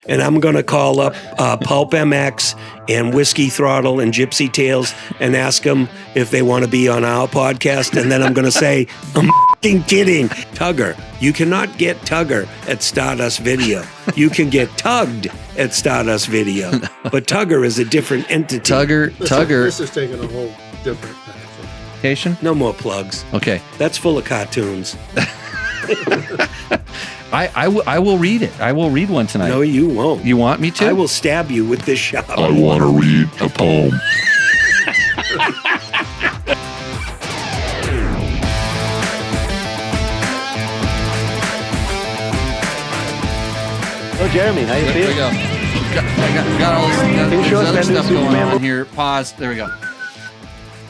And I'm going to call up Pulp MX and Whiskey Throttle and Gypsy Tales and ask them if they want to be on our podcast. And then I'm going to say, I'm f***ing kidding. Tugger. You cannot get Tugger at Stardust Video. You can get tugged at Stardust Video. But Tugger is a different entity. This is taking a whole different Cation? No more plugs. Okay. That's full of cartoons. I will read it. I will read one tonight. No, you won't. You want me to? I will stab you with this shovel. I want to read a poem. Oh, Jeremy, how you There we feeling? go. Got all this other stuff going on here. Pause. There we go.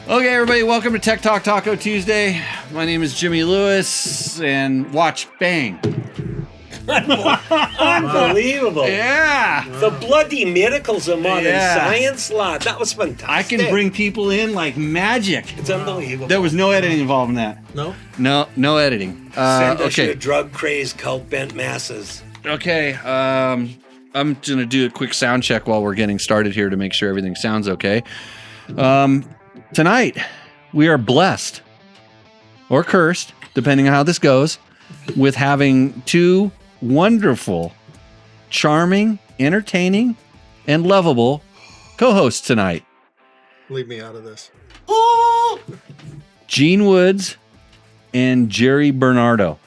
Okay, everybody, welcome to Tech Talk Taco Tuesday. My name is Jimmy Lewis, and watch Bang. Unbelievable. Yeah. The bloody miracles of modern science, lad. That was fantastic. I can bring people in like magic. It's unbelievable. There was no editing involved in that. No? No editing. Send us your Okay. drug-crazy, cult-bent masses. Okay. I'm going to do a quick sound check while we're getting started here to make sure everything sounds okay. Tonight, we are blessed or cursed, depending on how this goes, with having two wonderful, charming, entertaining, and lovable co-hosts tonight. Leave me out of this. Gene Woods and Jerry Bernardo.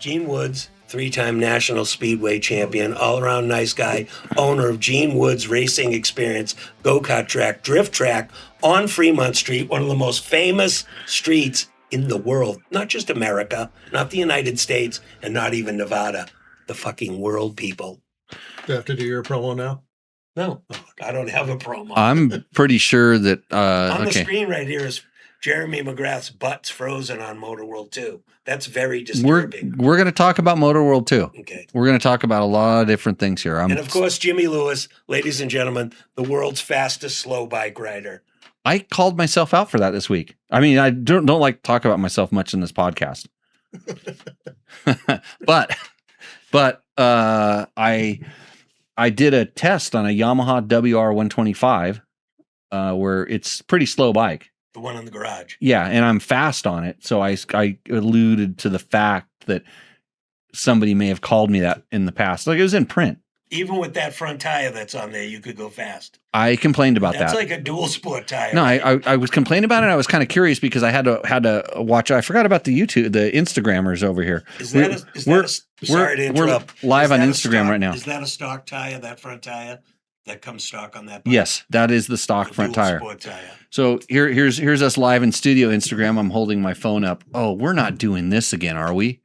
Gene Woods, three-time National Speedway champion, all-around nice guy, owner of Gene Woods Racing Experience, go-kart track, drift track on Fremont Street, one of the most famous streets in the world. Not just America, not the United States, and not even Nevada. The fucking world, people. Do you have to do your promo now? No, I don't have a promo. I'm pretty sure that... on the okay. screen right here is Jeremy McGrath's butt's frozen on Motor World 2. That's very We're disturbing. going to talk about Motor World too. Okay. We're going to talk about a lot of different things here. And of course, Jimmy Lewis, ladies and gentlemen, the world's fastest slow bike rider. I called myself out for that this week. I mean, I don't like to talk about myself much in this podcast, but I did a test on a Yamaha WR125 where it's pretty slow bike. The one in the garage. Yeah, and I'm fast on it. So I alluded to the fact that somebody may have called me that in the past. Like it was in print. Even with that front tire that's on there, you could go fast. I complained about That's that. like a dual sport tire. No, I was complaining about it. I was kind of curious because I had to watch. I forgot about the Instagrammers over here. Sorry to interrupt. We're live Is on that a Instagram stock- right now. Is that a stock tire, that front tire? That comes stock on that bike? Yes, that is the stock The front dual tire. sport tire. So here's us live in studio Instagram. I'm holding my phone up. Oh, we're not doing this again, are we?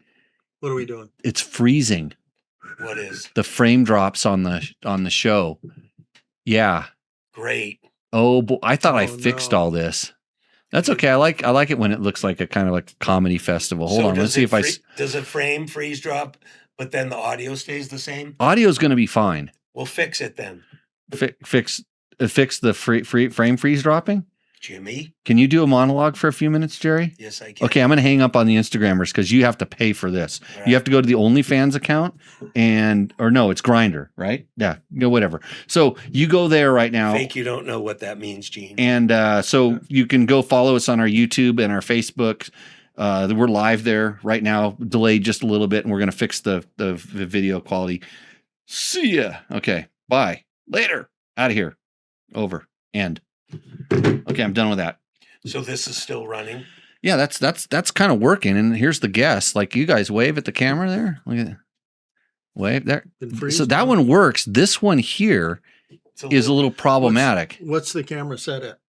What are we doing? It's freezing. What is? The frame drops on the show. Yeah. Great. Oh boy, I thought I Oh, fixed no. all this. That's okay. I like it when it looks like a kind of like comedy festival. Hold on, let's see if Does it frame freeze drop, but then the audio stays the same? audio's going to be fine. We'll fix it then. Fix the frame freeze dropping. Jimmy? Can you do a monologue for a few minutes, Jerry? Yes, I can. Okay, I'm going to hang up on the Instagrammers because you have to pay for this. All right. You have to go to the OnlyFans account or no, it's Grinder, right? Yeah, go whatever. So you go there right now. Fake you don't know what that means, Gene. And so you can go follow us on our YouTube and our Facebook. We're live there right now, delayed just a little bit, and we're going to fix the video quality. See ya. Okay, bye. Later. Out of here. Over. End. Okay, I'm done with that. So this is still running? Yeah, that's kind of working. And here's the guest. Like you guys wave at the camera there. Look at that. Wave there. Been freeze So that now? one works. This one here is a little problematic. What's the camera set at?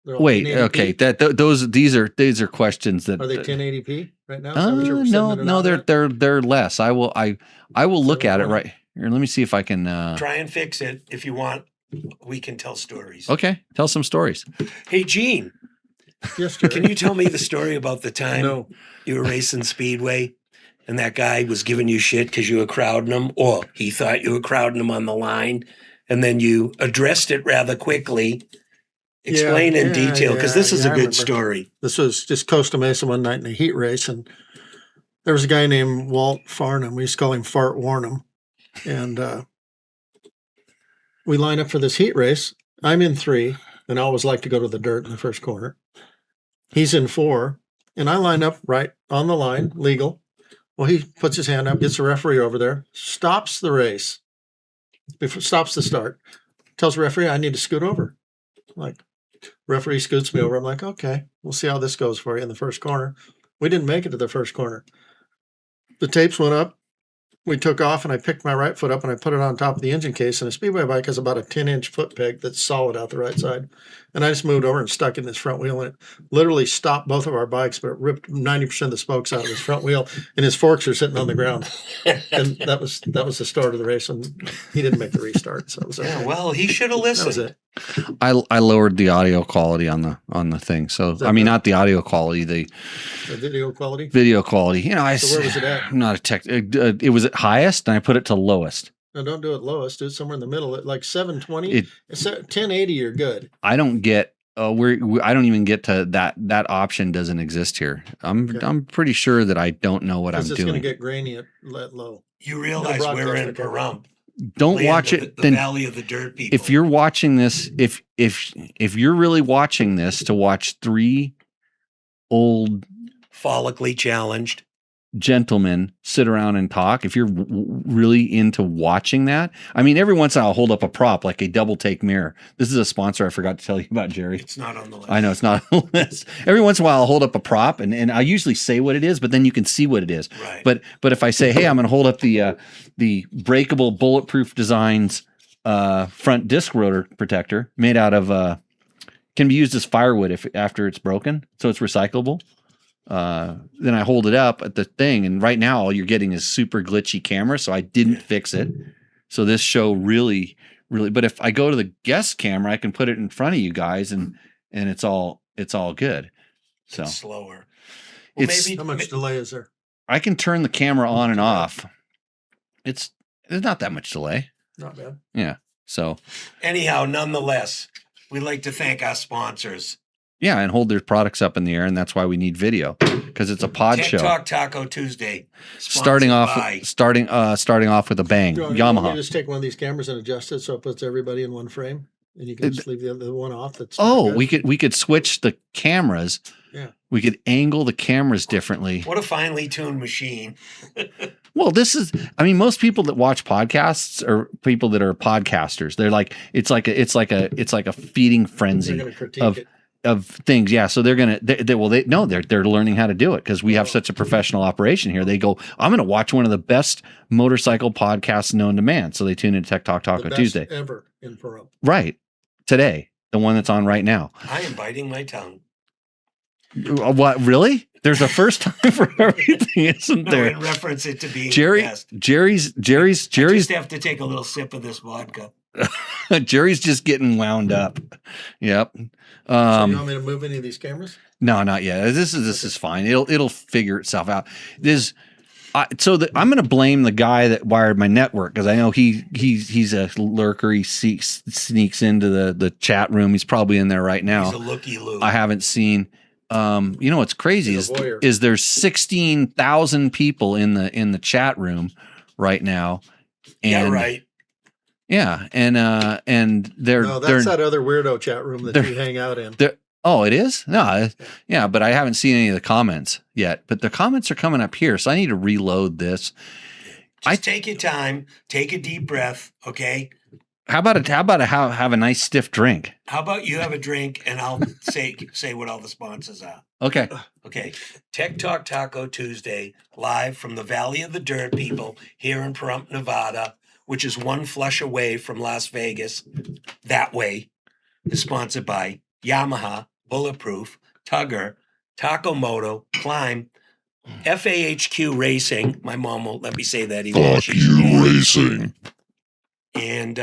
They're all Wait, 1080p? okay. These are questions that Are they 1080p right now? Is that what you're sending it no, out at? they're less. I will look at it 720. right here. Let me see if I can. Try and fix it. If you want, we can tell stories. Okay, tell some stories. Hey, Gene, Yes, Jerry. can you tell me the story about the time No. you were racing Speedway and that guy was giving you shit because you were crowding him, or he thought you were crowding him on the line, and then you addressed it rather quickly? Explain in detail, because this is I a good remember. story. This was just Costa Mesa one night in a heat race, and there was a guy named Walt Farnham. We used to call him Fart Warnham. And we line up for this heat race. I'm in 3, and I always like to go to the dirt in the first corner. He's in 4, and I line up right on the line, legal. Well, he puts his hand up, gets the referee over there, stops the race, stops the start, tells the referee, I need to scoot over. Like, referee scoots me over. I'm like, okay, we'll see how this goes for you in the first corner. We didn't make it to the first corner. The tapes went up. We took off, and I picked my right foot up, and I put it on top of the engine case. And a Speedway bike has about a 10-inch foot peg that's solid out the right side. And I just moved over and stuck in this front wheel, and it literally stopped both of our bikes, but it ripped 90% of the spokes out of his front wheel, and his forks are sitting on the ground. And that was the start of the race, and he didn't make the restart. So it was okay. Yeah, well, he should have That was listened. it. I lowered the audio quality on the thing. So I mean, not the audio quality, the video quality. video quality. You know, So where was it at? I'm not a tech. It was at highest, and I put it to lowest. No, don't do it lowest. Do it somewhere in the middle. At like 720. It's at 1080. You're good. I don't get. I don't even get to that. That option doesn't exist here. I'm pretty sure that I don't know what I'm Because it's doing. going to get grainy at low. You realize No we're in broadcaster Pahrump. Don't watch it. The Then Valley of the Dirt People. if you're watching this, if you're really watching this to watch 3 old follically challenged. gentlemen sit around and talk, if you're really into watching that, I mean, every once in a while I'll hold up a prop like a double take mirror. This is a sponsor I forgot to tell you about, Jerry. It's not on the list. I know it's not on the list. Every once in a while I'll hold up a prop and I usually say what it is, but then you can see what it is. Right. But if I say, hey, I'm going to hold up the breakable bulletproof designs front disc rotor protector made out of can be used as firewood after it's broken, so it's recyclable. Then I hold it up at the thing, and right now all you're getting is super glitchy camera, so I didn't fix it. So this show really, but if I go to the guest camera, I can put it in front of you guys, and it's all good. So It's slower. It's- How much delay is there? I can turn the camera on and off. There's not that much delay. Not bad. Yeah. So Anyhow, nonetheless, we'd like to thank our sponsors. yeah, and hold their products up in the air, and that's why we need video, because it's a pod Tech show. Talk Taco Tuesday. Starting sponsored off by- with a bang. You want me to Yamaha. just take one of these cameras and adjust it so it puts everybody in one frame, and you can just leave the other one off. That's Oh, not good? we could switch the cameras. Yeah. We could angle the cameras differently. What a finely tuned machine. Well, I mean, most people that watch podcasts are people that are podcasters. They're like, it's like a feeding They're frenzy going to critique of it. things. Yeah. So they're learning how to do it because we have such a professional operation here. They go, I'm going to watch one of the best motorcycle podcasts known to man. So they tune into Tech Talk The Taco best Tuesday. ever in Pahrump. Right. Today, the one that's on right now. I am biting my tongue. What, really? There's a first time for everything, isn't No, there? in reference it to being Jerry, the best. Jerry's I just have to take a little sip of this vodka. Jerry's just getting wound up. Yep. So you want me to move any of these cameras? No, not yet. This is fine. It'll figure itself out. I'm going to blame the guy that wired my network because I know he's a lurker. He sneaks into the chat room. He's probably in there right now. He's a looky-loo. I haven't seen. You know what's crazy He's a voyeur. is there's 16,000 people in the chat room right now. And yeah, right. Yeah, and they're No, that's that other weirdo chat room that you hang out in. oh, it is? No, yeah, but I haven't seen any of the comments yet. But the comments are coming up here, so I need to reload this. Just take your time, take a deep breath, okay? How about have a nice stiff drink? How about you have a drink and I'll say what all the sponsors are. Okay. Okay. Tech Talk Taco Tuesday, live from the Valley of the Dirt People here in Pahrump, Nevada, which is one flush away from Las Vegas. That way is sponsored by Yamaha, Bulletproof, Tugger, Taco Moto, Climb, FAHQ Racing. My mom won't let me say that even though Fuck she's you, dead. racing. And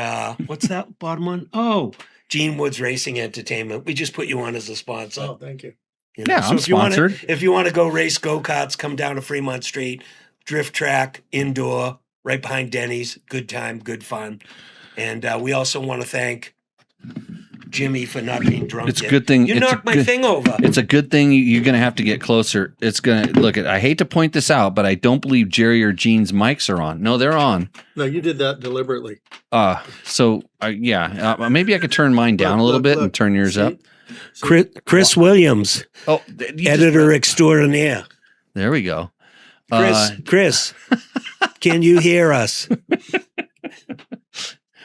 what's that bottom one? Oh, Gene Woods Racing Entertainment. We just put you on as a sponsor. Oh, thank you. You know, Yeah, I'm sponsored. If you want to go race go-karts, come down to Fremont Street, drift track, indoor, right behind Denny's. Good time, good fun. And we also want to thank Jimmy for not being drunk. It's a yet. good thing. You it's knocked my thing over. It's a good thing you're going to have to get closer. It's going to look at. I hate to point this out, but I don't believe Jerry or Gene's mics are on. No, they're on. No, you did that deliberately. Maybe I could turn mine down a little bit and turn yours up. Chris Williams, editor extraordinaire. There we go. Chris, can you hear us?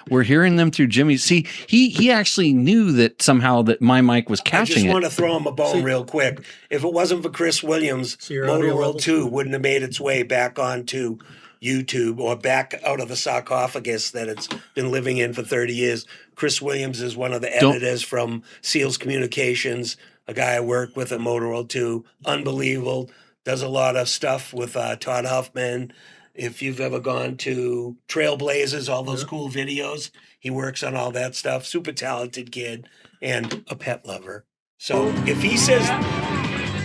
We're hearing them through Jimmy. See, he actually knew that somehow that my mic was catching it. I just want to throw him a bone real quick. If it wasn't for Chris Williams, Motor World 2 wouldn't have made its way back onto YouTube or back out of the sarcophagus that it's been living in for 30 years. Chris Williams is one of the editors from Seals Communications, a guy I work with at Motor World 2. Unbelievable. Does a lot of stuff with Todd Huffman. If you've ever gone to Trailblazers, all those cool videos, he works on all that stuff. Super talented kid and a pet lover. So if he says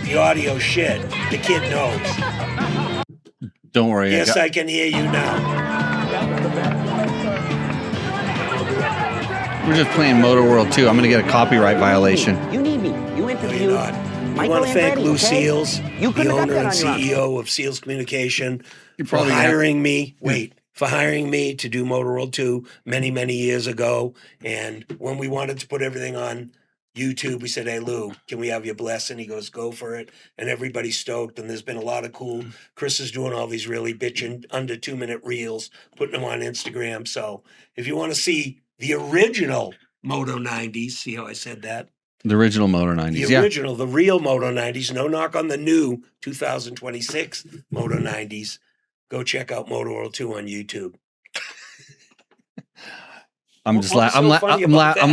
the audio shit, the kid knows. Don't worry. Yes, I can hear you now. We're just playing Motor World 2. I'm going to get a copyright violation. You need me. You interviewed. We want to thank Lou Seals, the owner and CEO of Seals Communication, for hiring me. For hiring me to do Motor World 2 many, many years ago. And when we wanted to put everything on YouTube, we said, hey, Lou, can we have your blessing? He goes, go for it. And everybody's stoked. And there's been a lot of cool. Chris is doing all these really bitchin' under 2-minute reels, putting them on Instagram. So if you want to see the original Moto 90s, see how I said that? The original Moto 90s, the original, the real Moto 90s. No knock on the new 2026 Moto 90s. Go check out Motor World 2 on YouTube. I'm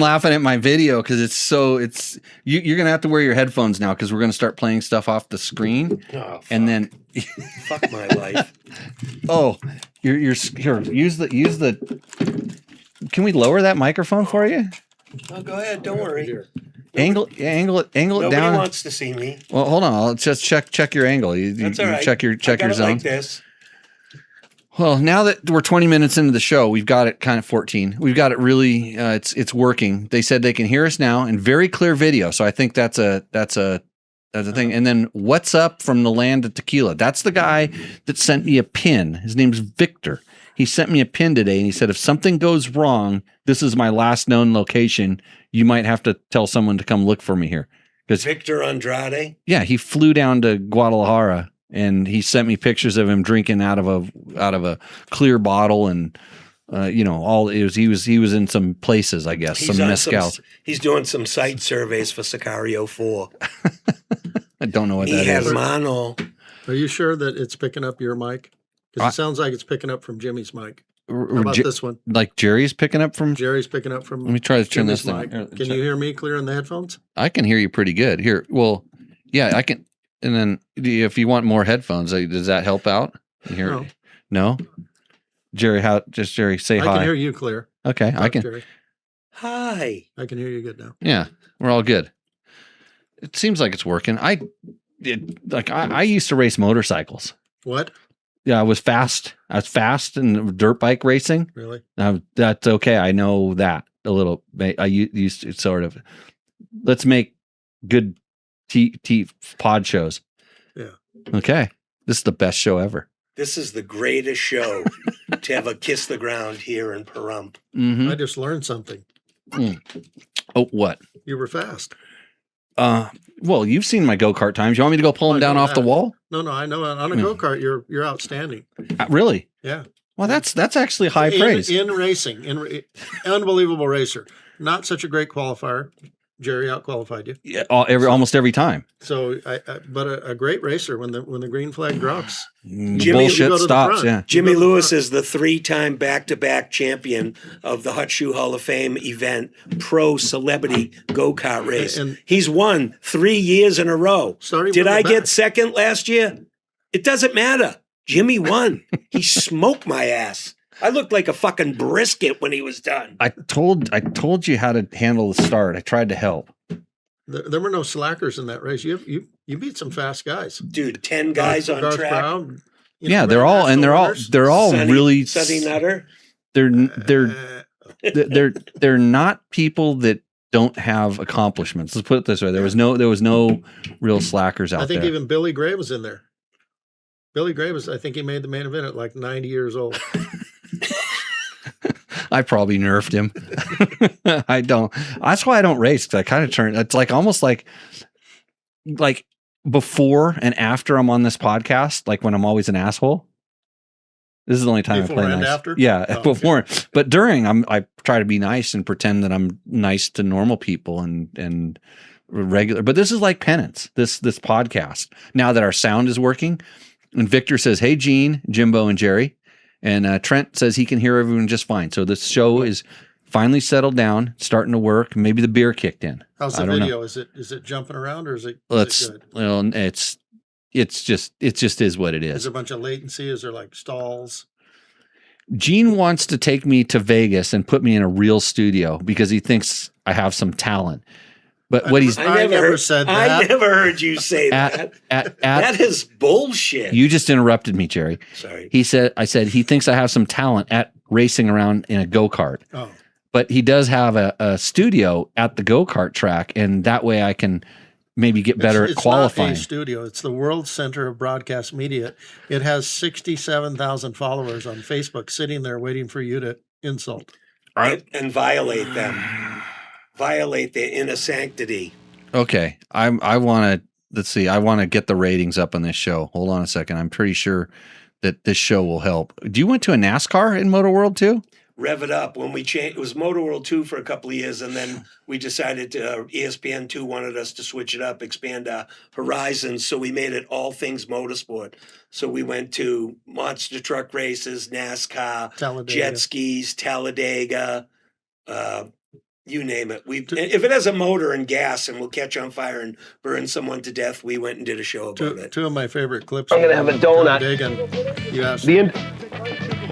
laughing at my video because you're gonna have to wear your headphones now because we're gonna start playing stuff off the screen. Oh, and then fuck my life. Oh, you're here. Use the. Can we lower that microphone for you? Oh, go ahead. Don't worry. Angle it down. Nobody wants to see me. Well, hold on. I'll just check your angle. That's all right. Check your zone. Like this. Well, now that we're 20 minutes into the show, we've got it kind of 14. We've got it really. It's working. They said they can hear us now in very clear video. So I think that's a thing. And then what's up from the land of tequila? That's the guy that sent me a pin. His name's Victor. He sent me a pin today, and he said if something goes wrong, this is my last known location. You might have to tell someone to come look for me here. Victor Andrade. Yeah, he flew down to Guadalajara. And he sent me pictures of him drinking out of a clear bottle, and he was in some places, I guess, some mezcal. He's doing some site surveys for Sicario 4. I don't know what that is. Hermano. Are you sure that it's picking up your mic? Because it sounds like it's picking up from Jimmy's mic. How about this one? Like Jerry's picking up from? Jerry's picking up from. Let me try to turn Jimmy's this mic. thing. Can you hear me clear in the headphones? I can hear you pretty good. Here, well, yeah, I can. And then if you want more headphones, does that help out? No? Jerry, Jerry, say hi. I can hear you clear. Okay, I can. Jerry. Hi. I can hear you good now. Yeah, we're all good. It seems like it's working. I used to race motorcycles. What? Yeah, I was fast in dirt bike racing. Really? That's okay. I know that a little. I used to sort of. Let's make good pod shows. Yeah. Okay. This is the best show ever. This is the greatest show to ever kiss the ground here in Pahrump. Mm-hmm. I just learned something. Oh, what? You were fast. Well, you've seen my go-kart times. You want me to go pull them down off the wall? No, I know. On a go-kart, you're outstanding. Really? Yeah. Well, that's actually high praise. In racing, unbelievable racer. Not such a great qualifier. Jerry outqualified you. Yeah, almost every time. So, but a great racer when the green flag drops. Bullshit stops. Yeah. Jimmy Lewis is the 3-time back-to-back champion of the Hot Shoe Hall of Fame event, pro celebrity go-kart race. And he's won 3 years in a row. Did I get second last year? It doesn't matter. Jimmy won. He smoked my ass. I looked like a fucking brisket when he was done. I told you how to handle the start. I tried to help. There were no slackers in that race. You beat some fast guys, dude. 10 guys on track. Brown, yeah, they're all really Sunny Nutter. They're not people that don't have accomplishments. Let's put it this way: there was no real slackers out I think there. even Billy Gray was in there. Billy Gray I think he made the main event at like 90 years old. I probably nerfed him. I don't. That's why I don't race, because I kind of turn. It's like almost like before and after I'm on this podcast, like when I'm always an asshole. This is the only time Before I play and nice. after? Yeah, Oh, before. But during, I try to be nice and pretend that I'm nice to normal people and regular. But this is like penance. This podcast. Now that our sound is working, and Victor says, "Hey, Gene, Jimbo, and Jerry," and Trent says he can hear everyone just fine. So this show is finally settled down, starting to work. Maybe the beer kicked in. How's the I don't video? know. Is it jumping around or is it good? Well, it just is what it Is is. there a bunch of latency? Is there like stalls? Gene wants to take me to Vegas and put me in a real studio because he thinks I have some talent. But what he's I never said that. I never heard you say that. That is bullshit. You just interrupted me, Jerry. Sorry. I said he thinks I have some talent at racing around in a go-kart. Oh, But he does have a studio at the go-kart track, and that way I can maybe get better at qualifying. It's not a studio. It's the World Center of Broadcast Media. It has 67,000 followers on Facebook sitting there waiting for you to insult. And violate them. Violate their inner sanctity. Okay. I want to, let's see. I want to get the ratings up on this show. Hold on a second. I'm pretty sure that this show will help. Do you went to a NASCAR in Motor World too? Rev it up. When we changed, it was Motor World 2 for a couple of years, and then we decided ESPN 2 wanted us to switch it up, expand our horizons, so we made it all things motorsport. So we went to monster truck races, NASCAR, Talladega. jet skis, Talladega, you name it. If it has a motor and gas and will catch on fire and burn someone to death, we went and did a show about it. Two of my favorite clips. I'm gonna have a donut. You asked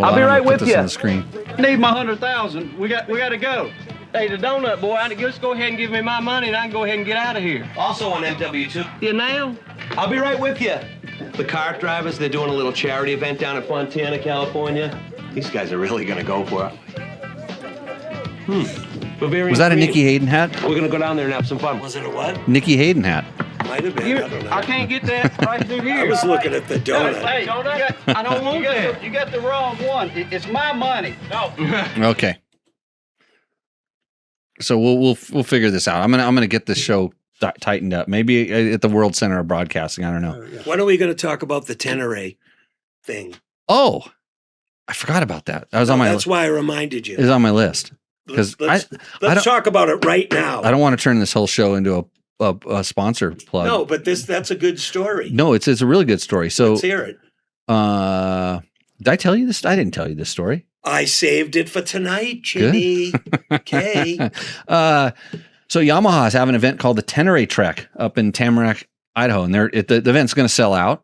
I'll be right with this you. on the screen. Need my 100,000. We got to go. Hey, the donut boy, just go ahead and give me my money and I can go ahead and get out of here. Also on MW2. You now? I'll be right with you. The cart drivers, they're doing a little charity event down in Fontana, California. These guys are really going to go for it. Bavarian Was that a cream. Nikki Hayden hat? We're going to go down there and have some fun. Was it a what? Nikki Hayden hat. Might have been. I don't know. I can't get that right through here. I was looking at the donut. Hey, I don't want that. You got the wrong one. It's my money. No. Okay. So we'll figure this out. I'm gonna get this show tightened up. Maybe at the World Center of Broadcasting. I don't know. When are we going to talk about the Tenere thing? Oh, I forgot about that. That was on my. That's why I reminded you. Is on my list because Let's don't- talk about it right now. I don't want to turn this whole show into a sponsor plug. No, but that's a good story. No, it's a really good story. So Let's hear it. did I tell you this? I didn't tell you this story. I saved it for tonight, Jimmy. Okay. So Yamaha is having an event called the Tenere Trek up in Tamarack, Idaho, and the event's going to sell out.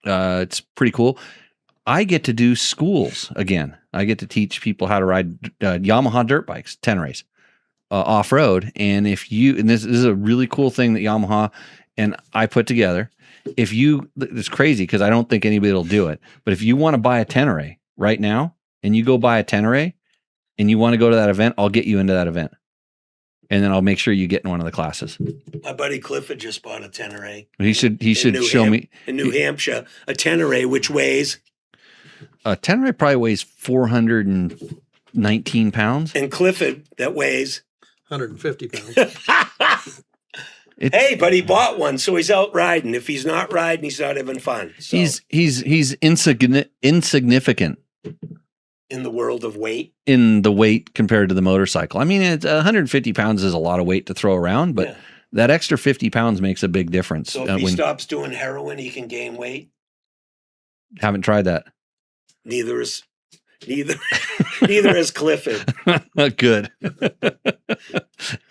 It's pretty cool. I get to do schools again. I get to teach people how to ride Yamaha dirt bikes, Teneres, off road. And this is a really cool thing that Yamaha and I put together. It's crazy because I don't think anybody will do it. But if you want to buy a Tenere right now, and you go buy a Tenere, and you want to go to that event, I'll get you into that event. And then I'll make sure you get in one of the classes. My buddy Clifford just bought a Tenere. He should show me in New Hampshire a Tenere, which weighs a Tenere probably weighs 419 pounds. And Clifford that weighs 150 pounds. Hey, but he bought one, so he's out riding. If he's not riding, he's not having fun. So, He's insignificant in the world of weight. In the weight compared to the motorcycle. I mean, it's 150 pounds is a lot of weight to throw around, but that extra 50 poends makes a big difference. So if he stops doing heroin, he can gain weight. Haven't tried that. Neither is Clifford. Good.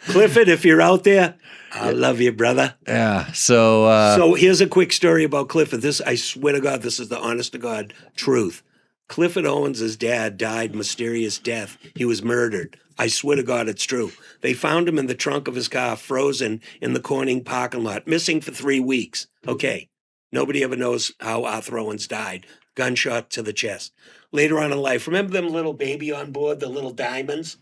Clifford, if you're out there, I love you, brother. Yeah. So here's a quick story about Clifford. I swear to God, this is the honest to God truth. Clifford Owens' dad died mysterious death. He was murdered. I swear to God, it's true. They found him in the trunk of his car, frozen in the Corning parking lot, missing for 3 weeks. Okay. Nobody ever knows how Arthur Owens died. Gunshot to the chest. Later on in life, remember them little baby on board, the little diamonds?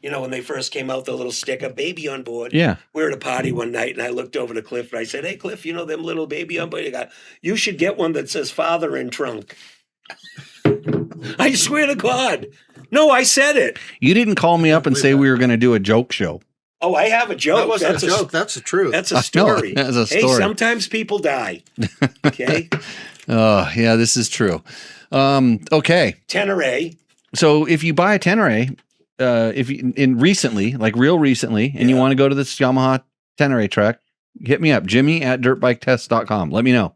You know, when they first came out, the little sticker, baby on board. Yeah. We were at a party one night and I looked over to Cliff and I said, hey, Cliff, you know them little baby on board you got? You should get one that says father in trunk. I swear to God. No, I said it. You didn't call me up and say we were going to do a joke show. Oh, I have a joke. That wasn't a joke. That's the truth. That's a story. That's a story. Hey, sometimes people die. Okay. Oh, yeah, this is true. Okay. Tenere. So if you buy a Tenere, if you, in recently, like real recently, and you want to go to this Yamaha Tenere truck, hit me up, Jimmy@dirtbiketest.com. Let me know,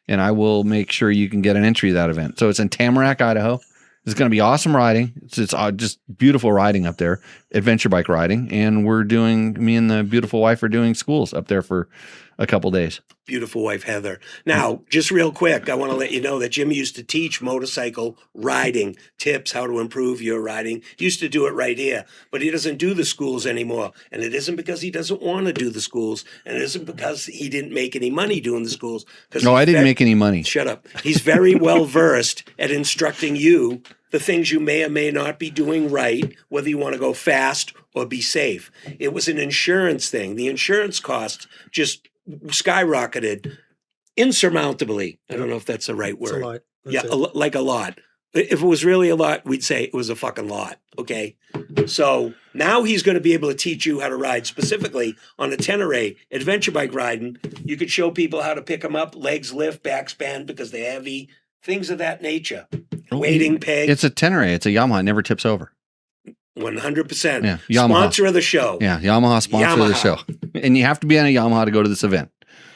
and I will make sure you can get an entry to that event. So it's in Tamarack, Idaho. It's going to be awesome riding. It's just beautiful riding up there, adventure bike riding, and me and the beautiful wife are doing schools up there for a couple days. Beautiful wife, Heather. Now, just real quick, I want to let you know that Jimmy used to teach motorcycle riding tips, how to improve your riding. He used to do it right here, but he doesn't do the schools anymore. And it isn't because he doesn't want to do the schools, and it isn't because he didn't make any money doing the schools. No, I didn't make any money. Shut up. He's very well versed at instructing you the things you may or may not be doing right, whether you want to go fast or be safe. It was an insurance thing. The insurance costs just skyrocketed insurmountably. I don't know if that's the right word. It's a lot. Yeah, like a lot. If it was really a lot, we'd say it was a fucking lot. Okay. So now he's going to be able to teach you how to ride specifically on a Tenere adventure bike riding. You could show people how to pick them up, legs lift, backs bend because they're heavy, things of that nature. Weighting peg. It's a Tenere. It's a Yamaha. It never tips over. 100%. Yeah, Yamaha. Sponsor of the show. Yeah, Yamaha sponsor of the show. And you have to be on a Yamaha to go to this event.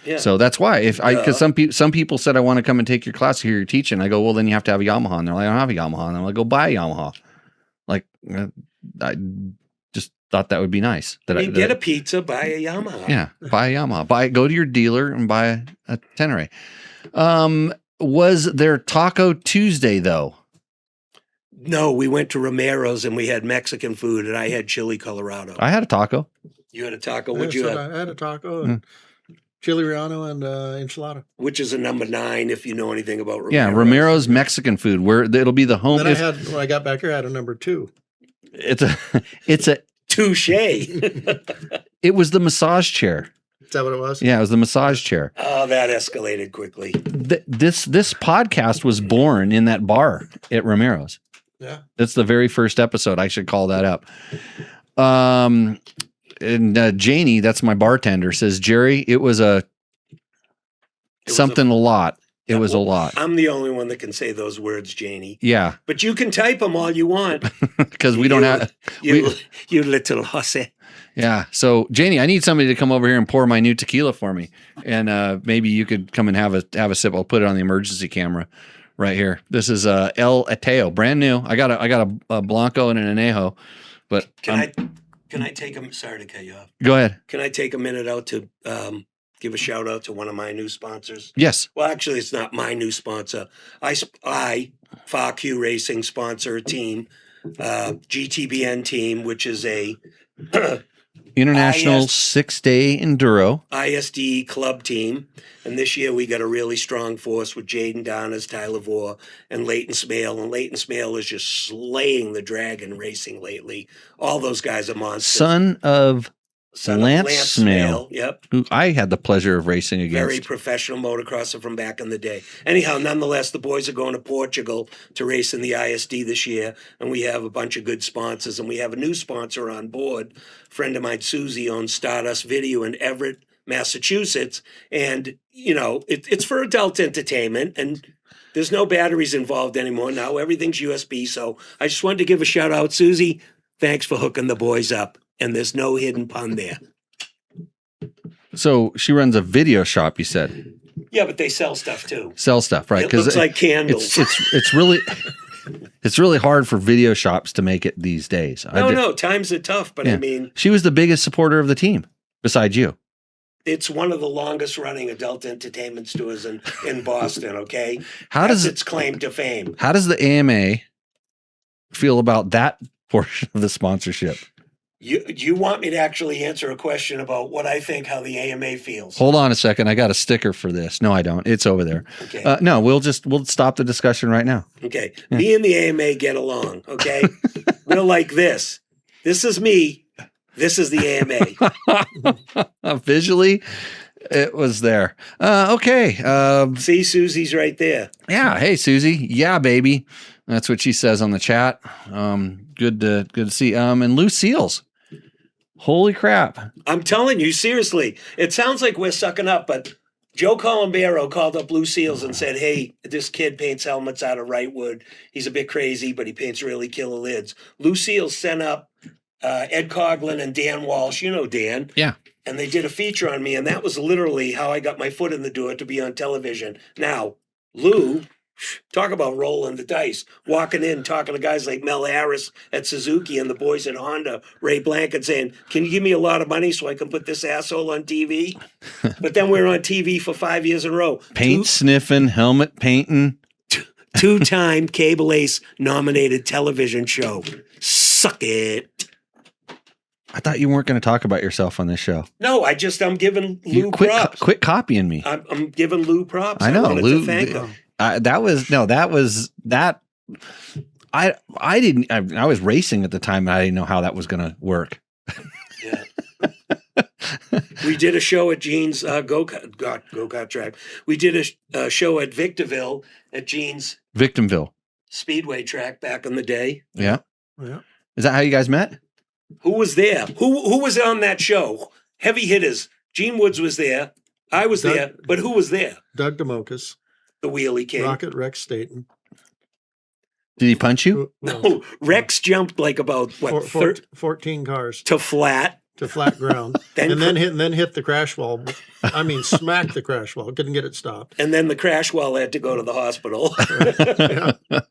Yeah. So that's why because some people said, I want to come and take your class here, you're teaching. I go, well, then you have to have a Yamaha. And they're like, I don't have a Yamaha. And I'm like, go buy a Yamaha. Like, I just thought that would be nice. Get a pizza, buy a Yamaha. Yeah, buy a Yamaha. Go to your dealer and buy a Tenere. Was there Taco Tuesday though? No, we went to Romero's and we had Mexican food, and I had chili Colorado. I had a taco. You had a taco. What'd you have? I had a taco and chili relleno and enchilada. Which is a number 9 if you know anything about Romero's. Yeah, Romero's Mexican food, where it'll be the home. Then when I got back here, I had a number 2. It's a touche. It was the massage chair. Is that what it was? Yeah, it was the massage chair. Oh, that escalated quickly. This podcast was born in that bar at Romero's. Yeah. That's the very first episode. I should call that up. And Janie, that's my bartender, says, Jerry, it was a lot. It was a lot. I'm the only one that can say those words, Janie. Yeah. But you can type them all you want. Because we don't have... You little hussy. Yeah. So, Janie, I need somebody to come over here and pour my new tequila for me. And maybe you could come and have a sip. I'll put it on the emergency camera right here. This is El Ateo, brand new. I got a Blanco and an Anejo. But can I take a... Sorry to cut you off. Go ahead. Can I take a minute out to give a shout out to one of my new sponsors? Yes. Well, actually, it's not my new sponsor. I FAQ Racing, sponsor a team, GTBN team, which is a International 6-day enduro ISD club team. And this year we got a really strong force with Jaden Donners, Tyler Vore, and Leighton Smale. And Leighton Smale is just slaying the dragon racing lately. All those guys are monsters. Son of Lance Smale. Yep. Who I had the pleasure of racing against. Very professional motocrosser from back in the day. Anyhow, nonetheless, the boys are going to Portugal to race in the ISD this year, and we have a bunch of good sponsors, and we have a new sponsor on board. A friend of mine, Susie, owns Stardust Video in Everett, Massachusetts, and, you know, it's for adult entertainment, and there's no batteries involved anymore. Now everything's USB, so I just wanted to give a shout out. Susie, thanks for hooking the boys up. And there's no hidden pun there. So she runs a video shop, you said? Yeah, but they sell stuff too. Sell stuff, right? It looks like candles. It's really hard for video shops to make it these days. No, times are tough, but yeah. I mean... She was the biggest supporter of the team, besides you. It's one of the longest running adult entertainment stores in Boston, okay? That's its claim to fame. How does the AMA feel about that portion of the sponsorship? You want me to actually answer a question about what I think how the AMA feels? Hold on a second. I got a sticker for this. No, I don't. It's over there. Okay. No, we'll stop the discussion right now. Okay. Yeah. Me and the AMA get along, okay? We're like this. This is me. This is the AMA. Visually, it was there. Okay. See, Susie's right there. Yeah. Hey, Susie. Yeah, baby. That's what she says on the chat. Good to see. And Lou Seals. Holy crap. I'm telling you, seriously, it sounds like we're sucking up, but Joe Colombero called up Lou Seals and said, hey, this kid paints helmets out of right wood. He's a bit crazy, but he paints really killer lids. Lou Seals sent up Ed Coughlin and Dan Walsh. You know Dan. Yeah. And they did a feature on me, and that was literally how I got my foot in the door to be on television. Now, Lou, talk about rolling the dice, walking in, talking to guys like Mel Harris at Suzuki and the boys at Honda, Ray Blanket saying, can you give me a lot of money so I can put this asshole on TV? But then we're on TV for 5 years in a row. Paint sniffing, helmet painting. Two-time Cable Ace nominated television show. Suck it. I thought you weren't going to talk about yourself on this show. No, I'm giving Lou props. Quit copying me. I'm giving Lou props. I know, wanted Lou. to thank him. I was racing at the time, and I didn't know how that was going to work. Yeah. We did a show at Gene's go-kart track. We did a show at Victorville at Gene's Victimville Speedway track back in the day. Yeah. Yeah. Is that how you guys met? Who was there? Who was on that show? Heavy hitters. Gene Woods was there. I was there. But who was there? Doug DeMocas, The Wheelie King. Rocket Rex Staten. Did he punch you? No, Rex jumped like about, 14 cars to flat. to flat ground, Then and then hit the crash wall. I mean, smacked the crash wall. Couldn't get it stopped. And then the crash wall had to go to the hospital.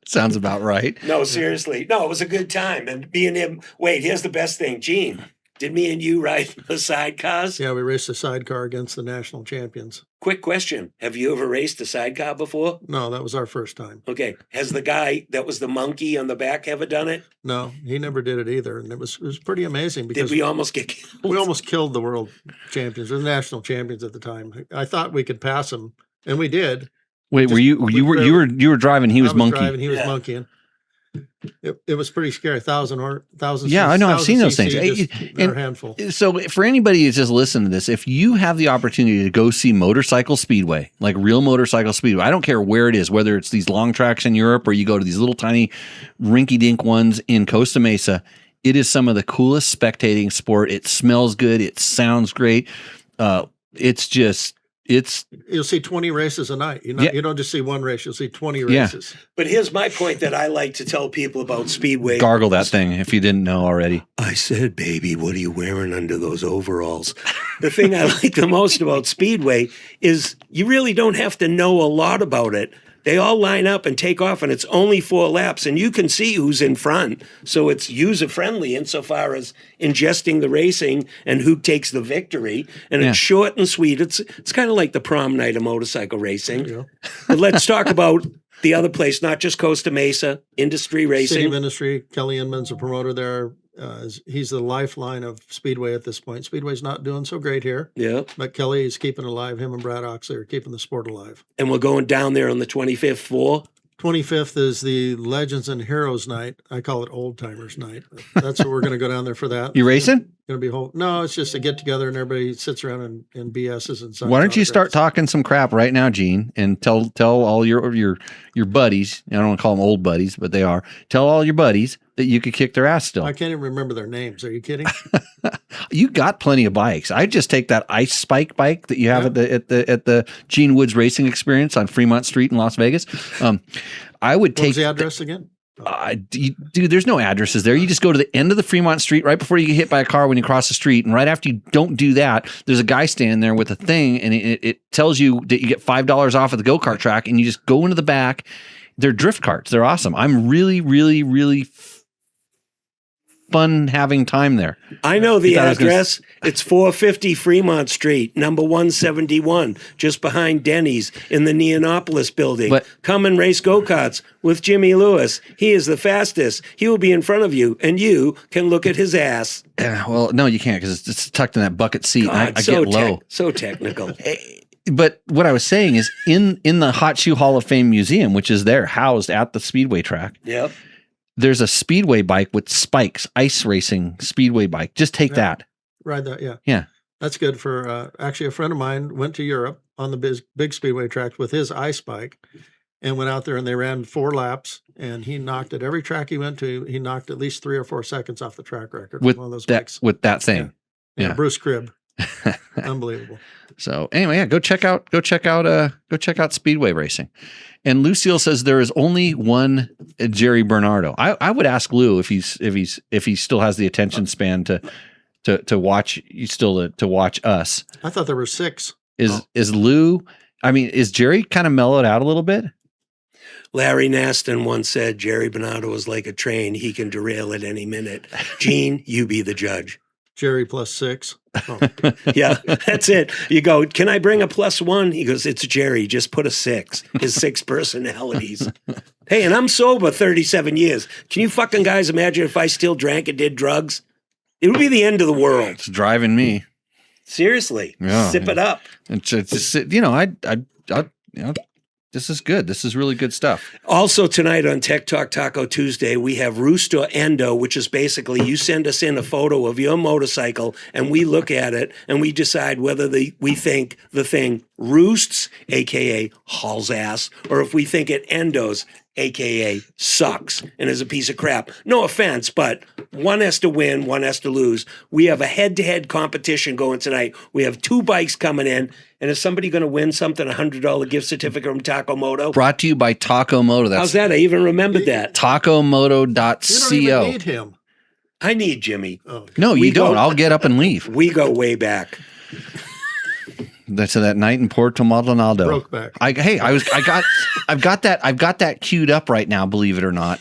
Sounds about right. No, seriously. No, it was a good time. And me and him, wait, here's the best thing. Gene, did me and you ride the sidecars? Yeah, we raced a sidecar against the national champions. Quick question. Have you ever raced a sidecar before? No, that was our first time. Okay. Has the guy that was the monkey on the back ever done it? No, he never did it either. And it was pretty amazing because Did we almost get killed? we almost killed the world champions or the national champions at the time. I thought we could pass them, and we did. Wait, you were driving? He was monkey. Driving, he was monkeying. It was pretty scary. Thousand. Yeah, I know. I've seen those things. They're a handful. So for anybody who's just listening to this, if you have the opportunity to go see motorcycle speedway, like real motorcycle speedway, I don't care where it is, whether it's these long tracks in Europe or you go to these little tiny rinky-dink ones in Costa Mesa, it is some of the coolest spectating sport. It smells good. It sounds great. You'll see 20 races a night. You don't just see one race. You'll see 20 races. But here's my point that I like to tell people about Speedway. Gargle that thing if you didn't know already. I said, baby, what are you wearing under those overalls? The thing I like the most about Speedway is you really don't have to know a lot about it. They all line up and take off, and it's only 4 laps, and you can see who's in front. So it's user-friendly insofar as ingesting the racing and who takes the victory. And it's short and sweet. It's kind of like the prom night of motorcycle racing. Yeah. But let's talk about the other place, not just Costa Mesa, Industry Racing. City of Industry. Kelly Inman's a promoter there. He's the lifeline of Speedway at this point. Speedway's not doing so great here. Yeah. But Kelly is keeping it alive. Him and Brad Oxley are keeping the sport alive. And we're going down there on the 25th for? 25th is the Legends and Heroes night. I call it Old Timers night. That's what we're going to go down there for that. You racing? Going to be no, it's just a get together and everybody sits around and BS's and signs. Why don't you start talking some crap right now, Gene, and tell all your buddies. I don't want to call them old buddies, but they are. Tell all your buddies that you could kick their ass still. I can't even remember their names. Are you kidding? You got plenty of bikes. I just take that ice spike bike that you have at the Gene Woods Racing Experience on Fremont Street in Las Vegas. I would take. What was the address again? Dude, there's no addresses there. You just go to the end of the Fremont Street right before you get hit by a car when you cross the street. And right after you don't do that, there's a guy standing there with a thing, and it tells you that you get $5 off at the go-kart track, and you just go into the back. They're drift carts. They're awesome. I'm really, really, really fun having time there. I know the address. It's 450 Fremont Street, number 171, just behind Denny's in the Neonopolis building. But come and race go-karts with Jimmy Lewis. He is the fastest. He will be in front of you, and you can look at his ass. Well, no, you can't because it's tucked in that bucket seat. God, I get low. So technical. But what I was saying is in the Hot Shoe Hall of Fame Museum, which is there housed at the Speedway track. Yep. There's a speedway bike with spikes, ice racing speedway bike. Just take that. Ride that, yeah. Yeah. That's good for, actually a friend of mine went to Europe on the big speedway track with his ice bike and went out there and they ran 4 laps and he knocked at every track he went to, he knocked at least 3 or 4 seconds off the track record With one of those that, bikes. with that thing. Yeah. Bruce Cribb. Unbelievable. So anyway, yeah, go check out speedway racing. And Lucille says there is only one Jerry Bernardo. I would ask Lou if he still has the attention span to watch to watch us. I thought there were 6. Is Lou? I mean, is Jerry kind of mellowed out a little bit? Larry Naston once said Jerry Bernardo is like a train. He can derail at any minute. Gene, you be the judge. Jerry plus 6. Oh. Yeah, that's it. You go, can I bring a +1? He goes, it's Jerry. Just put a 6. His 6 personalities. Hey, and I'm sober 37 years. Can you fucking guys imagine if I still drank and did drugs? It would be the end of the world. It's driving me. Seriously. Yeah. Sip it up. It's just, this is good. This is really good stuff. Also tonight on Tech Talk Taco Tuesday, we have Roost or Endo, which is basically you send us in a photo of your motorcycle and we look at it and we decide whether we think the thing roosts, a.k.a. hauls ass, or if we think it endos, a.k.a. sucks and is a piece of crap. No offense, but one has to win, one has to lose. We have a head-to-head competition going tonight. We have 2 bikes coming in. And is somebody going to win something, a $100 gift certificate from Taco Moto? Brought to you by Taco Moto. How's that? I even remembered that. TacoMoto.co. You don't even need him. I need Jimmy. Oh, okay. No, you don't. I'll get up and leave. We go way back. That's that night in Puerto Maldonado. Broke back. I've got that queued up right now. Believe it or not.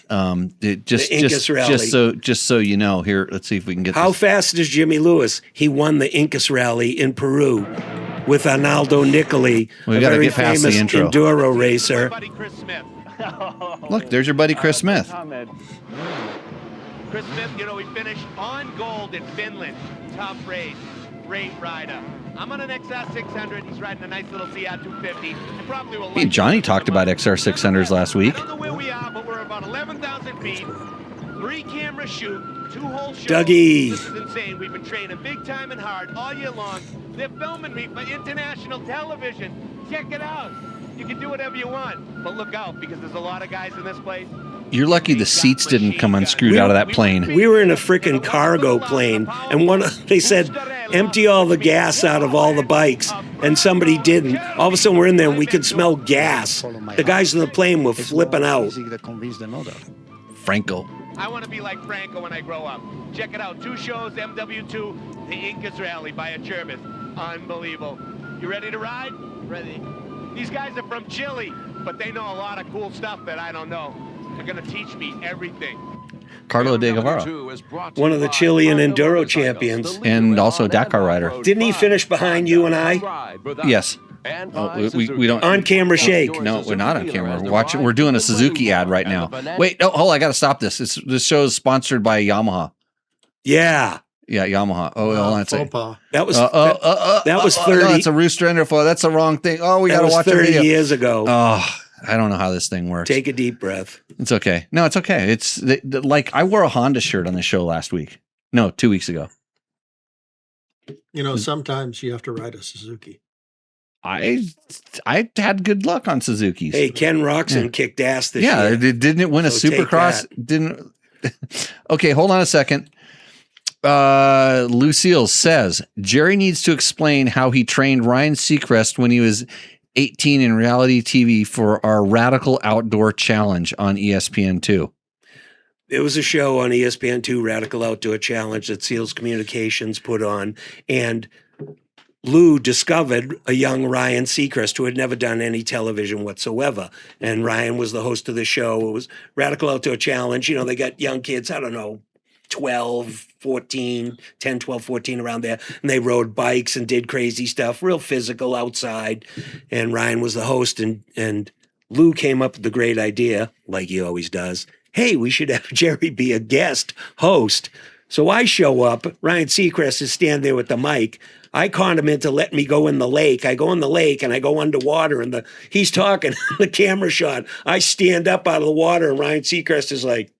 Just so you know. Here, let's see if we can get. How this. fast is Jimmy Lewis? He won the Incas Rally in Peru with Arnaldo Nicoli, We a gotta very get past the famous intro. enduro racer. Buddy Chris Smith. Look, there's your buddy Chris Smith. Chris Smith, we finished on gold in Finland. Tough race. Great rider. I'm on an XR600. He's riding a nice little CR250. And probably will. Hey, Johnny talked about XR600s last week. I don't know where we are, but we're about 11,000 feet. 3-camera shoot, 2-hole show. Dougie. This is insane. We've been training big time and hard all year long. They're filming me for international television. Check it out. You can do whatever you want, but look out because there's a lot of guys in this place. You're lucky the seats didn't come unscrewed out of that plane. We were in a freaking cargo plane, and they said, empty all the gas out of all the bikes, and somebody didn't. All of a sudden, we're in there, and we could smell gas. The guys in the plane were flipping out. Franco. I want to be like Franco when I grow up. Check it out. 2 shows, MW2, the Incas Rally by a Chervis. Unbelievable. You ready to ride? Ready. These guys are from Chile, but they know a lot of cool stuff that I don't know. They're going to teach me everything. Carlo De Guevara. One of the Chilean enduro champions. And also a Dakar rider. Didn't he finish behind you and I? Yes. Oh, we don't. On camera shake. No, we're not on camera. We're watching. We're doing a Suzuki ad right now. Wait, hold on, I got to stop this. This show is sponsored by Yamaha. Yeah. Yeah, Yamaha. Oh, hold on a second. That was that was 30. No, that's a Rooster Ender floor. That's the wrong thing. Oh, we got to watch 30 a video. years ago. Oh, I don't know how this thing works. Take a deep breath. It's okay. No, it's okay. It's like I wore a Honda shirt on the show last week. No, 2 weeks ago. Sometimes you have to ride a Suzuki. I had good luck on Suzuki's. Hey, Ken Roxon kicked ass this year. Yeah, didn't it win a So take Supercross? that. Didn't. Okay, hold on a second. Lucille says Jerry needs to explain how he trained Ryan Seacrest when he was 18 in reality TV for our Radical Outdoor Challenge on ESPN2. It was a show on ESPN2, Radical Outdoor Challenge, that Seals Communications put on. And Lou discovered a young Ryan Seacrest who had never done any television whatsoever. And Ryan was the host of the show. It was Radical Outdoor Challenge. They got young kids, I don't know, 12, 14, 10, 12, 14 around there. And they rode bikes and did crazy stuff, real physical outside. And Ryan was the host. And Lou came up with the great idea, like he always does. Hey, we should have Jerry be a guest host. So I show up. Ryan Seacrest is standing there with the mic. I con him into letting me go in the lake. I go in the lake and I go underwater and he's talking, the camera shot. I stand up out of the water and Ryan Seacrest is like,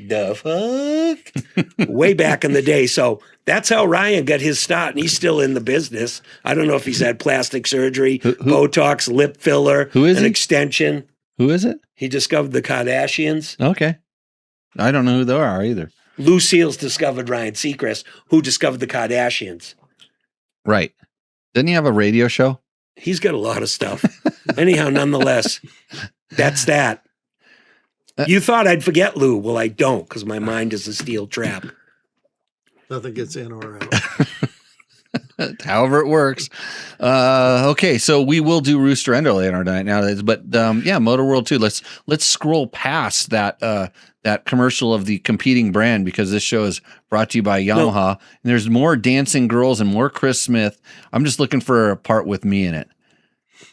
The fuck? Way back in the day. So that's how Ryan got his start, and he's still in the business. I don't know if he's had plastic surgery, Botox, lip filler, Who is an he? extension. Who is it? He discovered the Kardashians. Okay. I don't know who they are either. Lucille's discovered Ryan Seacrest, who discovered the Kardashians. Right. Didn't he have a radio show? He's got a lot of stuff. Anyhow, nonetheless, that's that. You thought I'd forget Lou. Well, I don't, because my mind is a steel trap. Nothing gets in or out. However it works. Okay, so we will do Rooster Ender later tonight now. But yeah, Motor World 2. Let's scroll past that commercial of the competing brand, because this show is brought to you by Yamaha. And there's more dancing girls and more Chris Smith. I'm just looking for a part with me in it.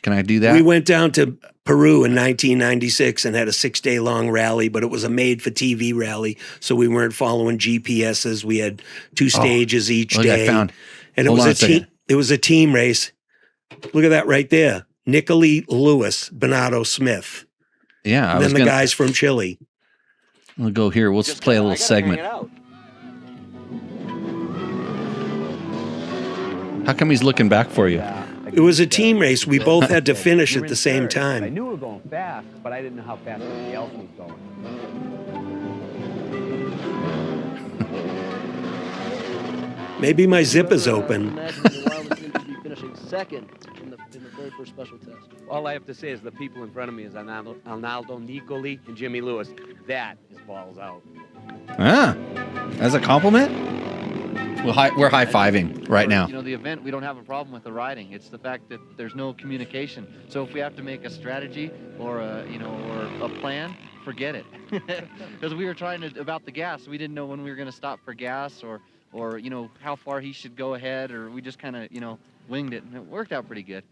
Can I do that? We went down to Peru in 1996 and had a 6-day-long rally, but it was a made-for-TV rally, so we weren't following GPSs. We had 2 stages each day. I found. And it was a team race. Look at that right there. Nicolai Lewis, Bernardo Smith. Yeah. And then the guys from Chile. We'll go here. We'll just play a little segment. How come he's looking back for you? It was a team race. We both had to finish at the same I time. knew we were going fast, but I didn't know how fast everybody else was going. Maybe my zip is open. Finishing second in the very first special test. All I have to say is the people in front of me is Arnaldo Nicoli and Jimmy Lewis. That is balls out. Ah, as a compliment? We're high-fiving right now. You know, the event, we don't have a problem with the riding. It's the fact that there's no communication. So if we have to make a strategy or a plan, forget it. Because we were trying to, about the gas, we didn't know when we were going to stop for gas or how far he should go ahead, or we just kind of, winged it, and it worked out pretty good.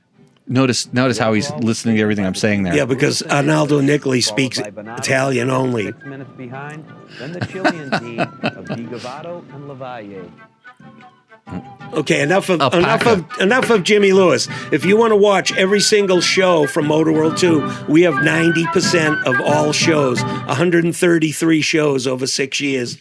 Notice how he's listening to everything I'm saying there. Yeah, because Arnaldo Nicoli speaks Italian only. 6 minutes behind, then the Chilean team of Di Gavato and Lavalle. Okay, enough of Jimmy Lewis. If you want to watch every single show from Motor World 2, we have 90% of all shows, 133 shows over 6 years,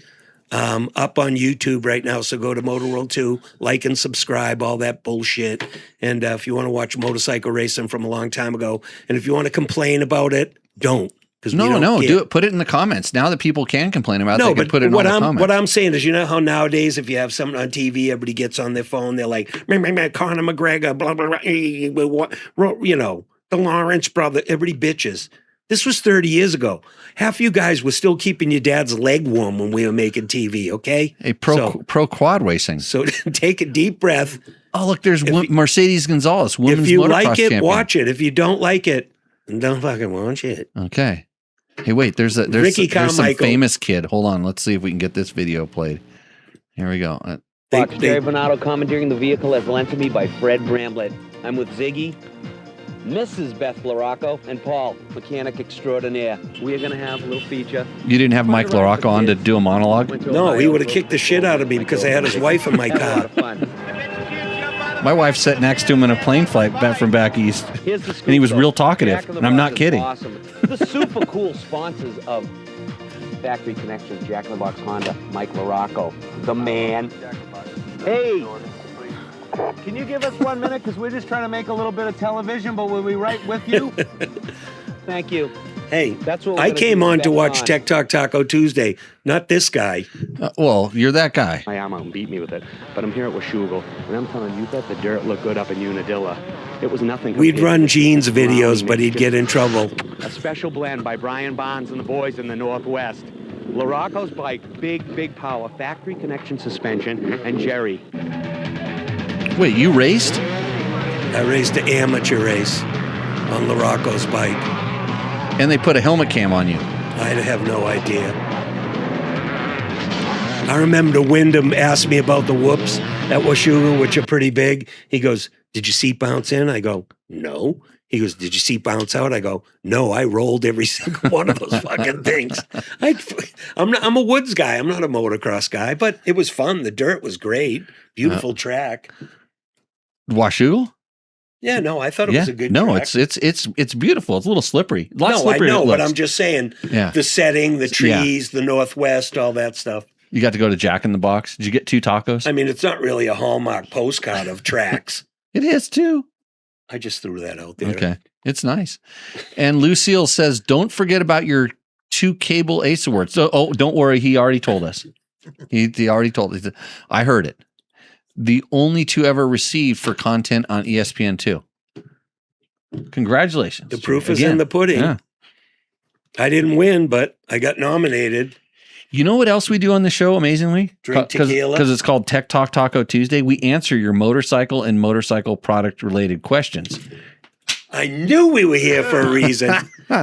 up on YouTube right now. So go to Motor World 2, like and subscribe, all that bullshit. And if you want to watch motorcycle racing from a long time ago, and if you want to complain about it, don't. No, do it. Put it in the comments. Now that people can complain about it, they can put it in the comments. What I'm saying is, you know how nowadays if you have something on TV, everybody gets on their phone, they're like, Conor McGregor, blah, blah, blah, the Lawrence brother, everybody bitches. This was 30 years ago. Half you guys were still keeping your dad's leg warm when we were making TV, okay? Hey, pro quad racing. So take a deep breath. Oh, look, there's Mercedes Gonzalez, women's motocross champion. If you like it, watch it. If you don't like it, don't fucking watch it. Okay. Hey, wait, there's some famous kid. Hold on. Let's see if we can get this video played. Here we go. Jerry Bernardo commandeering the vehicle as lent to me by Fred Bramblett. I'm with Ziggy, Mrs. Beth LaRocco, and Paul, mechanic extraordinaire. We are going to have a little feature. You didn't have Mike LaRocco on to do a monologue? No, he would have kicked the shit out of me because I had his wife in my car. My wife sat next to him in a plane flight from back east, and he was real talkative, and I'm not kidding. Awesome. The super cool sponsors of Factory Connections, Jack in the Box Honda, Mike LaRocco, the man. Hey, can you give us 1 minute? Because we're just trying to make a little bit of television, but we'll be right with you. Thank you. Hey, that's what I came on to watch Tech Talk Taco Tuesday, not this guy. Well, you're that guy. I am. Beat me with it. But I'm here at Washougal, and I'm telling you that the dirt looked good up in Unadilla. It was nothing. We'd run Gene's videos, but he'd get in trouble. A special blend by Brian Bonds and the boys in the Northwest. LaRocco's bike, big power, factory connection suspension, and Jerry. Wait, you raced? I raced an amateur race on LaRocco's bike. And they put a helmet cam on you. I have no idea. I remember Wyndham asked me about the whoops at Washougal, which are pretty big. He goes, "Did you seat bounce in?" I go, "No." He goes, "Did you seat bounce out?" I go, "No, I rolled every single one of those fucking things." I'm a woods guy. I'm not a motocross guy, but it was fun. The dirt was great. Beautiful track. Washougal? Yeah, no, I thought it was a good no, track. it's beautiful. It's a little slippery. A lot No, I slipperier know, than it but looks. I'm just saying Yeah. the setting, the trees, the Northwest, all that stuff. You got to go to Jack in the Box. Did you get 2 tacos? I mean, it's not really a Hallmark postcard of tracks. It is too. I just threw that out there. Okay. It's nice. And Lucille says, don't forget about your 2 Cable Ace Awards. So, don't worry. He already told us. He already told us. I heard it. The only 2 ever received for content on ESPN2. Congratulations. The proof is in the pudding. Yeah. I didn't win, but I got nominated. You know what else we do on the show, amazingly? Drink tequila. Because it's called Tech Talk Taco Tuesday. We answer your motorcycle and motorcycle product related questions. I knew we were here for a reason.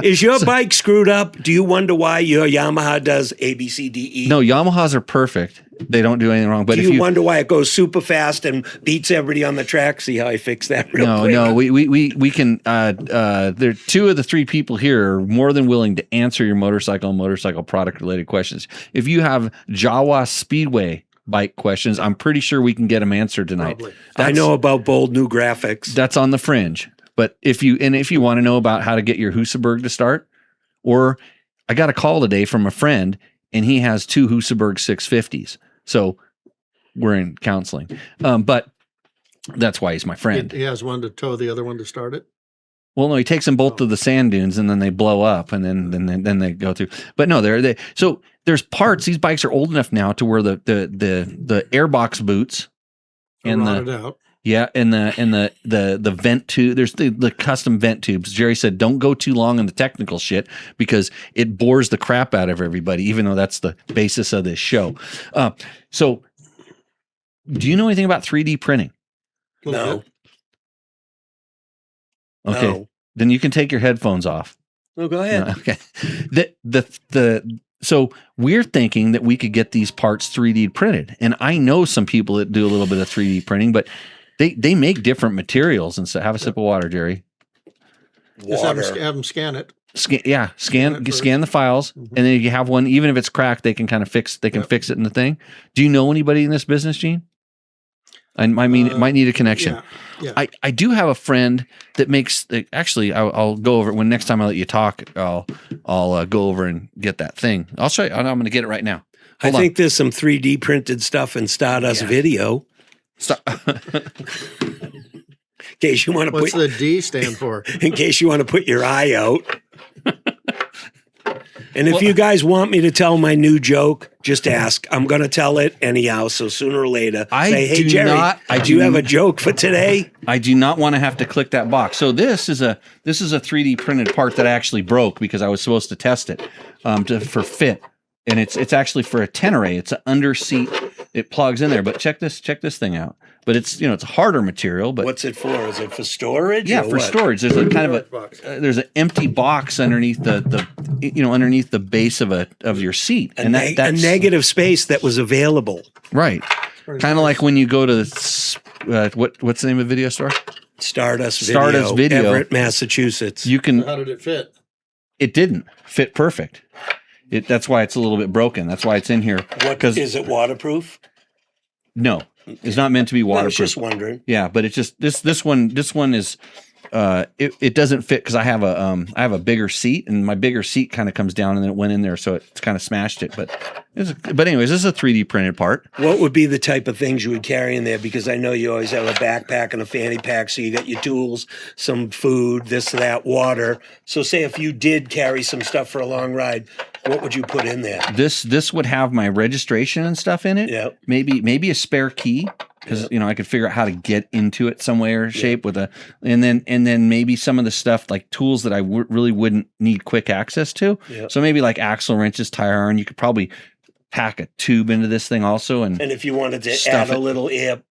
Is your bike screwed up? Do you wonder why your Yamaha does A, B, C, D, E? No, Yamahas are perfect. They don't do anything wrong. But do if you wonder why it goes super fast and beats everybody on the track? See how I fix that real quick? No, we can. There are 2 of the 3 people here are more than willing to answer your motorcycle and motorcycle product related questions. If you have Jawa Speedway bike questions, I'm pretty sure we can get them answered tonight. I know about bold new graphics. That's on the fringe. But if you want to know about how to get your Husaberg to start, or I got a call today from a friend and he has 2 Husaberg 650s. So we're in counseling. But that's why he's my friend. He has one to tow, the other one to start it. Well, no, he takes them both to the sand dunes and then they blow up and then they go through. But no, so there's parts. These bikes are old enough now to where the airbox boots and rotted out. Yeah, and the vent tube. There's the custom vent tubes. Jerry said, don't go too long on the technical shit because it bores the crap out of everybody, even though that's the basis of this show. So, do you know anything about 3D printing? No. Okay, No. then you can take your headphones off. No, go ahead. No, okay. So we're thinking that we could get these parts 3D printed, and I know some people that do a little bit of 3D printing, but they make different materials. And so, have a sip of water, Jerry. Just have them scan it. Scan the files, and then if you have one, even if it's cracked, they can kind of fix. They can fix it in the thing. Do you know anybody in this business, Gene? I mean, it might need a connection. Yeah. I do have a friend that makes. Actually, I'll go over it when next time I let you talk. I'll go over and get that thing. I'll show you. I'm going to get it right now. I think there's some 3D printed stuff in Stardust Video. In case you want to What's the D stand for? In case you want to put your eye out. And if you guys want me to tell my new joke, just ask. I'm going to tell it anyhow. So sooner or later, say, "Hey Jerry, do you have a joke for today?" I do not want to have to click that box. So this is a 3D printed part that I actually broke because I was supposed to test it for fit, and it's actually for a Tenere. It's an under seat. It plugs in there. But check this thing out. But it's it's a harder material. But what's it for? Is it for storage? Yeah, for storage. There's a kind of there's an empty box underneath the underneath the base of your seat, and that's a negative space that was available. Right. Kind of like when you go to what's the name of the video store? Stardust Video, Everett, Massachusetts. You can. How did it fit? It didn't fit perfect. That's why it's a little bit broken. That's why it's in here. Is it waterproof? No, it's not meant to be waterproof. I was just wondering. Yeah, but it's just this one is it doesn't fit because I have a bigger seat, and my bigger seat kind of comes down and then it went in there, so it's kind of smashed it. But anyways, this is a 3D printed part. What would be the type of things you would carry in there? Because I know you always have a backpack and a fanny pack, so you got your tools, some food, this, that, water. So say if you did carry some stuff for a long ride, what would you put in there? This would have my registration and stuff in it. Yeah. Maybe a spare key because I could figure out how to get into it some way or shape with and then maybe some of the stuff like tools that I really wouldn't need quick access to. Yeah. So maybe like axle wrenches, tire iron. You could probably pack a tube into this thing also, and if you wanted to add a little air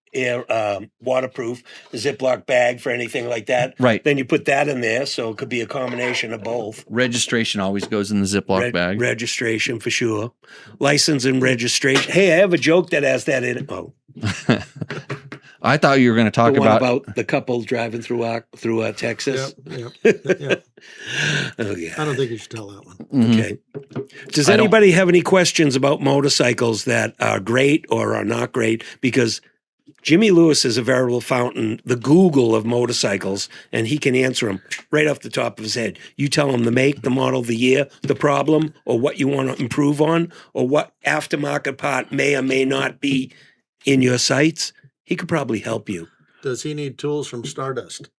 waterproof Ziploc bag for anything like that, right? Then you put that in there, so it could be a combination of both. Registration always goes in the Ziploc bag. Registration for sure. License and registration. Hey, I have a joke that has that in it. Oh. I thought you were going to talk about the couple driving through Texas. Yep. Oh yeah. I don't think you should tell that one. Mm-hmm. Okay. Does anybody have any questions about motorcycles that are great or are not great? Because Jimmy Lewis is a veritable fountain, the Google of motorcycles, and he can answer them right off the top of his head. You tell him the make, the model, the year, the problem, or what you want to improve on, or what aftermarket part may or may not be in your sights. He could probably help you. Does he need tools from Stardust?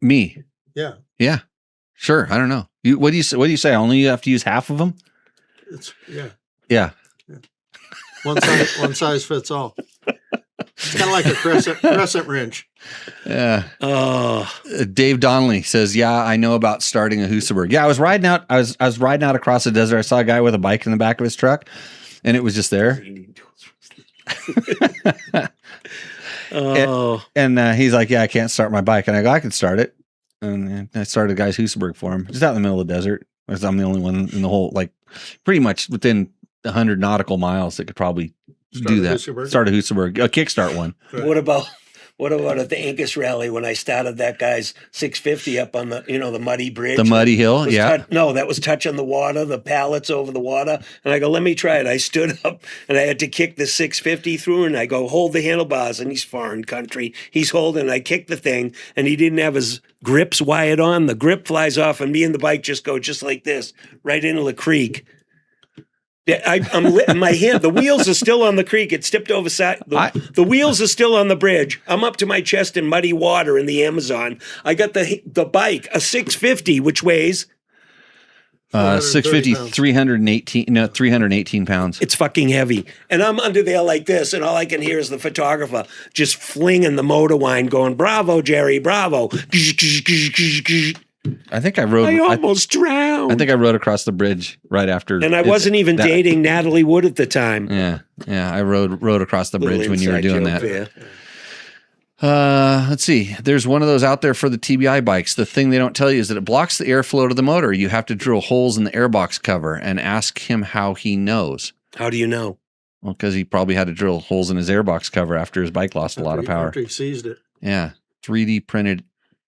Me. Yeah. Yeah. Sure. I don't know. What do you say? Only you have to use half of them? Yeah. Yeah. One size fits all. It's kind of like a crescent wrench. Yeah. Dave Donnelly says, "Yeah, I know about starting a Husaberg. Yeah, I was riding out. I was riding out across the desert. I saw a guy with a bike in the back of his truck, and it was just there. And he's like, "Yeah, I can't start my bike." And I go, "I can start it." And I started a guy's Husaberg for him, just out in the middle of the desert. I'm the only one in the whole, like, pretty much within 100 nautical miles that could probably do that. Start a Husaberg, a kickstart one. Right. What about at the Angus Rally when I started that guy's 650 up on the the muddy bridge, the muddy hill? Yeah, that was touching the water, the pallets over the water, and I go, let me try it. I stood up and I had to kick the 650 through, and I go, hold the handlebars, and he's foreign country. He's holding, and I kicked the thing, and he didn't have his grips wired on. The grip flies off, and me and the bike just go just like this right into the creek. My hand, the wheels are still on the creek. It tipped over side. The wheels are still on the bridge. I'm up to my chest in muddy water in the Amazon. I got the bike, a 650, which weighs 650, 318 pounds. It's fucking heavy. And I'm under there like this, and all I can hear is the photographer just flinging the motor wine, going, "Bravo, Jerry, bravo." I think I rode. I almost drowned. I think I rode across the bridge right after. And I wasn't even dating Natalie Wood at the time. Yeah. I rode across the bridge when you were doing that. Let's see. There's one of those out there for the TBI bikes. The thing they don't tell you is that it blocks the airflow to the motor. You have to drill holes in the airbox cover and ask him how he knows. How do you know? Well, because he probably had to drill holes in his airbox cover after his bike lost a lot of power. After he seized it. Yeah. 3D printed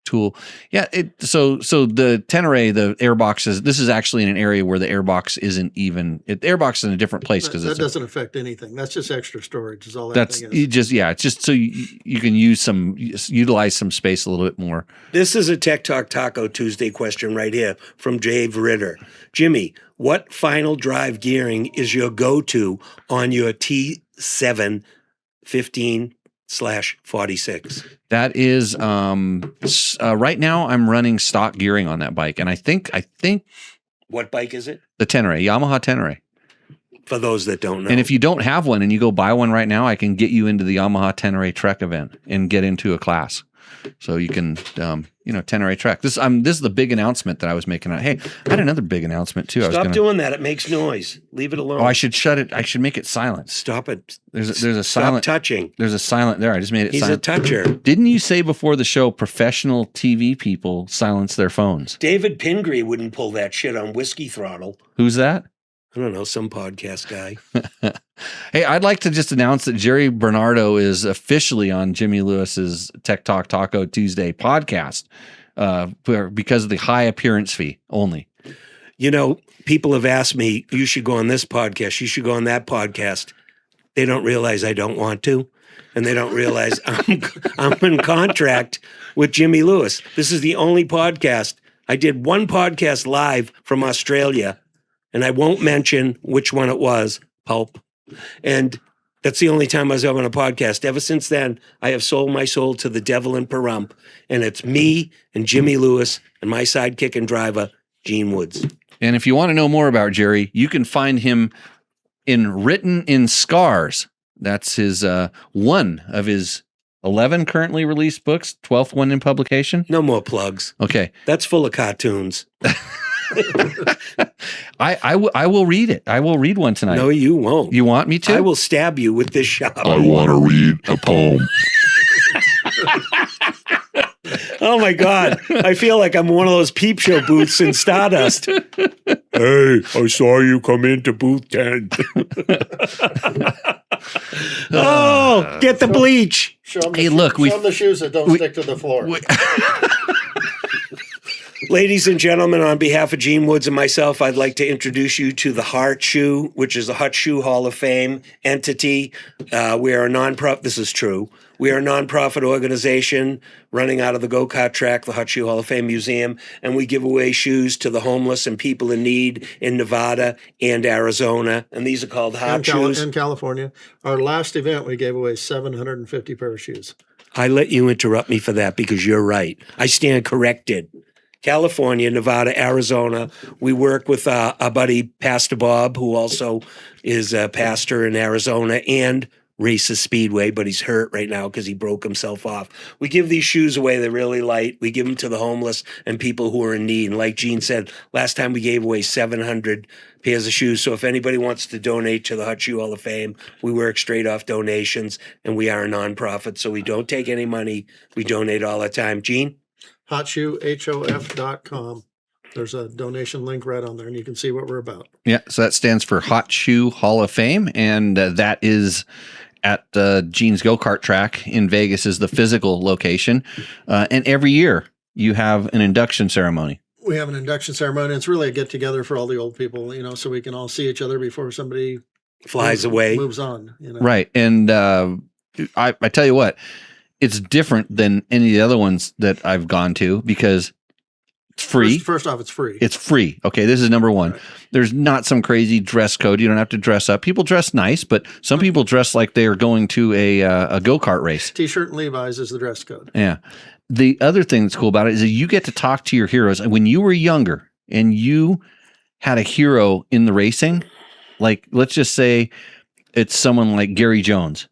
tool. Yeah. So the Tenere, the airbox this is actually in an area where the airbox isn't even, the airbox is in a different place because that doesn't affect anything. That's just extra storage is all that that's thing is. It's just so you can utilize some space a little bit more. This is a Tech Talk Taco Tuesday question right here from Dave Ritter. Jimmy, what final drive gearing is your go-to on your T7 15/46? That is right now I'm running stock gearing on that bike, and I think what bike is it? The Tenere, Yamaha Tenere. For those that don't know. And if you don't have one and you go buy one right now, I can get you into the Yamaha Tenere Trek event and get into a class. So you can, Tenere Trek. This is the big announcement that I was making. Hey, I had another big announcement too. Stop doing that. It makes noise. Leave it alone. Oh, I should shut it. I should make it silent. Stop it. There's a silent. Stop touching. There's a silent there. I just made it silent. He's a toucher. Didn't you say before the show professional TV people silence their phones? David Pingree wouldn't pull that shit on Whiskey Throttle. Who's that? I don't know, some podcast guy. Hey, I'd like to just announce that Jerry Bernardo is officially on Jimmy Lewis's Tech Talk Taco Tuesday podcast because of the high appearance fee only. People have asked me, you should go on this podcast, you should go on that podcast. They don't realize I don't want to, and they don't realize I'm in contract with Jimmy Lewis. This is the only podcast. I did one podcast live from Australia, and I won't mention which one it was, Pulp. And that's the only time I was ever on a podcast. Ever since then, I have sold my soul to the devil in Pahrump. And it's me and Jimmy Lewis and my sidekick and driver, Gene Woods. And if you want to know more about Jerry, you can find him in Written in Scars. That's his one of his 11 currently released books, 12th one in publication. No more plugs. Okay. That's full of cartoons. I will read it. I will read one tonight. No, you won't. You want me to? I will stab you with this shop. I want to read a poem. Oh my God. I feel like I'm one of those peep show booths in Stardust. Hey, I saw you come into booth 10. Oh, get the bleach. Show them Hey, look, show them the shoes that don't stick to the floor. Ladies and gentlemen, on behalf of Gene Woods and myself, I'd like to introduce you to the Heart Shoe, which is a Hut Shoe Hall of Fame entity. We are a nonprofit. This is true. We are a nonprofit organization running out of the go-kart track, the Hut Shoe Hall of Fame Museum, and we give away shoes to the homeless and people in need in Nevada and Arizona. And these are called Heart Shoes. In California. Our last event, we gave away 750 pair of shoes. I let you interrupt me for that because you're right. I stand corrected. California, Nevada, Arizona. We work with our buddy Pastor Bob, who also is a pastor in Arizona and races Speedway, but he's hurt right now because he broke himself off. We give these shoes away. They're really light. We give them to the homeless and people who are in need. And like Gene said, last time we gave away 700 pairs of shoes. So if anybody wants to donate to the Hut Shoe Hall of Fame, we work straight off donations, and we are a nonprofit, so we don't take any money. We donate all the time. Gene? HotShoeHof.com. There's a donation link right on there, and you can see what we're about. Yeah, so that stands for Hot Shoe Hall of Fame, and that is at Gene's go-kart track in Vegas is the physical location. And every year you have an induction ceremony. We have an induction ceremony. It's really a get-together for all the old people, so we can all see each other before somebody Flies away. moves on. Right. And I tell you what, it's different than any of the other ones that I've gone to because it's free. First off, it's free. It's free. Okay, this is number one. Right. There's not some crazy dress code. You don't have to dress up. People dress nice, but some people dress like they are going to a go-kart race. T-shirt and Levi's is the dress code. Yeah. The other thing that's cool about it is that you get to talk to your heroes. When you were younger and you had a hero in the racing, like let's just say it's someone like Gary Jones,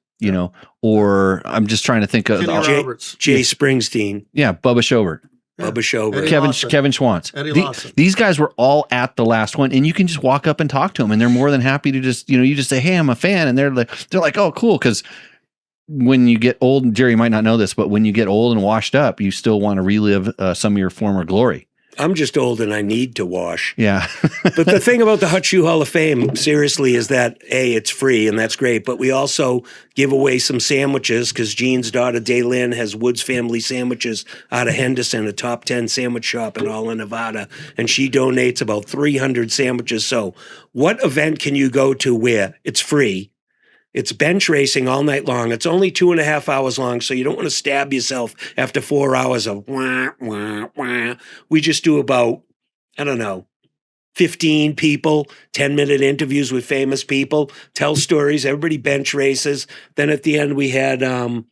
or I'm just trying to think of Roberts. Jay Springsteen. Yeah, Bubba Schobert. Bubba Schobert. Kevin Schwantz. Eddie Lawson. These guys were all at the last one, and you can just walk up and talk to them, and they're more than happy to just, you just say, "Hey, I'm a fan," and they're like, "Oh, cool," because when you get old, and Jerry might not know this, but when you get old and washed up, you still want to relive some of your former glory. I'm just old and I need to wash. Yeah. But the thing about the Hut Shoe Hall of Fame, seriously, is that, A, it's free, and that's great, but we also give away some sandwiches because Gene's daughter, Daylin, has Woods Family Sandwiches out of Henderson, a top 10 sandwich shop in all of Nevada, and she donates about 300 sandwiches. So what event can you go to where it's free? It's bench racing all night long. It's only 2.5 hours long, so you don't want to stab yourself after 4 hours of wah, wah, wah. We just do about, 15 people, 10-minute interviews with famous people, tell stories. Everybody bench races. Then at the end, we had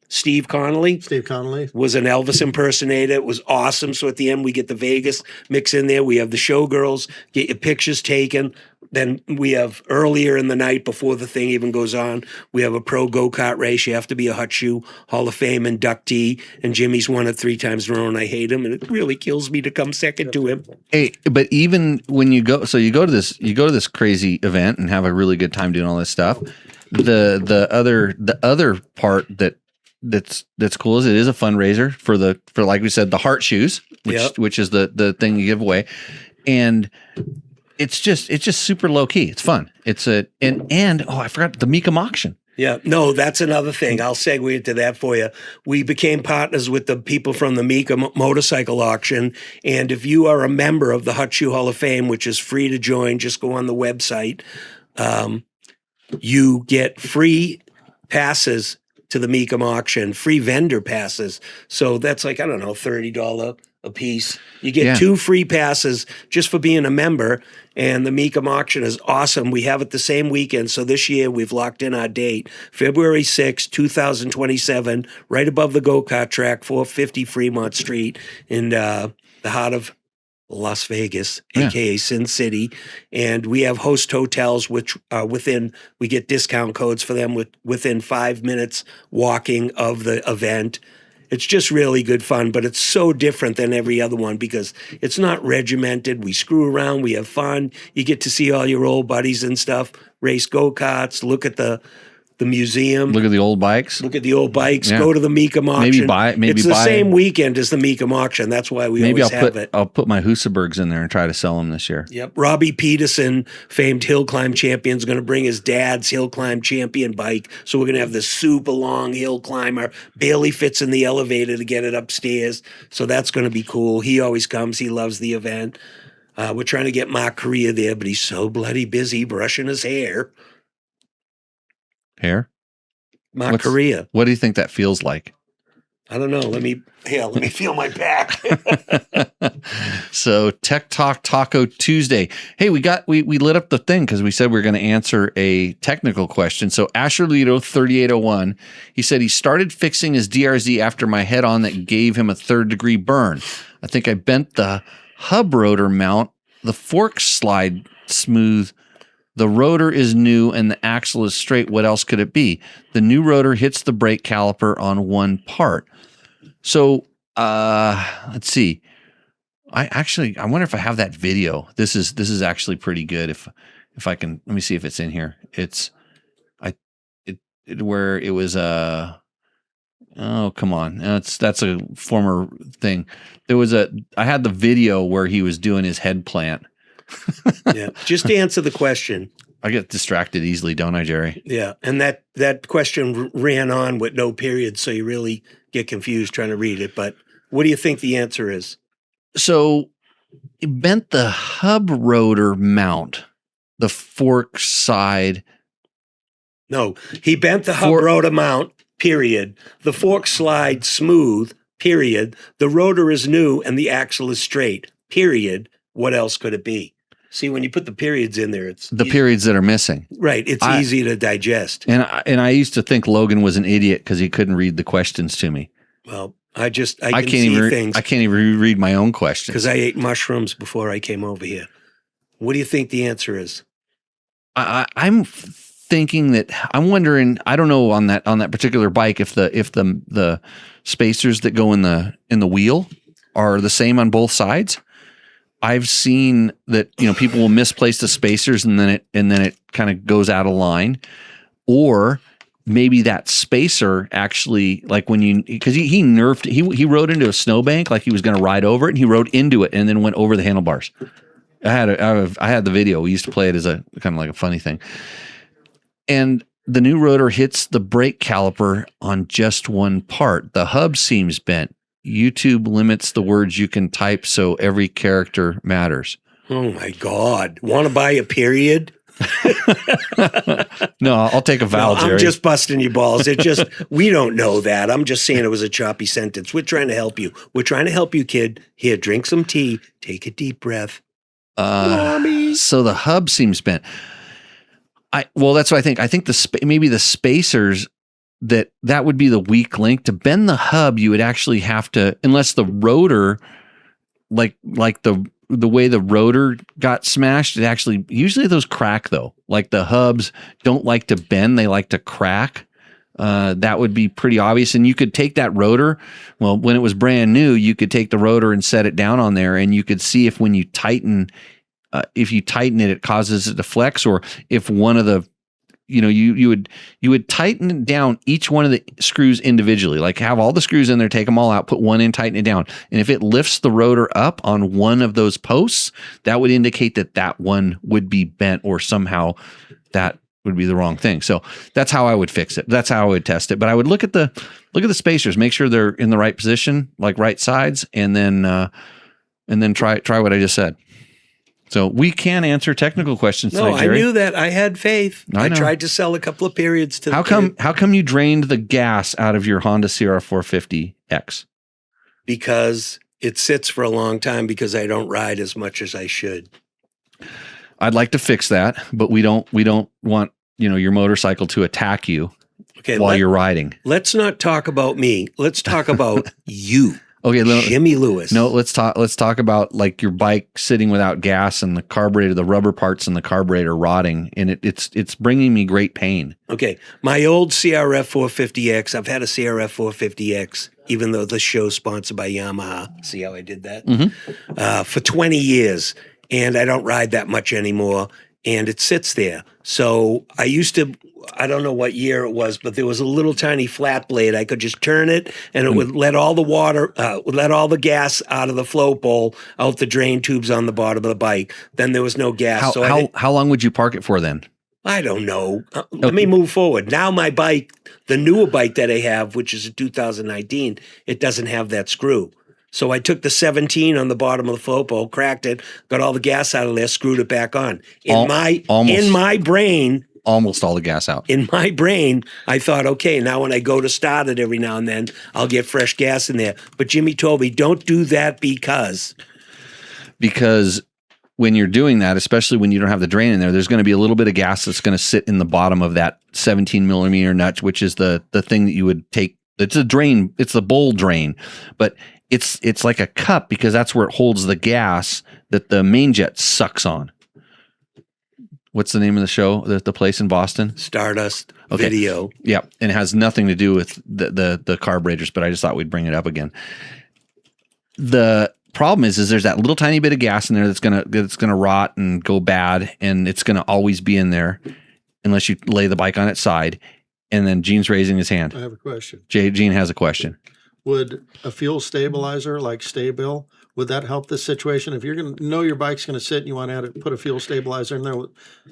Steve Connolly. Steve Connolly was an Elvis impersonator. It was awesome. So at the end, we get the Vegas mix in there. We have the showgirls, get your pictures taken. Then we have earlier in the night before the thing even goes on, we have a pro go-kart race. You have to be a Hut Shoe Hall of Fame inductee. And Jimmy's won it 3 times in a row, and I hate him. And it really kills me to come second to him. Hey, but even when you go to this crazy event and have a really good time doing all this stuff. The other part that's cool is it is a fundraiser for like we said, the Heart Shoes, which is the thing you give away. And it's just super low key. It's fun. It's I forgot the Meekum auction. Yeah, no, that's another thing. I'll segue into that for you. We became partners with the people from the Meekum motorcycle auction. And if you are a member of the Hut Shoe Hall of Fame, which is free to join, just go on the website. You get free passes to the Meekum auction, free vendor passes. So that's like, $30 a piece. You get 2 free passes just for being a member. And the Meekum auction is awesome. We have it the same weekend. So this year we've locked in our date, February 6, 2027, right above the go-kart track, 450 Fremont Street in the heart of Las Vegas, aka Sin City. And we have host hotels, which are we get discount codes for them within 5 minutes walking of the event. It's just really good fun, but it's so different than every other one because it's not regimented. We screw around, we have fun. You get to see all your old buddies and stuff, race go-karts, look at the the museum. Look at the old bikes. Look at the old bikes. Yeah. Go to the Mecum auction. Maybe it's the buy- same weekend as the Mecum auction. That's why we Maybe always have it. I'll put my Husabergs in there and try to sell them this year. Yep. Robbie Peterson, famed hill climb champion, is going to bring his dad's hill climb champion bike. So we're going to have this super long hill climber. Barely fits in the elevator to get it upstairs. So that's going to be cool. He always comes. He loves the event. We're trying to get Mark Correa there, but he's so bloody busy brushing his hair. Hair? Mark Correa. What do you think that feels like? I don't know. Let me feel my back. So Tech Talk Taco Tuesday. Hey, we lit up the thing because we said we were going to answer a technical question. So Asher Lito 3801, he said he started fixing his DRZ after my head-on that gave him a 3rd-degree burn. I think I bent the hub rotor mount. The fork slide smooth. The rotor is new and the axle is straight. What else could it be? The new rotor hits the brake caliper on one part. So let's see. I wonder if I have that video. This is actually pretty good. If I can, let me see if it's in here. It's where it was oh, come on. That's a former thing. I had the video where he was doing his head plant. Yeah. Just to answer the question. I get distracted easily, don't I, Jerry? Yeah. And that question ran on with no period, so you really get confused trying to read it. But what do you think the answer is? So it bent the hub rotor mount, the fork side. No, he bent the hub rotor mount, period. The fork slide smooth, period. The rotor is new and the axle is straight, period. What else could it be? See, when you put the periods in there, it's the periods that are missing. Right. It's easy to digest. And I used to think Logan was an idiot because he couldn't read the questions to me. Well, I can can't see even things. I can't even read my own questions because I ate mushrooms before I came over here. What do you think the answer is? I'm thinking that I'm wondering. I don't know on that particular bike if the spacers that go in the wheel are the same on both sides. I've seen that people will misplace the spacers and then it kind of goes out of line, or maybe that spacer actually, like because he nerfed, he rode into a snowbank like he was going to ride over it, and he rode into it and then went over the handlebars. I had the video. We used to play it as a kind of like a funny thing. And the new rotor hits the brake caliper on just one part. The hub seems bent. YouTube limits the words you can type, so every character matters. Oh my God. Want to buy a period? No, I'll take a vowel, Jerry. I'm just busting your balls. It just, we don't know that. I'm just saying it was a choppy sentence. We're trying to help you. We're trying to help you, kid. Here, drink some tea. Take a deep breath. So the hub seems bent. Well, that's what I think. I think maybe the spacers, that would be the weak link. To bend the hub, you would actually have to, unless the rotor, like the way the rotor got smashed, it actually, usually those crack though. Like the hubs don't like to bend, they like to crack. That would be pretty obvious. And you could take that rotor, well, when it was brand new, you could take the rotor and set it down on there, and you could see if when you tighten, it causes it to flex, or if one of the, you would tighten down each one of the screws individually, like have all the screws in there, take them all out, put one in, tighten it down. And if it lifts the rotor up on one of those posts, that would indicate that one would be bent, or somehow that would be the wrong thing. So that's how I would fix it. That's how I would test it. But I would look at the spacers, make sure they're in the right position, like right sides, and then try what I just said. So we can answer technical questions tonight, Jerry. I knew that. I had faith. I tried to sell a couple of periods to How come you drained the gas out of your Honda CRF 450X? Because it sits for a long time because I don't ride as much as I should. I'd like to fix that, but we don't want, your motorcycle to attack you while you're riding. Let's not talk about me. Let's talk about you. Okay, Jimmy Lewis. No, let's talk about like your bike sitting without gas and the carburetor, the rubber parts in the carburetor rotting, and it's bringing me great pain. Okay, my old CRF 450X. I've had a CRF 450X, even though the show's sponsored by Yamaha. See how I did that? Mm-hmm. For 20 years, and I don't ride that much anymore. and it sits there. So I used to, I don't know what year it was, but there was a little tiny flat blade. I could just turn it, and it would let all the water, let all the gas out of the float bowl, out the drain tubes on the bottom of the bike. Then there was no gas. How long would you park it for then? I don't know. Let me move forward. Now my bike, the newer bike that I have, which is a 2019, it doesn't have that screw. So I took the 17 on the bottom of the float bowl, cracked it, got all the gas out of there, screwed it back on. In my brain, almost all the gas out. In my brain, I thought, okay, now when I go to start it every now and then, I'll get fresh gas in there. But Jimmy told me, don't do that because when you're doing that, especially when you don't have the drain in there, there's going to be a little bit of gas that's going to sit in the bottom of that 17 millimeter nut, which is the thing that you would take. It's a drain. It's the bowl drain, but it's like a cup because that's where it holds the gas that the main jet sucks on. What's the name of the show? The place in Boston? Stardust Video. Yeah, and it has nothing to do with the carburetors, but I just thought we'd bring it up again. The problem is there's that little tiny bit of gas in there that's gonna rot and go bad, and it's gonna always be in there unless you lay the bike on its side. And then Gene's raising his hand. I have a question. Gene has a question. Would a fuel stabilizer like Sta-Bil, would that help this situation? If you're going to know your bike's going to sit and you want to put a fuel stabilizer in there,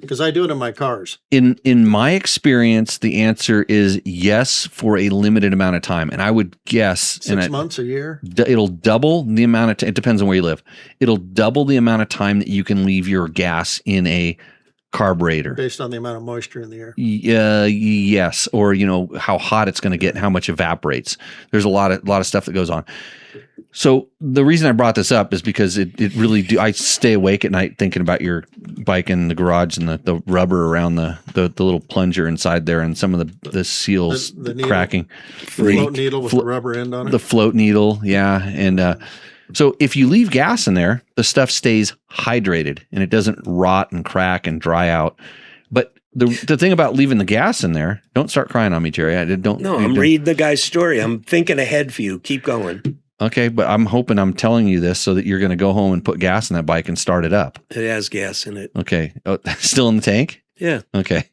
because I do it in my cars. In my experience, the answer is yes for a limited amount of time. And I would guess 6 months, a year? It'll double the amount of time. It depends on where you live. It'll double the amount of time that you can leave your gas in a carburetor based on the amount of moisture in the air. Yes, or how hot it's going to get and how much evaporates. There's a lot of stuff that goes on. So the reason I brought this up is because it really I stay awake at night thinking about your bike in the garage and the rubber around the little plunger inside there and some of the seals the needle, cracking. The float needle with the rubber end on it. The float needle, yeah, and so if you leave gas in there, the stuff stays hydrated and it doesn't rot and crack and dry out. But the thing about leaving the gas in there, don't start crying on me, Jerry. I'm reading the guy's story. I'm thinking ahead for you. Keep going. Okay, but I'm hoping I'm telling you this so that you're going to go home and put gas in that bike and start it up. It has gas in it. Okay. Oh, still in the tank? Yeah. Okay.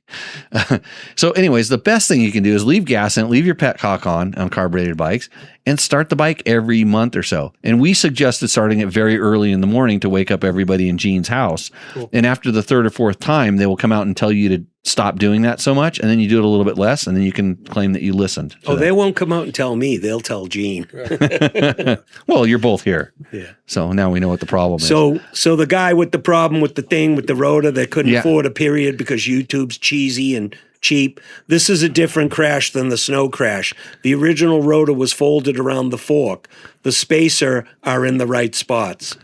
So anyways, the best thing you can do is leave gas in it, leave your petcock on carbureted bikes, and start the bike every month or so. And we suggested starting it very early in the morning to wake up everybody in Gene's house. Cool. And after the third or fourth time, they will come out and tell you to stop doing that so much, and then you do it a little bit less, and then you can claim that you listened. They won't come out and tell me. They'll tell Gene. Right. Well, you're both here. Yeah. So now we know what the problem is. So the guy with the problem with the thing with the rotor that couldn't afford a period because YouTube's cheesy and cheap. This is a different crash than the snow crash. The original rotor was folded around the fork. The spacer are in the right spots.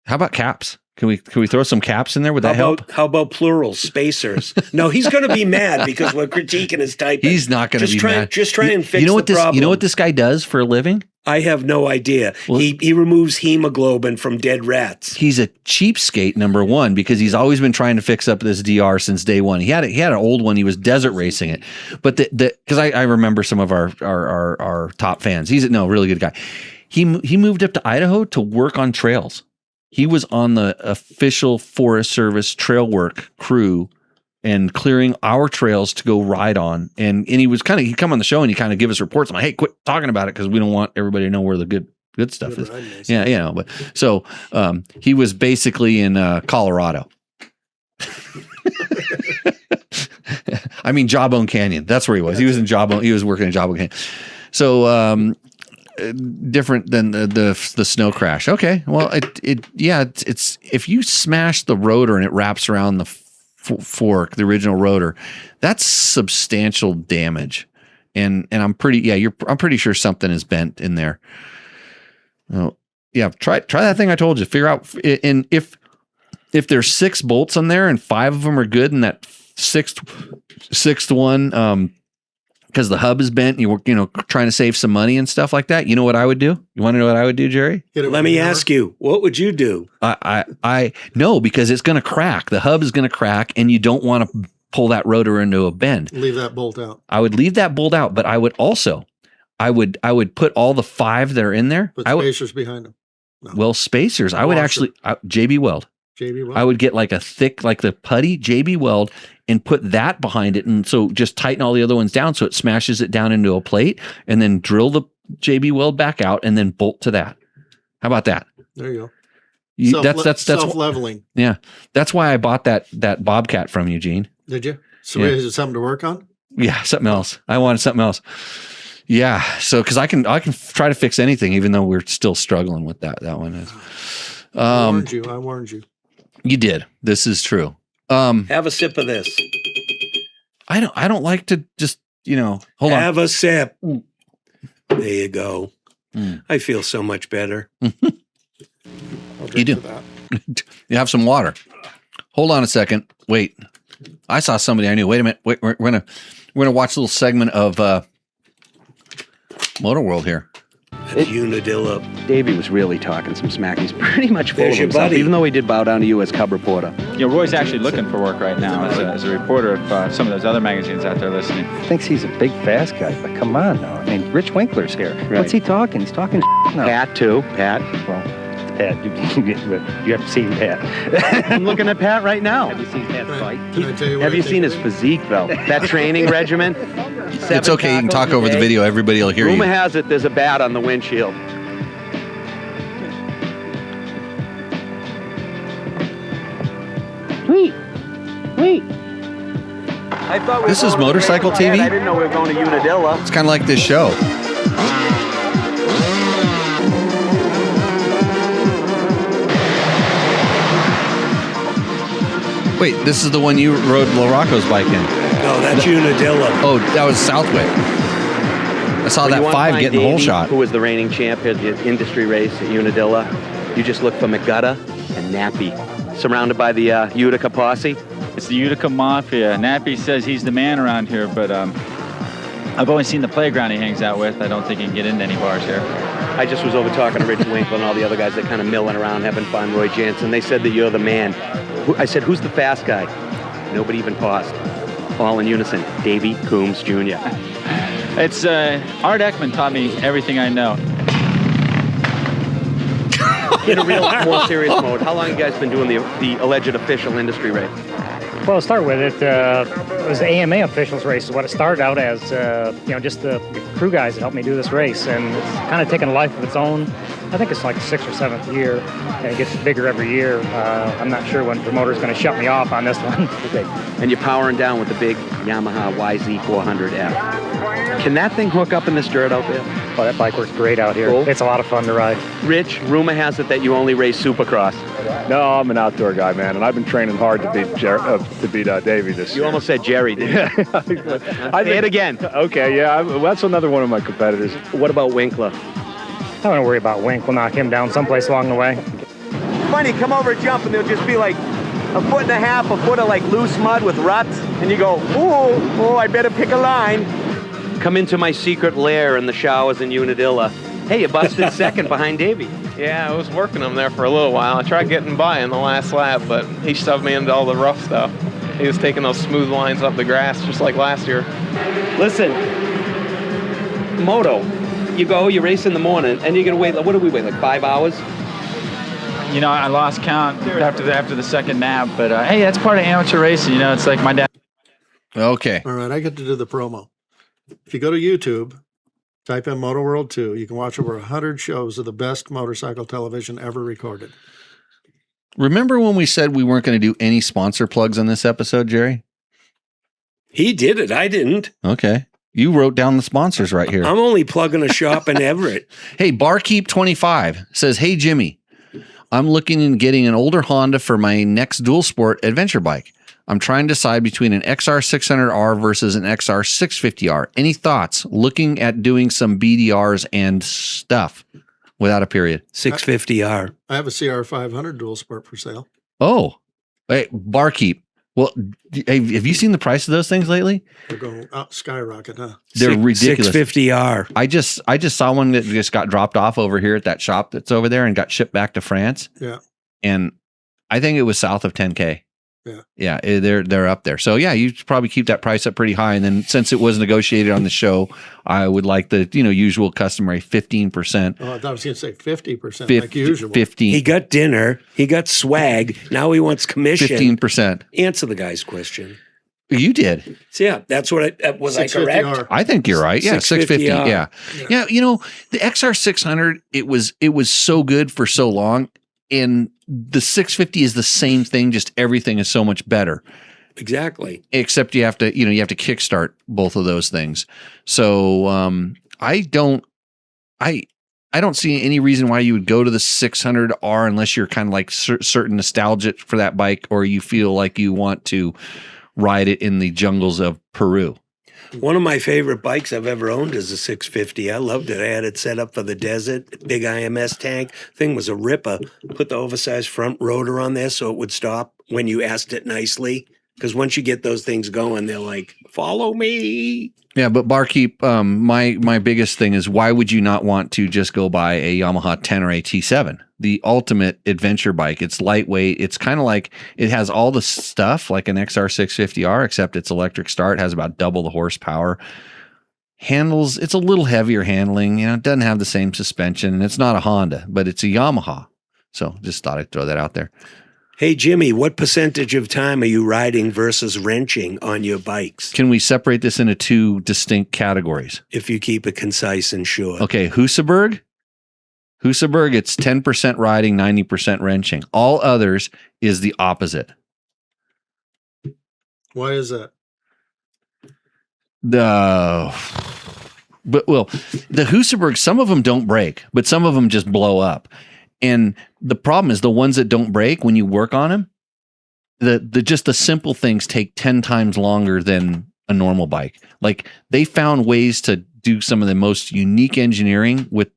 How about caps? Can we throw some caps in there? Would that help? How about plural spacers? No, he's going to be mad because we're critiquing his typing. He's not going to be mad. Just try and fix the problem. You know what this guy does for a living? I have no idea. Well, he removes hemoglobin from dead rats. He's a cheapskate, number one, because he's always been trying to fix up this DR since day one. He had an old one. He was desert racing it, but because I remember some of our top fans. He's a really good guy. He moved up to Idaho to work on trails. He was on the official Forest Service trail work crew and clearing our trails to go ride on. And he was he'd come on the show and he kind of give us reports. I'm like, hey, quit talking about it because we don't want everybody to know where the good stuff is. Nice. Yeah, but so he was basically in Colorado. I mean, Jawbone Canyon. That's where he was. He was in Jawbone. He was working in Jawbone Canyon. So different than the snow crash. Okay, well, it's if you smash the rotor and it wraps around the fork, the original rotor, that's substantial damage, and I'm pretty sure something is bent in there. Oh, yeah, try that thing I told you. Figure out, and if there's 6 bolts on there and 5 of them are good, and that sixth one, because the hub is bent, and you're trying to save some money and stuff like that. You know what I would do? You want to know what I would do, Jerry? Let me ask you, what would you do? I no, because it's going to crack. The hub is going to crack, and you don't want to pull that rotor into a bend. Leave that bolt out. I would leave that bolt out, but I would also, I would put all the 5 that are in there. Put spacers behind them. No. Well, spacers. I would actually JB Weld. JB Weld. I would get like a thick, like the putty JB Weld, and put that behind it, and so just tighten all the other ones down so it smashes it down into a plate, and then drill the JB Weld back out, and then bolt to that. How about that? There you go. That's self-leveling. Yeah, that's why I bought that Bobcat from you, Gene. Did you? So Yeah. is it something to work on? Yeah, something else. I wanted something else. Yeah, so because I can try to fix anything, even though we're still struggling with that one is. I warned you. You did. This is true. Have a sip of this. I don't like to just hold on. Have a sip. There you go. Mm. I feel so much better. I'll drink You do. to that. You have some water. Hold on a second. Wait, I saw somebody I knew. Wait a minute. Wait, we're gonna watch a little segment of Motor World here. Unadilla. Davey was really talking some smack. He's pretty much full There's of your himself, buddy. even though he did bow down to you as cub reporter. Roy's actually looking for work right now as a reporter of some of those other magazines out there listening. Thinks he's a big, fast guy, but come on now. I mean, Rich Winkler's here. Right. What's he talking? He's talking now. Pat, too. Pat. Well, Pat, you have seen Pat. I'm looking at Pat right now. Have you seen Pat fight? Can I tell you what Have I you think seen of his it? physique, though? That training regimen? It's okay. You can talk over the video. Everybody will hear Rumor you. has it there's a bat on the windshield. Wait. I thought This is Motorcycle TV? I didn't know we were going to Unadilla. It's kind of like this show. Wait, this is the one you rode LaRocco's bike in. No, that's Unadilla. Oh, that was Southwick. I saw When you that wanna 5 find getting the whole Davey, shot. Who was the reigning champ at the industry race at Unadilla? You just look for McGutta and Nappy, surrounded by the Utica posse. It's the Utica Mafia. Nappy says he's the man around here, but I've only seen the playground he hangs out with. I don't think he can get into any bars here. I just was over talking to Rich Winkler and all the other guys that kind of milling around, having fun, Roy Jansen. They said that you're the man. I said, who's the fast guy? Nobody even paused. All in unison. Davey Coombs Jr. It's Art Ekman taught me everything I know. In a real, more serious mode, how long have you guys been doing the alleged official industry race? Well, to start with, it was the AMA officials race is what it started out as, just the crew guys that helped me do this race. And it's kind of taken a life of its own. I think it's like the 6th or 7th year, and it gets bigger every year. I'm not sure when promoter's going to shut me off on this one. Okay. And you're powering down with the big Yamaha YZ400F. Can that thing hook up in this dirt out there? Oh, that bike works great out here. Cool. It's a lot of fun to ride. Rich, rumor has it that you only race Supercross. No, I'm an outdoor guy, man, and I've been training hard to beat Davey this year. You almost said Jerry, didn't you? Say it again. Okay, yeah, that's another one of my competitors. What about Winkler? I don't worry about Wink. We'll knock him down someplace along the way. Funny, come over a jump and there'll just be like a foot and a half, a foot of like loose mud with ruts, and you go, ooh, I better pick a line. Come into my secret lair in the showers in Unadilla. Hey, you busted second behind Davey. Yeah, I was working him there for a little while. I tried getting by in the last lap, but he shoved me into all the rough stuff. He was taking those smooth lines up the grass just like last year. Listen, Moto, you race in the morning, and you're gonna wait, what do we wait, like 5 hours? I lost count after the second nap, but hey, that's part of amateur racing. It's like my dad. Okay. All right, I get to do the promo. If you go to YouTube, type in Motor World 2, you can watch over 100 shows of the best motorcycle television ever recorded. Remember when we said we weren't going to do any sponsor plugs on this episode, Jerry? He did it. I didn't. Okay. You wrote down the sponsors right here. I'm only plugging a shop in Everett. Hey, Barkeep25 says, hey, Jimmy, I'm looking into getting an older Honda for my next dual sport adventure bike. I'm trying to decide between an XR600R versus an XR650R. Any thoughts? Looking at doing some BDRs and stuff without a period. 650R. I have a CR500 dual sport for sale. Oh, hey, Barkeep. Well, have you seen the price of those things lately? They're going up skyrocket, huh? They're ridiculous. 650R. I just saw one that just got dropped off over here at that shop that's over there and got shipped back to France. Yeah. And I think it was south of 10K. Yeah, they're up there. So yeah, you should probably keep that price up pretty high. And then since it was negotiated on the show, I would like the usual customary 15%. Oh, I thought I was going to say 50%, like usual. 15. He got dinner. He got swag. Now he wants commission. 15%. Answer the guy's question. You did. So yeah, that's what was I correct? R. I think you're right. Yeah, 650. Yeah. The XR600, it was so good for so long, and the 650 is the same thing. Just everything is so much better. Exactly. Except you have to kickstart both of those things. So I don't see any reason why you would go to the 600R unless you're kind of like certain nostalgic for that bike, or you feel like you want to ride it in the jungles of Peru. One of my favorite bikes I've ever owned is a 650. I loved it. I had it set up for the desert, big IMS tank. Thing was a ripper. Put the oversized front rotor on there so it would stop when you asked it nicely. Because once you get those things going, they're like, follow me. Yeah, but Barkeep, my biggest thing is, why would you not want to just go buy a Yamaha 10 or a T7? The ultimate adventure bike. It's lightweight. It's kind of like, it has all the stuff like an XR650R, except it's electric start, has about double the horsepower. Handles, it's a little heavier handling. It doesn't have the same suspension, and it's not a Honda, but it's a Yamaha. So just thought I'd throw that out there. Hey, Jimmy, what percentage of time are you riding versus wrenching on your bikes? Can we separate this into two distinct categories? If you keep it concise and short. Okay, Husaberg, it's 10% riding, 90% wrenching. All others is the opposite. Why is that? The Husaberg, some of them don't break, but some of them just blow up. And the problem is the ones that don't break, when you work on them, the simple things take 10 times longer than a normal bike. Like, they found ways to do some of the most unique engineering with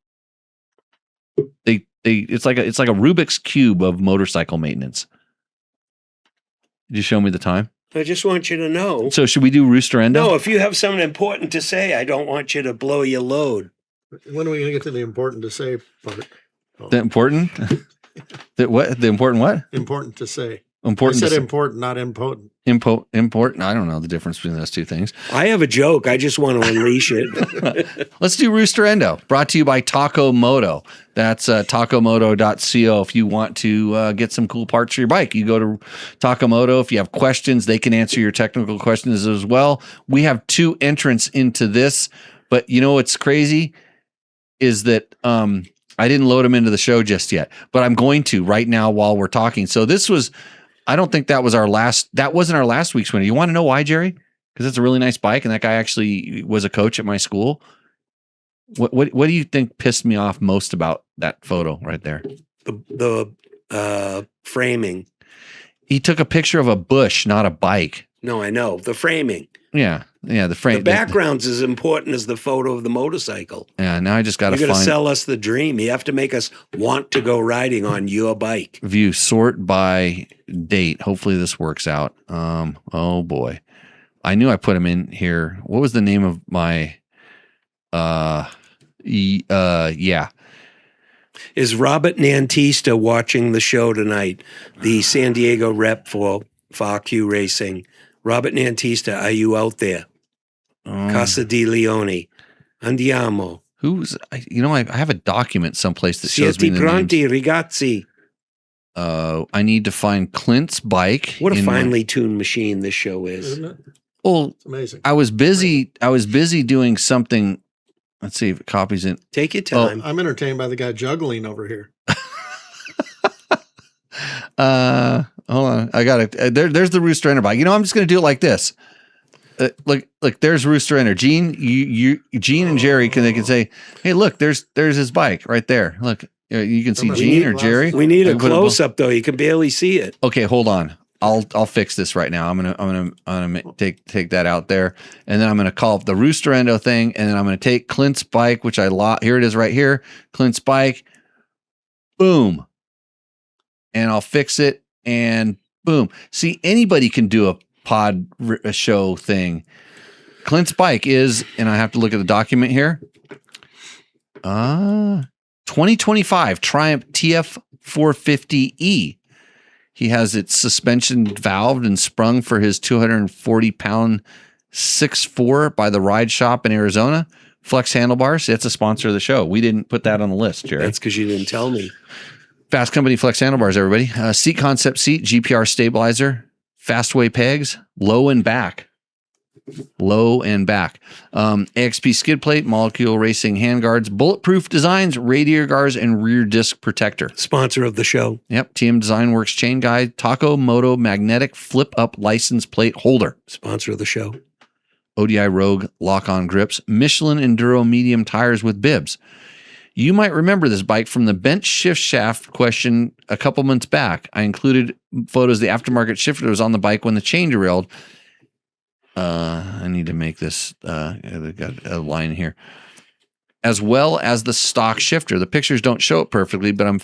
it's like a Rubik's cube of motorcycle maintenance. Did you show me the time? I just want you to know. So should we do Rooster Endo? No, if you have something important to say, I don't want you to blow your load. When are we going to get to the important to say part? The important? The important what? Important to say. Important. I said important, not impotent. Important. I don't know the difference between those two things. I have a joke. I just want to unleash it. Let's do Rooster Endo, brought to you by Taco Moto. That's tacomoto.co. If you want to get some cool parts for your bike, you go to Taco Moto. If you have questions, they can answer your technical questions as well. We have 2 entrants into this, but you know what's crazy is that I didn't load them into the show just yet, but I'm going to right now while we're talking. So this was, I don't think that wasn't our last week's winner. You want to know why, Jerry? Because it's a really nice bike, and that guy actually was a coach at my school. What do you think pissed me off most about that photo right there? The framing. He took a picture of a bush, not a bike. No, I know. The framing. Yeah, the frame. The background's as important as the photo of the motorcycle. Yeah, now I just got to You're going to sell us the dream. You have to make us want to go riding on your bike. View, sort by date. Hopefully this works out. Oh boy. I knew I put him in here. What was the name of my yeah. Is Robert Nantista watching the show tonight? The San Diego rep for FAQ Racing. Robert Nantista, are you out there? Casa di Leone. Andiamo. I have a document someplace that shows me the pronti, names. ragazzi. I need to find Clint's bike. What a finely tuned machine this show is. Isn't it? Well, It's amazing. I was busy doing something. Let's see if it copies it. Take your time. I'm entertained by the guy juggling over here. Hold on. I got it. There's the Rooster Ender bike. I'm just going to do it like this. Look, there's Rooster Ender. Gene and Jerry can say, hey, look, there's his bike right there. Look, you can see Gene or Jerry. We need a close up though. You can barely see it. Okay, hold on. I'll fix this right now. I'm gonna take that out there, and then I'm gonna call up the Rooster Endo thing, and then I'm gonna take Clint's bike, which here it is right here. Clint's bike. Boom. And I'll fix it, and boom. See, anybody can do a show thing. Clint's bike is, and I have to look at the document here. 2025 Triumph TF 450E. He has its suspension valved and sprung for his 240-pound 6'4" by the Ride Shop in Arizona. Flex handlebars. It's a sponsor of the show. We didn't put that on the list, Jerry. That's because you didn't tell me. Fast Company Flex handlebars, everybody. Seat concept seat, GPR stabilizer, Fastway pegs, low and back. AXP skid plate, Molecule Racing handguards, bulletproof designs, radiator guards, and rear disc protector. Sponsor of the show. Yep. TM Design Works chain guide, Taco Moto magnetic flip up license plate holder. Sponsor of the show. ODI Rogue lock-on grips, Michelin Enduro medium tires with bibs. You might remember this bike from the bench shift shaft question a couple months back. I included photos of the aftermarket shifter that was on the bike when the chain derailed. I need to make this, I got a line here. As well as the stock shifter. The pictures don't show it perfectly, but I'm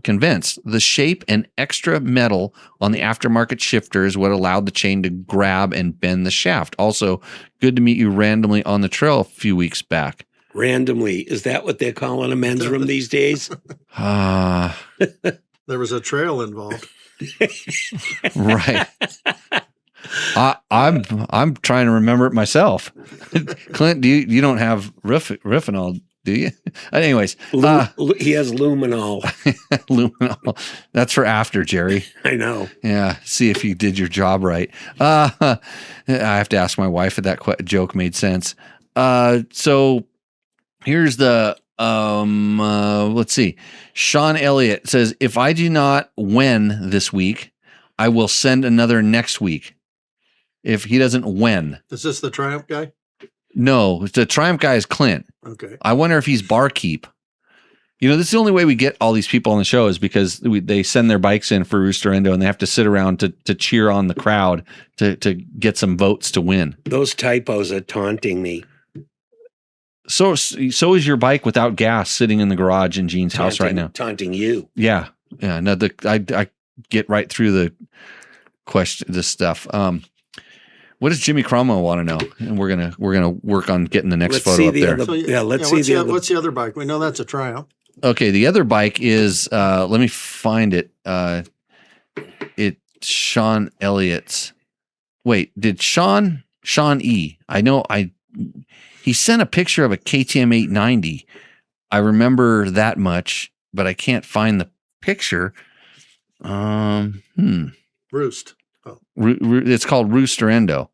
convinced the shape and extra metal on the aftermarket shifter is what allowed the chain to grab and bend the shaft. Also, good to meet you randomly on the trail a few weeks back. Randomly. Is that what they're calling a men's room these days? There was a trail involved. Right. I'm trying to remember it myself. Clint, you don't have Riffenol, do you? Anyways, he has luminol. Luminol. That's for after, Jerry. I know. Yeah. See if you did your job right. I have to ask my wife if that joke made sense. So here's the let's see. Sean Elliott says, if I do not win this week, I will send another next week. If he doesn't win. Is this the Triumph guy? No, the Triumph guy is Clint. Okay. I wonder if he's barkeep. You know, this is the only way we get all these people on the show is because they send their bikes in for Rooster Endo and they have to sit around to cheer on the crowd to get some votes to win. Those typos are taunting me. So is your bike without gas sitting in the garage in Gene's house right now. Taunting you. Yeah. Yeah. No, I get right through the question, this stuff. What does Jimmy Cromwell want to know? And we're gonna work on getting the next photo up there. What's the other bike? We know that's a Triumph. Okay, the other bike is let me find it. It's Sean Elliott's. Wait, did Sean E? I know he sent a picture of a KTM 890. I remember that much, but I can't find the picture. Roost. Oh. It's called Rooster Endo,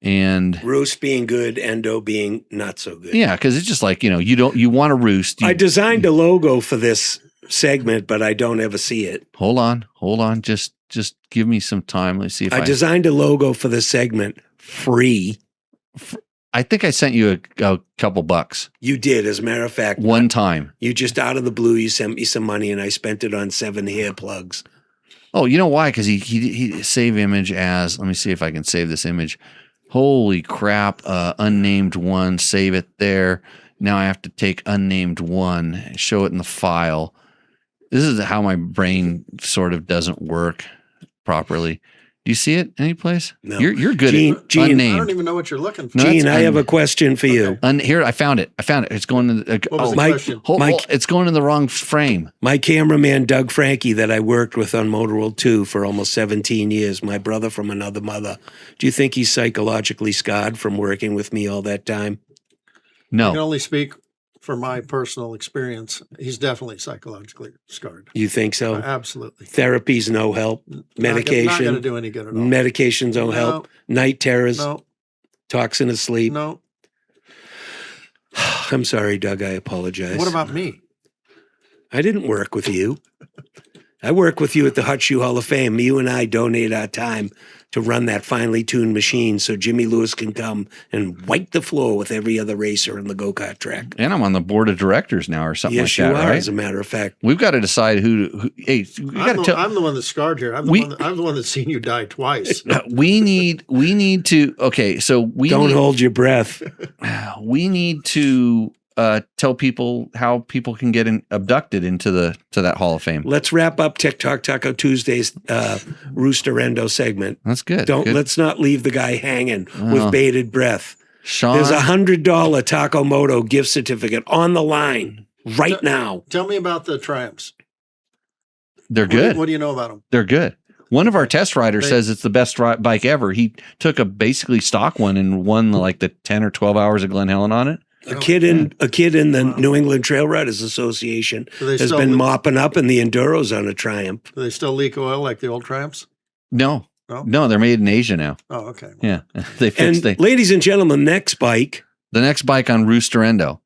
and Roost being good, Endo being not so good. Yeah, because it's just like you want to roost. I designed a logo for this segment, but I don't ever see it. Hold on, just give me some time. Let's see if I designed a logo for this segment free. I think I sent you a couple bucks. You did, as a matter of fact. One time. You just out of the blue, you sent me some money, and I spent it on 7 hair plugs. Oh, you know why? Because he save image as, let me see if I can save this image. Holy crap. Unnamed one, save it there. Now I have to take unnamed one, show it in the file. This is how my brain sort of doesn't work properly. Do you see it anyplace? No. You're good at Gene, unnamed. I don't even know what you're looking for. No, Gene, I have a question for you. Here, I found it. It's going to the, What was the question? it's going in the wrong frame. My cameraman, Doug Frankie, that I worked with on Motor World 2 for almost 17 years, my brother from another mother. Do you think he's psychologically scarred from working with me all that time? No. I can only speak for my personal experience. He's definitely psychologically scarred. You think so? Absolutely. Therapy's no help. Medication. Not going to do any good at all. Medications don't help. Night terrors. No. Toxin of sleep. No. I'm sorry, Doug. I apologize. What about me? I didn't work with you. I work with you at the Hot Shoe Hall of Fame. You and I donate our time to run that finely tuned machine so Jimmy Lewis can come and wipe the floor with every other racer in the go-kart track. And I'm on the board of directors now or something Yes, like that, you are, right? as a matter of fact. We've got to decide who hey, we got to tell. I'm the one that's scarred here. I'm the one that's seen you die twice. We need to, okay, so Don't hold your breath. We need to tell people how people can get abducted into that Hall of Fame. Let's wrap up TikTok Taco Tuesday's Rooster Endo segment. That's good. Let's not leave the guy hanging with bated breath. Sean, there's $100 Taco Moto gift certificate on the line right now. Tell me about the Triumphs. They're good. What do you know about them? They're good. One of our test riders says it's the best bike ever. He took a basically stock one and won like the 10 or 12 hours of Glen Helen on it. A kid in the New England Trail Riders Association has been mopping up in the Enduros on a Triumph. Do they still leak oil like the old Triumphs? No. Oh. No, they're made in Asia now. Oh, okay. Yeah. They fixed it. Ladies and gentlemen, the next bike on Roosterendo.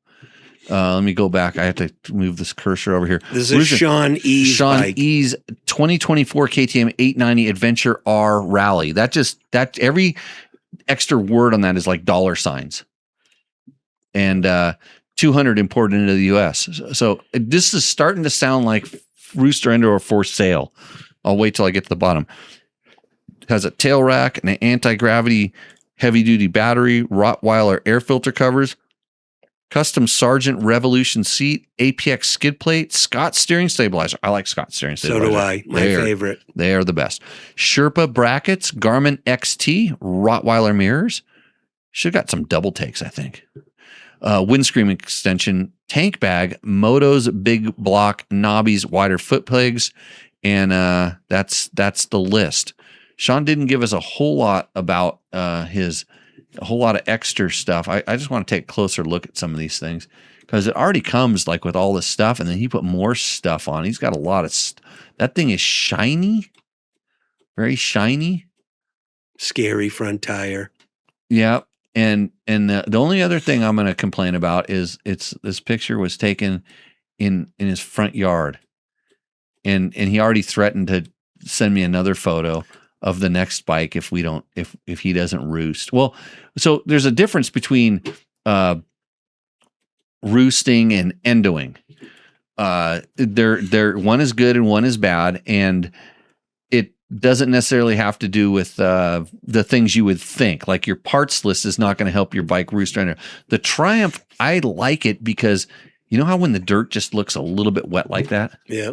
Let me go back. I have to move this cursor over here. This is Sean E's bike. E's 2024 KTM 890 Adventure R Rally. That every extra word on that is like dollar signs. And 200 imported into the US. So this is starting to sound like Roosterendo or for sale. I'll wait till I get to the bottom. It has a tail rack, an anti-gravity heavy-duty battery, Rottweiler air filter covers, custom Sargent Revolution seat, APX skid plate, Scott steering stabilizer. I like Scott steering stabilizer. So do I. My favorite. They are the best. Sherpa brackets, Garmin XT, Rottweiler mirrors. Should have got some double takes, I think. Windscreen extension, tank bag, Moto's big block, knobbies, wider foot pegs, and that's the list. Sean didn't give us a whole lot about a whole lot of extra stuff. I just want to take a closer look at some of these things because it already comes like with all this stuff, and then he put more stuff on. He's got a lot of that thing is shiny, very shiny, scary front tire. Yeah, and the only other thing I'm going to complain about is this picture was taken in his front yard, and he already threatened to send me another photo of the next bike if he doesn't roost. Well, so there's a difference between roosting and endoing. They're one is good and one is bad, and it doesn't necessarily have to do with the things you would think. Like your parts list is not going to help your bike roost or endo. The Triumph, I like it because you know how when the dirt just looks a little bit wet like that? Yeah.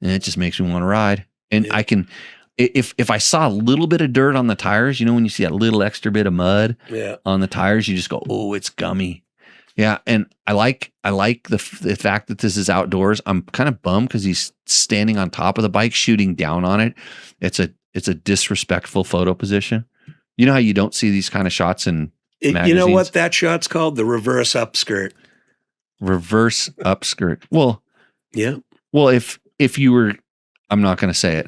And it just makes me want to ride. And I can, if I saw a little bit of dirt on the tires, you know, when you see a little extra bit of mud on the tires, you just go, oh, it's gummy. Yeah. And I like the fact that this is outdoors. I'm kind of bummed because he's standing on top of the bike, shooting down on it. It's a disrespectful photo position. You know how you don't see these kind of shots in magazines? You know what that shot's called? The reverse upskirt. Reverse upskirt. Well, yeah. Well, if you were, I'm not going to say it.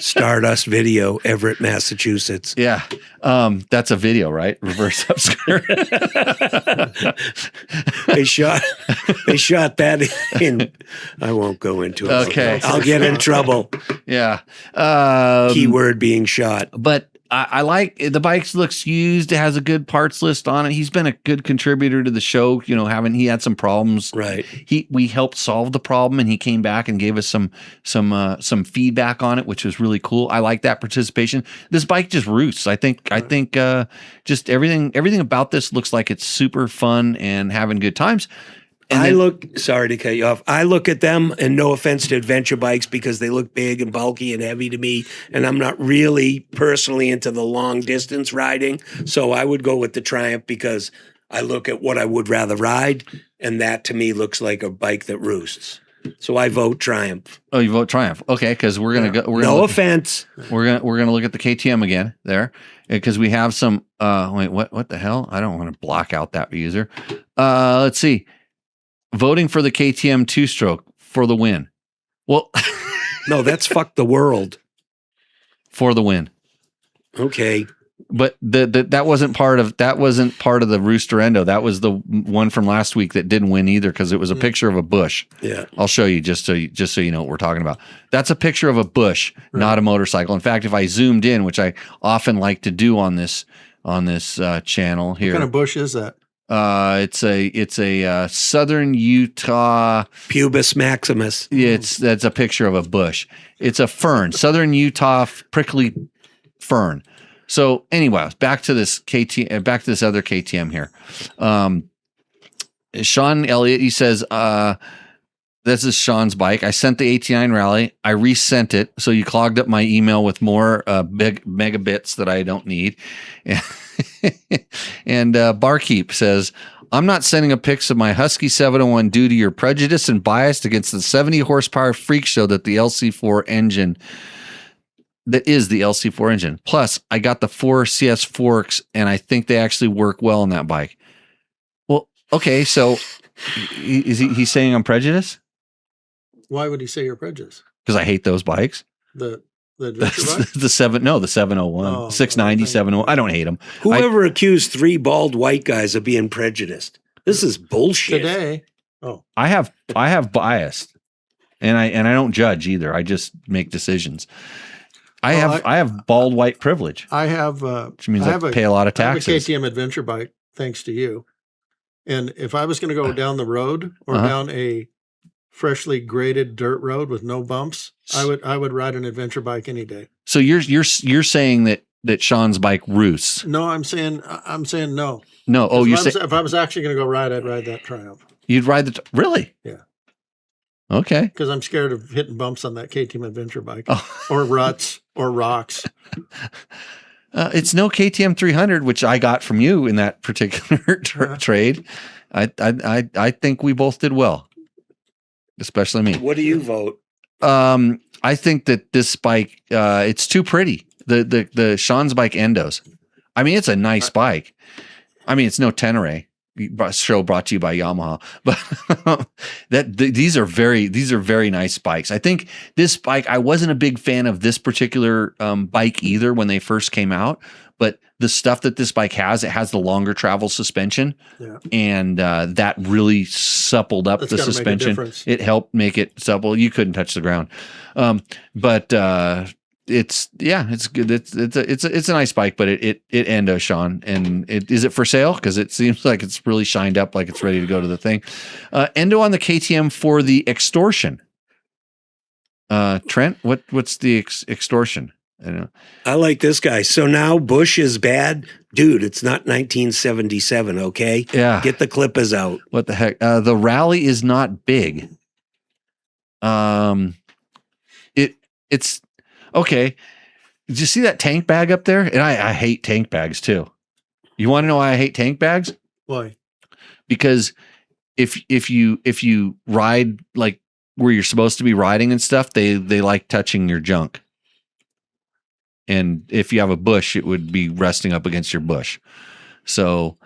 Stardust Video, Everett, Massachusetts. Yeah. That's a video, right? Reverse upskirt. They shot that in. I won't go into it. Okay. I'll get in trouble. Yeah. Keyword being shot. But I like the bike looks used. It has a good parts list on it. He's been a good contributor to the show. You know, he had some problems. Right. We helped solve the problem, and he came back and gave us some feedback on it, which was really cool. I like that participation. This bike just roosts. I think just everything about this looks like it's super fun and having good times. Sorry to cut you off. I look at them, and no offense to adventure bikes, because they look big and bulky and heavy to me, and I'm not really personally into the long distance riding. So I would go with the Triumph because I look at what I would rather ride, and that to me looks like a bike that roosts. So I vote Triumph. Oh, you vote Triumph. Okay, because we're gonna go. No offense. We're gonna look at the KTM again there because we have some. Wait, what the hell? I don't want to block out that user. Let's see. Voting for the KTM 2-stroke for the win. Well, no, that's fuck the world. For the win. Okay. But that wasn't part of the Roosterendo. That was the one from last week that didn't win either because it was a picture of a bush. Yeah. I'll show you just so you know what we're talking about. That's a picture of a bush, not a motorcycle. In fact, if I zoomed in, which I often like to do on this channel here. What kind of bush is that? It's a southern Utah Pubis maximus. That's a picture of a bush. It's a fern, southern Utah prickly fern. So, anyways, back to this other KTM here. Sean Elliott, he says, this is Sean's bike. I sent the 89 Rally. I resent it, so you clogged up my email with more big megabits that I don't need. And Barkeep says, I'm not sending a pics of my Husky 701 due to your prejudice and bias against the 70 horsepower freak show that the LC4 engine. that is the LC4 engine. Plus, I got the 4 CS forks, and I think they actually work well on that bike. Well, okay, so he's saying I'm prejudiced? Why would he say you're prejudiced? Because I hate those bikes. The adventure bike? The 701, 690, 701. I don't hate them. Whoever accused 3 bald white guys of being prejudiced. This is bullshit. Today. Oh. I have bias. And I don't judge either. I just make decisions. I have bald white privilege. I have which means I pay a lot of taxes. I have a KTM adventure bike, thanks to you. And if I was going to go down the road or down a freshly graded dirt road with no bumps, I would ride an adventure bike any day. So you're saying that Sean's bike roosts? No, I'm saying no. No. Oh, if I was actually going to go ride, I'd ride that Triumph. You'd ride really? Yeah. Okay. Because I'm scared of hitting bumps on that KTM adventure bike, or ruts, or rocks. It's no KTM 300, which I got from you in that particular trade. I think we both did well, especially me. What do you vote? I think that this bike, it's too pretty. The Sean's bike endos. I mean, it's a nice bike. I mean, it's no Tenere. Show brought to you by Yamaha, but these are very nice bikes. I think this bike, I wasn't a big fan of this particular bike either when they first came out, but the stuff that this bike has, it has the longer travel suspension, and that really suppled up the suspension. It helped make it supple. You couldn't touch the ground, but it's good. It's a nice bike, but it endo, Sean. And is it for sale? Because it seems like it's really shined up, like it's ready to go to the thing. Endo on the KTM for the extortion. Trent, what's the extortion? I don't know. I like this guy. So now Bush is bad, dude. It's not 1977. Okay. Yeah. Get the clippers out. What the heck? The rally is not big. It's. Okay, did you see that tank bag up there? And I hate tank bags too. You want to know why I hate tank bags? Why? Because if you ride like where you're supposed to be riding and stuff, they like touching your junk. And if you have a bush, it would be resting up against your bush. So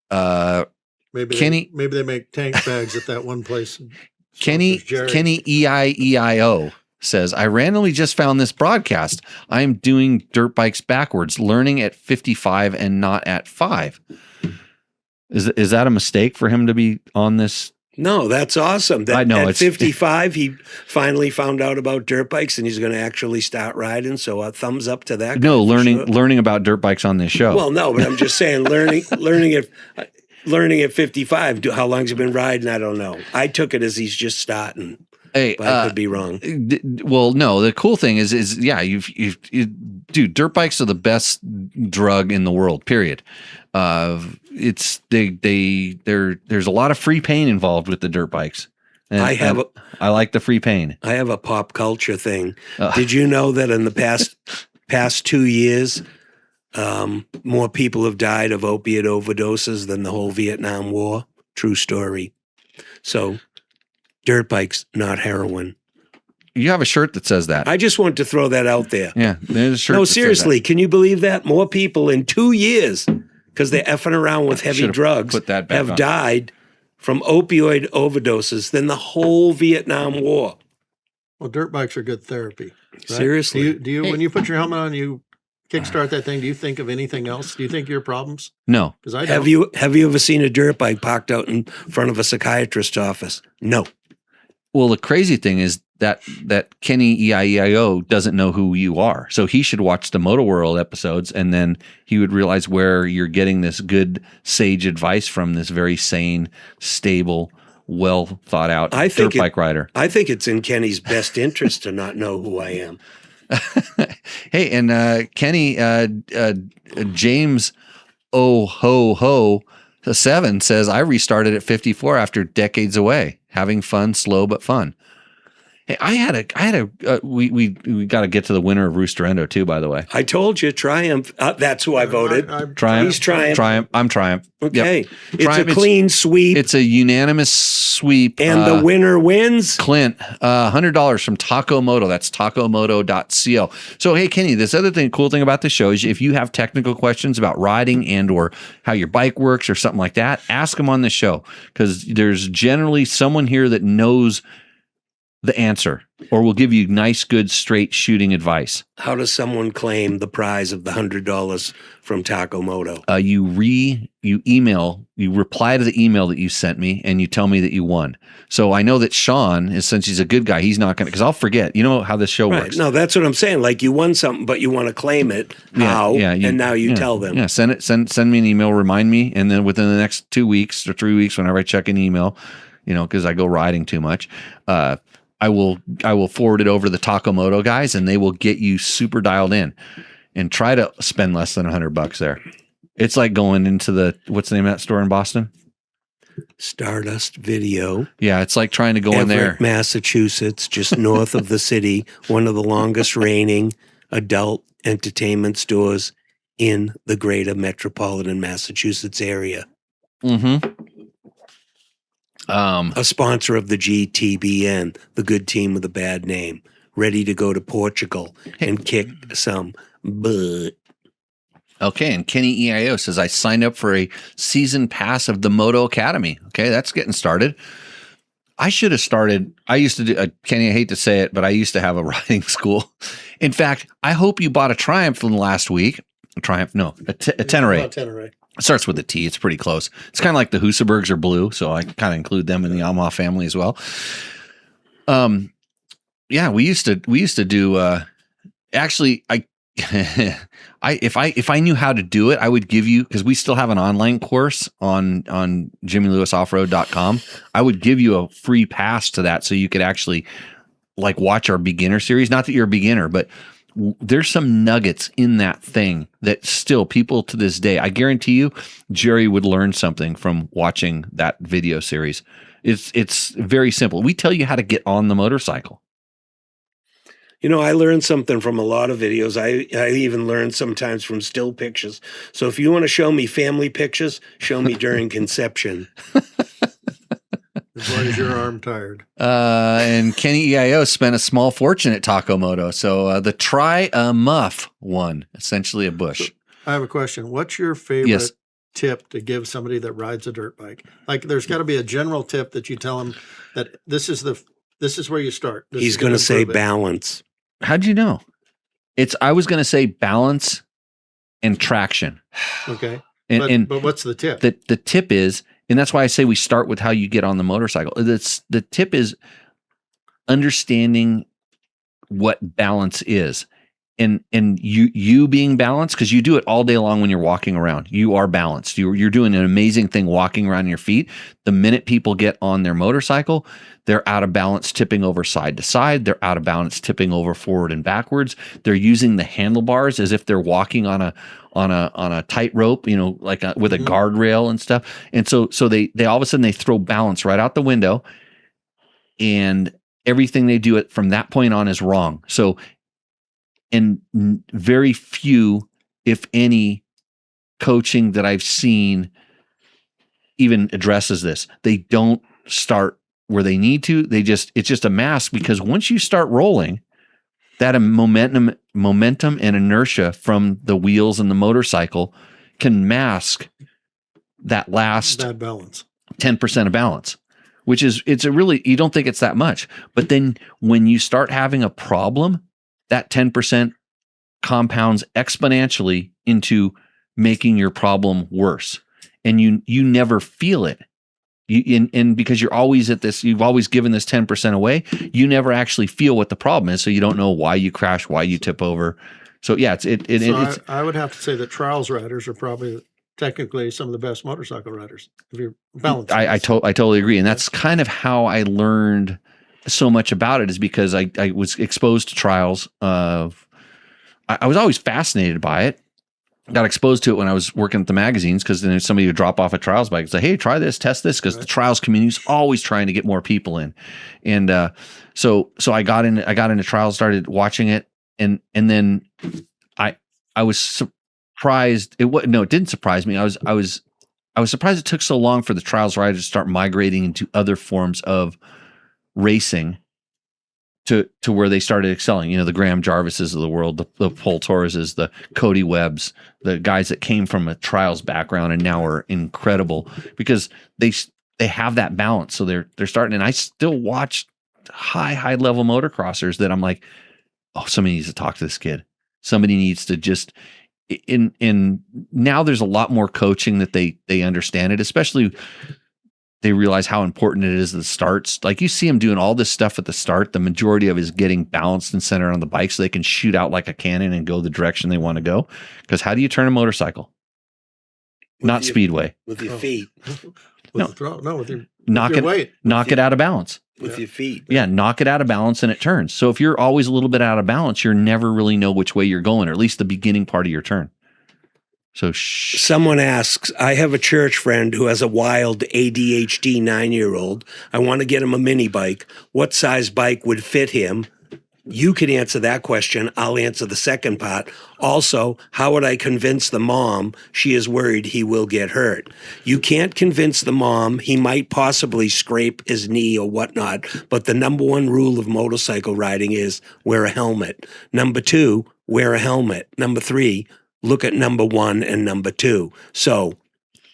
maybe they make tank bags at that one place. Kenny EIEIO says, I randomly just found this broadcast. I'm doing dirt bikes backwards, learning at 55 and not at 5. Is that a mistake for him to be on this? No, that's awesome. I know. At 55, he finally found out about dirt bikes and he's going to actually start riding. So a thumbs up to that. No, learning about dirt bikes on this show. Well, no, but I'm just saying learning at 55. How long's he been riding? I don't know. I took it as he's just starting. Hey, but I could be wrong. Well, no. The cool thing is dude, dirt bikes are the best drug in the world. Period. There's a lot of free pain involved with the dirt bikes. And I like the free pain. I have a pop culture thing. Did you know that in the past 2 years, more people have died of opiate overdoses than the whole Vietnam War? True story. So. Dirt bikes, not heroin. You have a shirt that says that. I just want to throw that out there. Yeah, there's a shirt. No, seriously, can you believe that? More people in 2 years, because they're effing around with heavy drugs, have died from opioid overdoses than the whole Vietnam War. Well, dirt bikes are good therapy. Right? Seriously. Do you when you put your helmet on, you kickstart that thing, do you think of anything else? Do you think of your problems? No. Because I don't. Have you ever seen a dirt bike parked out in front of a psychiatrist's office? No. Well, the crazy thing is that Kenny EIEIO doesn't know who you are. So he should watch the Moto World episodes, and then he would realize where you're getting this good sage advice from this very sane, stable, well thought out dirt bike rider. I think it's in Kenny's best interest to not know who I am. Hey, and Kenny, James Oh 7 says, I restarted at 54 after decades away, having fun, slow but fun. Hey, we got to get to the winner of Roosterendo too, by the way. I told you, Triumph. That's who I voted. Triumph. He's Triumph. Triumph. I'm Triumph. Okay. Yep. It's Triumph, a clean sweep. It's a unanimous sweep. And the winner wins? Clint, $100 from Tacomoto. That's tacomoto.co. So, hey, Kenny, this other cool thing about the show is if you have technical questions about riding and or how your bike works or something like that, ask them on the show because there's generally someone here that knows the answer or will give you nice, good, straight shooting advice. How does someone claim the prize of the $100 from Tacomoto? You reply to the email that you sent me and you tell me that you won. So I know that Sean since he's a good guy, he's not going to, because I'll forget. You know how this show works. No, that's what I'm saying. Like you won something, but you want to claim it. How? And now you tell them. Yeah, send me an email, remind me, and then within the next 2 weeks or 3 weeks, whenever I check an email, because I go riding too much, I will forward it over to the Tacomoto guys, and they will get you super dialed in, and try to spend less than $100 there. It's like going into what's the name of that store in Boston? Stardust Video. Yeah, it's like trying to go in there. Massachusetts, just north of the city, one of the longest reigning adult entertainment stores in the greater metropolitan Massachusetts area. Mm-hmm. A sponsor of the GTBN, the good team with a bad name, ready to go to Portugal and kick some butt. Okay, and Kenny EIO says, I signed up for a season pass of the Moto Academy. Okay, that's getting started. I should have started. I used to do, Kenny, I hate to say it, but I used to have a riding school. In fact, I hope you bought a Triumph in the last week. A Tenere. Tenere. It starts with a T. It's pretty close. It's kind of like the Husabergs are blue, so I kind of include them in the Yamaha family as well. Yeah, we used to do. Actually, if I knew how to do it, I would give you, because we still have an online course on JimmyLewisOffroad.com. I would give you a free pass to that, so you could actually like watch our beginner series. Not that you're a beginner, but there's some nuggets in that thing that still people to this day, I guarantee you, Jerry would learn something from watching that video series. It's very simple. We tell you how to get on the motorcycle. I learned something from a lot of videos. I even learned sometimes from still pictures. So if you want to show me family pictures, show me during conception. As long as your arm tired. And Kenny EIO spent a small fortune at Tacomoto. So the Try a Muff won, essentially a bush. I have a question. What's your favorite tip to give somebody that rides a dirt bike? Like there's got to be a general tip that you tell them that this is where you start. He's going to say balance. How'd you know? I was going to say balance and traction. Okay. But what's the tip? The tip is, and that's why I say we start with how you get on the motorcycle. The tip is understanding what balance is. And you being balanced, because you do it all day long when you're walking around. You are balanced. You're doing an amazing thing walking around your feet. The minute people get on their motorcycle, they're out of balance, tipping over side to side. They're out of balance, tipping over forward and backwards. They're using the handlebars as if they're walking on a tightrope, like with a guardrail and stuff. And so they all of a sudden they throw balance right out the window, and everything they do from that point on is wrong. So. And very few, if any, coaching that I've seen even addresses this. They don't start where they need to. It's just a mask, because once you start rolling, that momentum and inertia from the wheels and the motorcycle can mask that last bad balance, 10% of balance, which is, you don't think it's that much. But then when you start having a problem, that 10% compounds exponentially into making your problem worse. And you never feel it. And because you're always at this, you've always given this 10% away, you never actually feel what the problem is. So you don't know why you crash, why you tip over. So yeah, I would have to say that trials riders are probably technically some of the best motorcycle riders. If you're balanced. I totally agree. And that's kind of how I learned so much about it, is because I was exposed to trials. I was always fascinated by it. got exposed to it when I was working at the magazines, because then somebody would drop off a trials bike and say, hey, try this, test this, because the trials community is always trying to get more people in. And so I got into trials, started watching it, and then I was surprised. It didn't surprise me. I was surprised it took so long for the trials riders to start migrating into other forms of racing to where they started excelling. The Graham Jarvises of the world, the Paul Torreses, the Cody Webbs, the guys that came from a trials background and now are incredible because they have that balance. So they're starting, and I still watch high level motocrossers that I'm like, oh, somebody needs to talk to this kid. Somebody needs to just in now there's a lot more coaching that they understand it, especially they realize how important it is at the starts. Like you see them doing all this stuff at the start. The majority of it is getting balanced and centered on the bike so they can shoot out like a cannon and go the direction they want to go. Because how do you turn a motorcycle? Not speedway. With your feet. With your weight. Knock it out of balance. With your feet. Yeah, knock it out of balance and it turns. So if you're always a little bit out of balance, you're never really know which way you're going, or at least the beginning part of your turn. So someone asks, I have a church friend who has a wild ADHD 9-year-old. I want to get him a mini bike. What size bike would fit him? You can answer that question. I'll answer the second part. Also, how would I convince the mom she is worried he will get hurt? You can't convince the mom. He might possibly scrape his knee or whatnot, but the number one rule of motorcycle riding is wear a helmet. Number 2, wear a helmet. Number 3, look at number 1 and number 2. So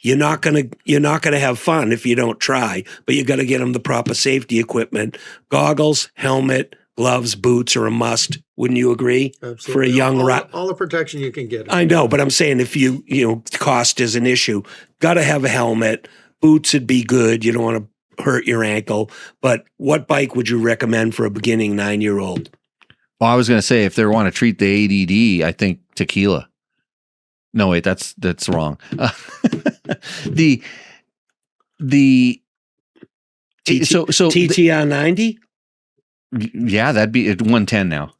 you're not gonna have fun if you don't try, but you got to get them the proper safety equipment. Goggles, helmet, gloves, boots are a must. Wouldn't you agree? Absolutely. For a young all the protection you can get. I know, but I'm saying if cost is an issue, got to have a helmet. Boots would be good. You don't want to hurt your ankle. But what bike would you recommend for a beginning 9-year-old? Well, I was going to say if they want to treat the ADD, I think tequila. No, wait, that's wrong. The TTR 90. Yeah, that'd be 110 now.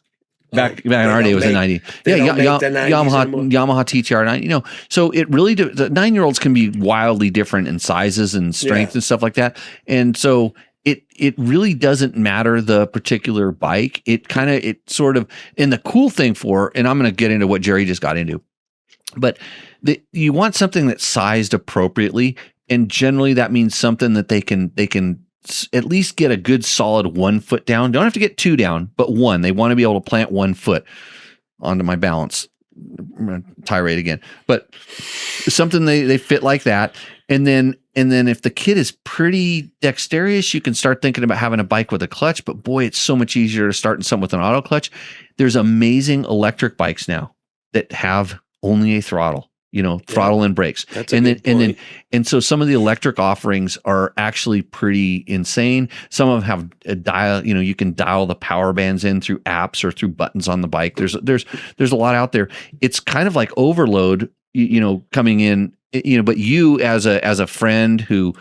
Back in our day, it was a 90. Yeah, Yamaha TTR 90. So it really the 9-year-olds can be wildly different in sizes and strength and stuff like that. And so it really doesn't matter the particular bike. And the cool thing and I'm going to get into what Jerry just got into. But you want something that's sized appropriately, and generally that means something that they can at least get a good solid 1 foot down. Don't have to get 2 down, but 1. They want to be able to plant 1 foot onto my balance. I'm going to tirade again, but something they fit like that. And then if the kid is pretty dexterous, you can start thinking about having a bike with a clutch. But boy, it's so much easier to start in something with an auto clutch. There's amazing electric bikes now that have only a throttle, throttle and brakes. And so some of the electric offerings are actually pretty insane. Some of them have a dial, you can dial the power bands in through apps or through buttons on the bike. There's a lot out there. It's kind of like overload, coming in, but you as a friend who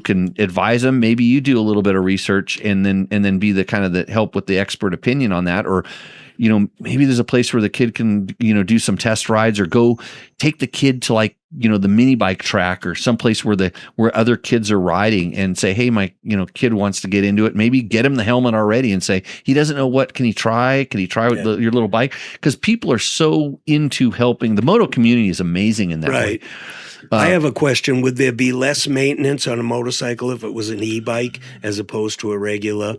can advise them, maybe you do a little bit of research and then be the kind of the help with the expert opinion on that, or maybe there's a place where the kid can, do some test rides, or go take the kid to the mini bike track or someplace where other kids are riding and say, hey, my, kid wants to get into it. Maybe get him the helmet already and say, he doesn't know what, can he try with your little bike? Because people are so into helping. The moto community is amazing in that way. I have a question. Would there be less maintenance on a motorcycle if it was an e-bike as opposed to a regular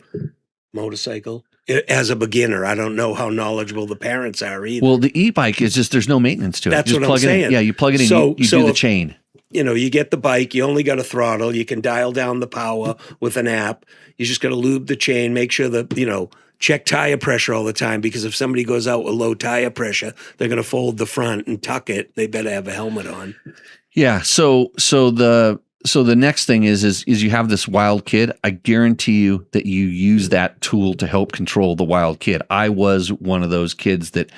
motorcycle? As a beginner, I don't know how knowledgeable the parents are either. Well, the e-bike is just, there's no maintenance to it. That's just what I'm saying. Yeah, you plug it in, you do the chain. You get the bike, you only got a throttle, you can dial down the power with an app. You just got to lube the chain, make sure that, check tire pressure all the time, because if somebody goes out with low tire pressure, they're going to fold the front and tuck it. They better have a helmet on. Yeah, so the next thing is you have this wild kid. I guarantee you that you use that tool to help control the wild kid. I was one of those kids that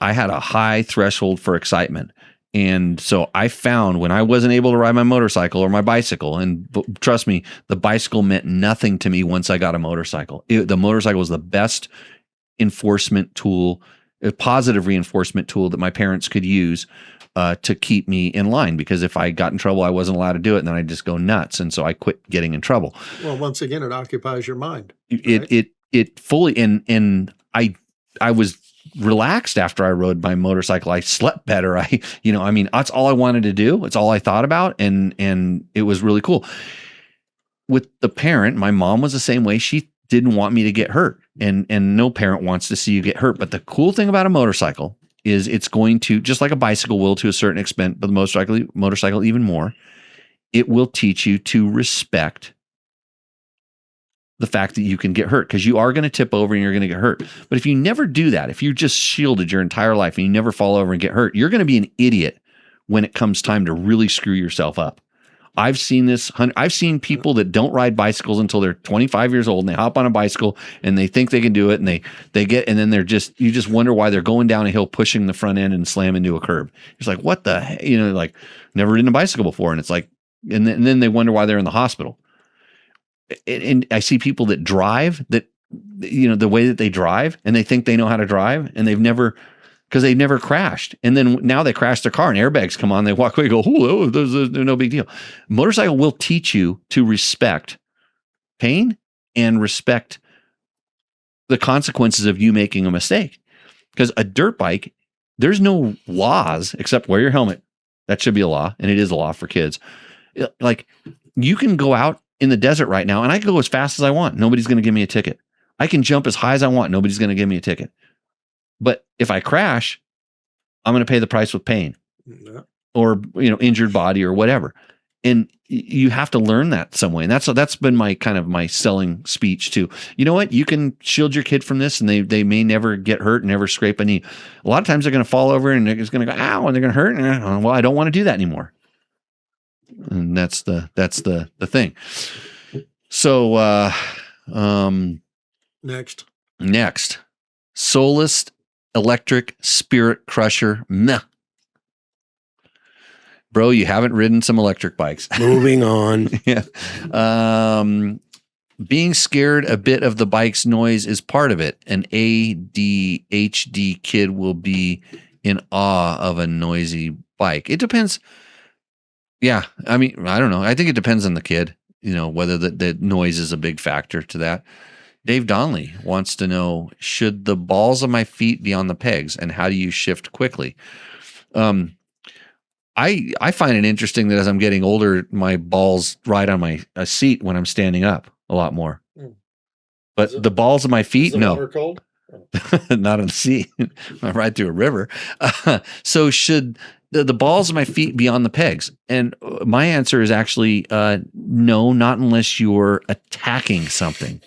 I had a high threshold for excitement. And so I found when I wasn't able to ride my motorcycle or my bicycle, and trust me, the bicycle meant nothing to me once I got a motorcycle. The motorcycle was the best enforcement tool, a positive reinforcement tool that my parents could use to keep me in line, because if I got in trouble, I wasn't allowed to do it, and then I'd just go nuts. And so I quit getting in trouble. Well, once again, it occupies your mind. It fully, and I was relaxed after I rode my motorcycle. I slept better. That's all I wanted to do. It's all I thought about. And it was really cool. With the parent, my mom was the same way. She didn't want me to get hurt, and no parent wants to see you get hurt. But the cool thing about a motorcycle is it's going to, just like a bicycle will to a certain extent, but the motorcycle even more, it will teach you to respect the fact that you can get hurt, because you are going to tip over and you're going to get hurt. But if you never do that, if you're just shielded your entire life and you never fall over and get hurt, you're going to be an idiot when it comes time to really screw yourself up. I've seen this. I've seen people that don't ride bicycles until they're 25 years old, and they hop on a bicycle and they think they can do it, and they get, and then you just wonder why they're going down a hill, pushing the front end and slam into a curb. It's like, what the heck? Like, never ridden a bicycle before. And it's like, and then they wonder why they're in the hospital. And I see people that drive that, the way that they drive, and they think they know how to drive, and because they've never crashed. And then now they crash their car and airbags come on, they walk away and go, oh, there's no big deal. Motorcycle will teach you to respect pain and respect the consequences of you making a mistake. Because a dirt bike, there's no laws except wear your helmet. That should be a law, and it is a law for kids. Like, you can go out in the desert right now, and I can go as fast as I want. Nobody's going to give me a ticket. I can jump as high as I want. Nobody's going to give me a ticket. But if I crash, I'm going to pay the price with pain or, injured body or whatever. And you have to learn that some way. And that's been my selling speech too. You know what? You can shield your kid from this, and they may never get hurt and never scrape a knee. A lot of times they're going to fall over and it's going to go, ow, and they're going to hurt. And, well, I don't want to do that anymore. And that's the thing. So, next, Solist Electric Spirit Crusher. Meh. Bro, you haven't ridden some electric bikes. Moving on. Yeah. Being scared a bit of the bike's noise is part of it. An ADHD kid will be in awe of a noisy bike. It depends. Yeah. I don't know. I think it depends on the kid, whether the noise is a big factor to that. Dave Donnelly wants to know, should the balls of my feet be on the pegs, and how do you shift quickly? I find it interesting that as I'm getting older, my balls ride on my seat when I'm standing up a lot more. But the balls of my feet, no. Water cold? Not on the seat. I ride through a river. So should the balls of my feet be on the pegs? And my answer is actually no, not unless you're attacking something.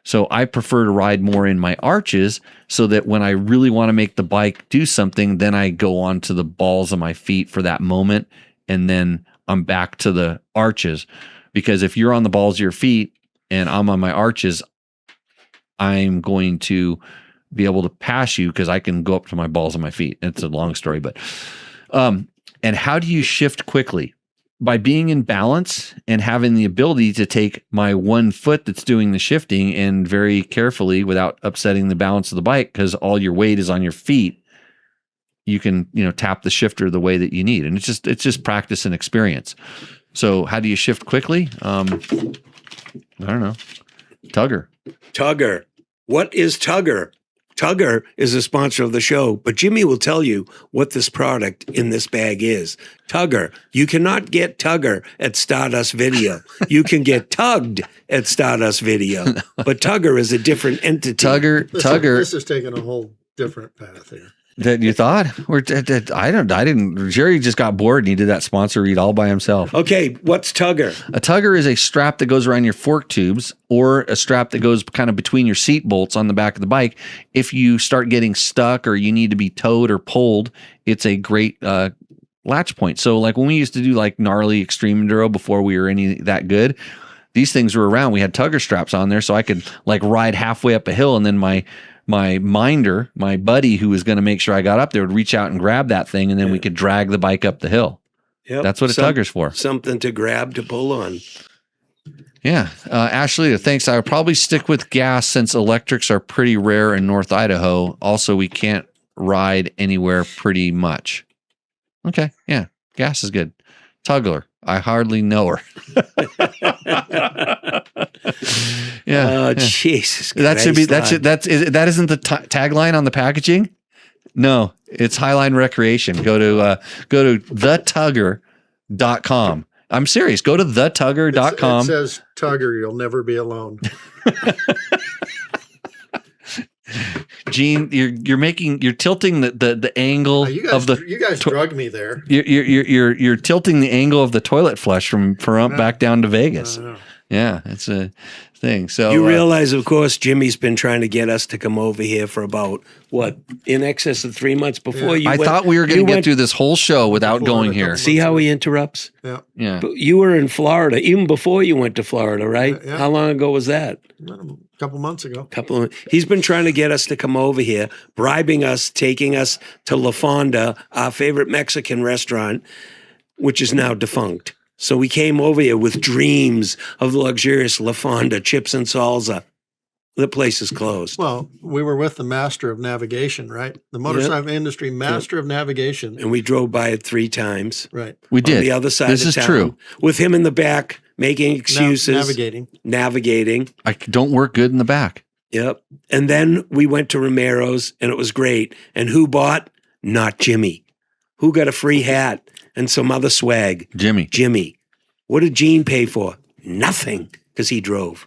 So I prefer to ride more in my arches, so that when I really want to make the bike do something, then I go onto the balls of my feet for that moment, and then I'm back to the arches. Because if you're on the balls of your feet and I'm on my arches, I'm going to be able to pass you because I can go up to my balls of my feet. It's a long story, but and how do you shift quickly? By being in balance and having the ability to take my one foot that's doing the shifting and very carefully, without upsetting the balance of the bike, because all your weight is on your feet, you can, tap the shifter the way that you need. And it's just practice and experience. So how do you shift quickly? I don't know. Tugger. What is Tugger? Tugger is a sponsor of the show, but Jimmy will tell you what this product in this bag is. Tugger. You cannot get Tugger at Stardust Video. You can get tugged at Stardust Video, but Tugger is a different entity. Tugger. This is taking a whole different path here. That you thought? I didn't. Jerry just got bored and he did that sponsor read all by himself. Okay, what's Tugger? A Tugger is a strap that goes around your fork tubes, or a strap that goes kind of between your seat bolts on the back of the bike. If you start getting stuck or you need to be towed or pulled, it's a great latch point. So like when we used to do like gnarly extreme enduro before we were any that good, these things were around. We had Tugger straps on there, so I could like ride halfway up a hill, and then my minder, my buddy who was going to make sure I got up there, would reach out and grab that thing, and then we could drag the bike up the hill. Yep. That's what a Tugger's for. Something to grab, to pull on. Yeah. Ashley, thanks. I would probably stick with gas since electrics are pretty rare in North Idaho. Also, we can't ride anywhere pretty much. Okay. Yeah. Gas is good. Tuggler. I hardly know her. Yeah. Oh, Jesus Christ. That should be, that isn't the tagline on the packaging. No, it's Highline Recreation. Go to thetugger.com. I'm serious. Go to thetugger.com. It says Tugger, you'll never be alone. Gene, you're tilting the angle you of the. You guys drug me there. You're tilting the angle of the toilet flush from back down to Vegas. Yeah, it's a thing. So you realize, of course, Jimmy's been trying to get us to come over here for about in excess of 3 months before you. I thought we were going to get through this whole show without going here. See how he interrupts? Yeah. Yeah. But you were in Florida even before you went to Florida, right? Yeah. How long ago was that? A couple months ago. He's been trying to get us to come over here, bribing us, taking us to La Fonda, our favorite Mexican restaurant, which is now defunct. So we came over here with dreams of the luxurious La Fonda, chips and salsa. The place is closed. Well, we were with the master of navigation, right? The motorcycle industry master of navigation. And we drove by it 3 times. Right. We did. On the other side this of is town. true. With him in the back, making excuses. Navigating. I don't work good in the back. Yep. And then we went to Romero's, and it was great. And who bought? Not Jimmy. Who got a free hat and some other swag? Jimmy. What did Gene pay for? Nothing, because he drove.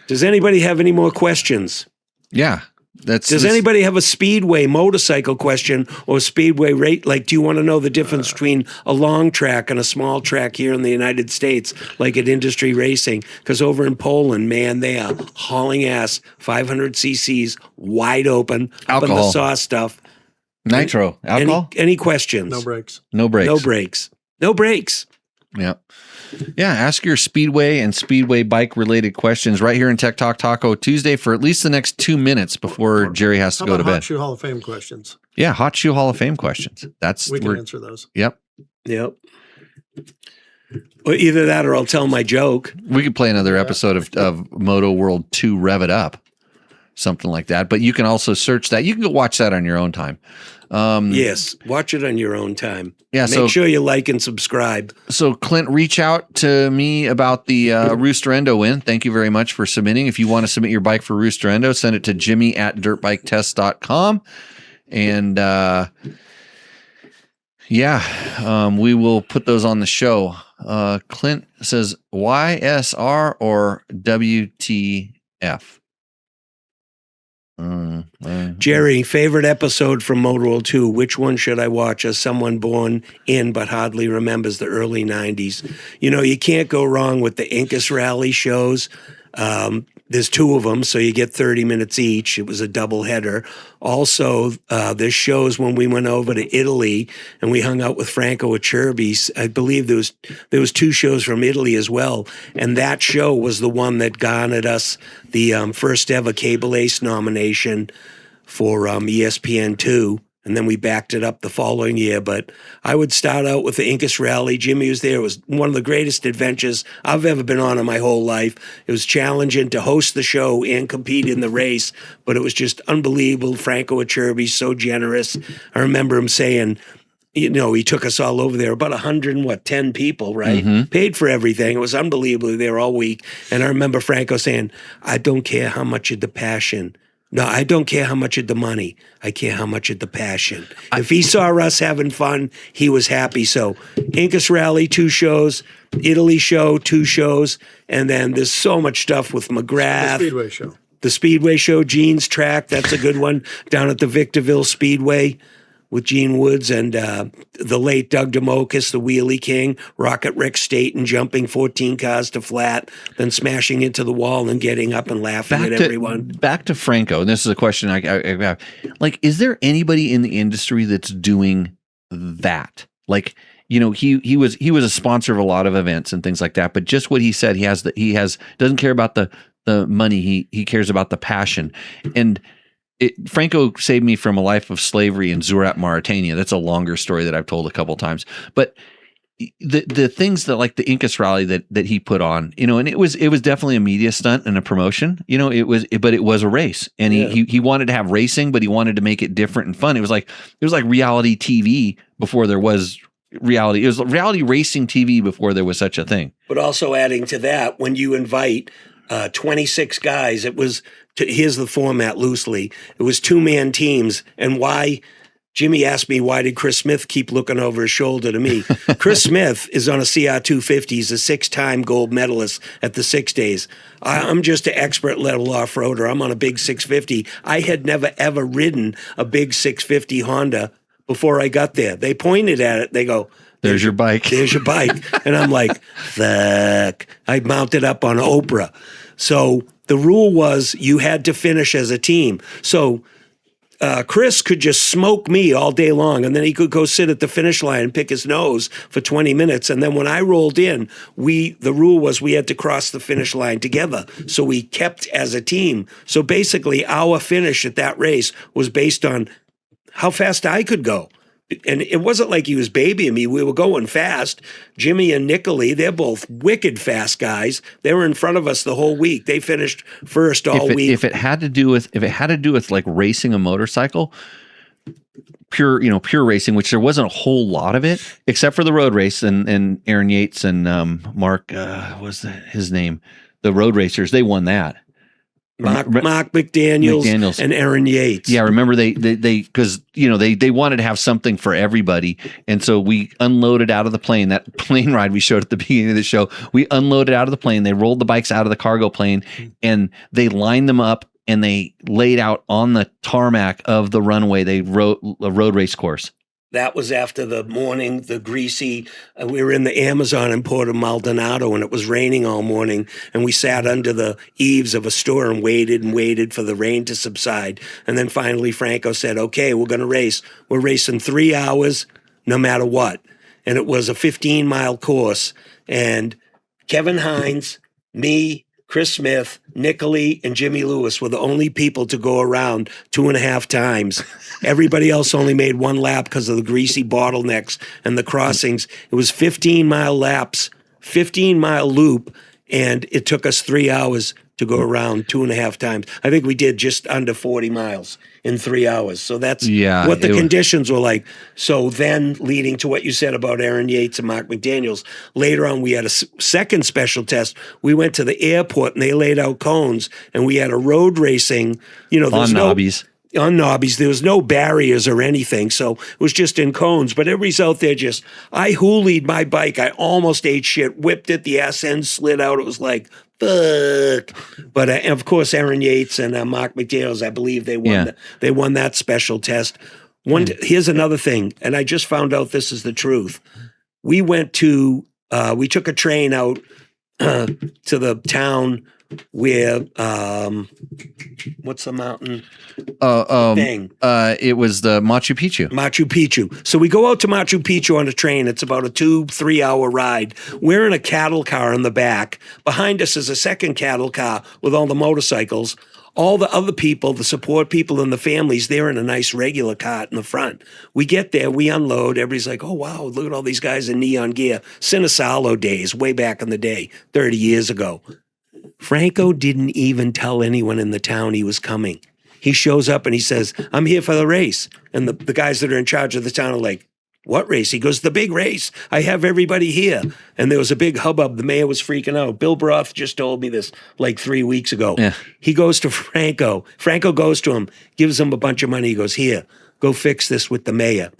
Does anybody have any more questions? Yeah. Does anybody have a speedway motorcycle question or speedway rate? Like, do you want to know the difference between a long track and a small track here in the United States, like at Industry Racing? Because over in Poland, man, they are hauling ass, 500 cc's, wide open, up in the Alcohol. saw stuff. Nitro. Alcohol? Any questions? No brakes. No brakes. No brakes. No brakes. Yeah. Yeah. Ask your Speedway and Speedway bike related questions right here in Tech Talk Taco Tuesday for at least the next 2 minutes before Jerry has to How go to about bed. Hot Shoe Hall of Fame questions? Yeah. Hot Shoe Hall of Fame questions. We can answer those. Yep. Or either that or I'll tell my joke. We could play another episode of Moto World 2 Rev It Up. Something like that. But you can also search that. You can go watch that on your own time. Yes, watch it on your own time. Yeah, Make sure you like and subscribe. So, Clint, reach out to me about the Roosterendo win. Thank you very much for submitting. If you want to submit your bike for Roosterendo, send it to jimmy@dirtbiketest.com. And we will put those on the show. Clint says YSR or WTF? Jerry, favorite episode from Motor World 2. Which one should I watch as someone born in but hardly remembers the early 90s? You know, you can't go wrong with the Incas Rally shows. There's 2 of them, so you get 30 minutes each. It was a double header. Also, there's shows when we went over to Italy and we hung out with Franco Acerbi. I believe there was 2 shows from Italy as well. And that show was the one that garnered us the first ever Cable Ace nomination for ESPN2. And then we backed it up the following year. But I would start out with the Incas Rally. Jimmy was there. It was one of the greatest adventures I've ever been on in my whole life. It was challenging to host the show and compete in the race, but it was just unbelievable. Franco Acerbi, so generous. I remember him saying, you know, he took us all over there, about 110 people, right? Mm-hmm. Paid for everything. It was unbelievable. They were all week. And I remember Franco saying, I don't care how much of the passion. No, I don't care how much of the money. I care how much of the passion. If he saw us having fun, he was happy. So Incas Rally, 2 shows. Italy show, 2 shows. And then there's so much stuff with McGrath. The Speedway show. The Speedway show, Gene's track. That's a good one. Down at the Victorville Speedway with Gene Woods and the late Doug DeMocus, the Wheelie King, Rocket Rick Staten jumping 14 cars to flat, then smashing into the wall and getting up and laughing at everyone. Back to Franco, and this is a question I have. Like, is there anybody in the industry that's doing that? Like, you know, he was a sponsor of a lot of events and things like that, but just what he said, he doesn't care about the money, he cares about the passion. And Franco saved me from a life of slavery in Zurat, Mauritania. That's a longer story that I've told a couple times. But the things that like the Incas rally that he put on, and it was definitely a media stunt and a promotion, but it was a race, and he wanted to have racing, but he wanted to make it different and fun. It was like reality TV before there was reality. It was reality racing TV before there was such a thing. But also adding to that, when you invite 26 guys, here's the format loosely. It was 2-man teams, and why? Jimmy asked me, why did Chris Smith keep looking over his shoulder to me? Chris Smith is on a CR250. He's a 6-time gold medalist at the 6 days. I'm just an expert level off-roader. I'm on a big 650. I had never, ever ridden a big 650 Honda before I got there. They pointed at it. They go, there's your bike. There's your bike. And I'm like, fuck. I mounted up on Oprah. So the rule was you had to finish as a team. So Chris could just smoke me all day long, and then he could go sit at the finish line and pick his nose for 20 minutes. And then when I rolled in, the rule was we had to cross the finish line together. So we kept as a team. So basically our finish at that race was based on how fast I could go. And it wasn't like he was babying me. We were going fast. Jimmy and Nicoli, they're both wicked fast guys. They were in front of us the whole week. They finished first all week. If it had to do with like racing a motorcycle, pure racing, which there wasn't a whole lot of it, except for the road race and Aaron Yates and Mark, what's his name? The road racers, they won that. Mark McDaniels and Aaron Yates. Yeah, remember they because they wanted to have something for everybody, and so we unloaded out of the plane. That plane ride we showed at the beginning of the show, we unloaded out of the plane. They rolled the bikes out of the cargo plane, and they lined them up and they laid out on the tarmac of the runway. They wrote a road race course. That was after the morning, the greasy, we were in the Amazon in Puerto Maldonado, and it was raining all morning, and we sat under the eaves of a store and waited for the rain to subside. And then finally Franco said, okay, we're going to race. We're racing 3 hours no matter what. And it was a 15-mile course. And Kevin Hines, me, Chris Smith, Nicoli, and Jimmy Lewis were the only people to go around 2.5 times. Everybody else only made one lap because of the greasy bottlenecks and the crossings. It was 15-mile laps, 15-mile loop, and it took us 3 hours to go around 2.5 times. I think we did just under 40 miles in 3 hours. So that's what the conditions were like. So then leading to what you said about Aaron Yates and Mark McDaniels, later on we had a second special test. We went to the airport and they laid out cones and we had a road racing, on knobbies. On knobbies. There was no barriers or anything. So it was just in cones. But everybody's out there I hoolied my bike. I almost ate shit, whipped it. The ass end slid out. It was like, fuck. But of course, Aaron Yates and Mark McDaniels, I believe they won that special test. Here's another thing. And I just found out this is the truth. We took a train out to the town where, what's the mountain thing? It was the Machu Picchu. Machu Picchu. So we go out to Machu Picchu on a train. It's about a 2-3 hour ride. We're in a cattle car in the back. Behind us is a second cattle car with all the motorcycles. All the other people, the support people and the families, they're in a nice regular cart in the front. We get there, we unload. Everybody's like, oh, wow, look at all these guys in neon gear. Sinisalo days, way back in the day, 30 years ago. Franco didn't even tell anyone in the town he was coming. He shows up and he says, I'm here for the race. And the guys that are in charge of the town are like, what race? He goes, the big race. I have everybody here. And there was a big hubbub. The mayor was freaking out. Bill Broth just told me this like 3 weeks ago. Yeah. He goes to Franco. Franco goes to him, gives him a bunch of money. He goes, here, go fix this with the mayor.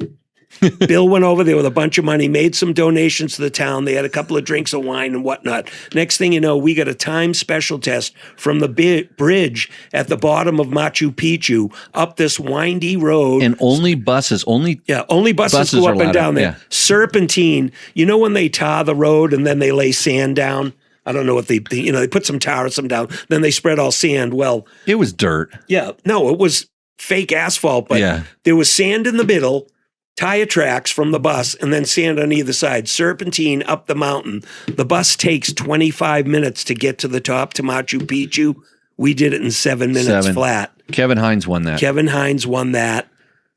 Bill went over there with a bunch of money, made some donations to the town. They had a couple of drinks of wine and whatnot. Next thing you know, we got a time special test from the bridge at the bottom of Machu Picchu up this windy road. And only buses go up and down there. Yeah. Serpentine. You know when they tar the road and then they lay sand down? I don't know what they put some tar or some down. Then they spread all sand. Well, it was dirt. Yeah. No, it was fake asphalt, but there was sand in the middle, tire tracks from the bus, and then sand on either side, serpentine up the mountain. The bus takes 25 minutes to get to the top to Machu Picchu. We did it in 7 minutes flat. Kevin Hines won that.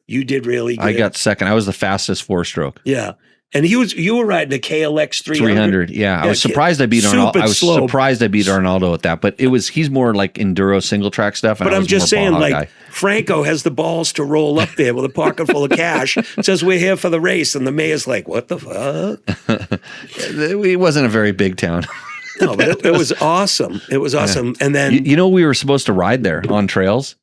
You did really good. I got second. I was the fastest 4-stroke. Yeah. And you were riding a KLX 300. Yeah, I was surprised I beat Arnaldo. Surprised I beat Arnaldo at that, but he's more like enduro single track stuff. And but I'm just saying, like guy. Franco has the balls to roll up there with a pocket full of cash. Says we're here for the race, and the mayor's like, "What the fuck?" It wasn't a very big town. No, but it was awesome. It was awesome. Yeah. And then we were supposed to ride there on trails.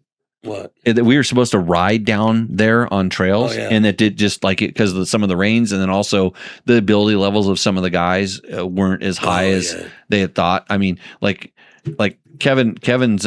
What? We were supposed to ride down there on trails, and it did just like it because of some of the rains, and then also the ability levels of some of the guys weren't as high as they had thought. I mean, like Kevin's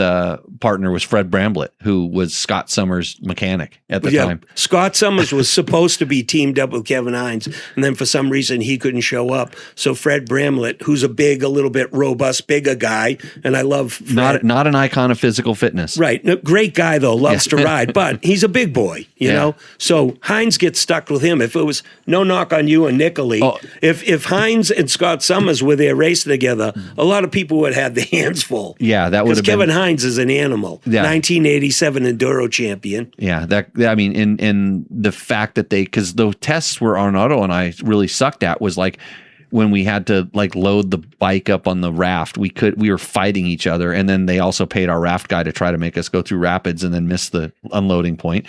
partner was Fred Bramblett, who was Scott Summers' mechanic at the time. Scott Summers was supposed to be teamed up with Kevin Hines, and then for some reason he couldn't show up. So Fred Bramblett, who's a little bit robust, bigger guy, and I love Fred. Not an icon of physical fitness. Right. No, great guy, though, loves to ride, but he's a big boy, you know? So Hines gets stuck with him. If it was no knock on you and Nicoli, if Hines and Scott Summers were there racing together, a lot of people would have their hands full. Yeah, that would have been. Kevin Hines is an animal. Yeah. 1987 Enduro champion. Yeah, in the fact that because the tests where Arnaldo and I really sucked at was like when we had to like load the bike up on the raft, we were fighting each other, and then they also paid our raft guy to try to make us go through rapids and then miss the unloading point.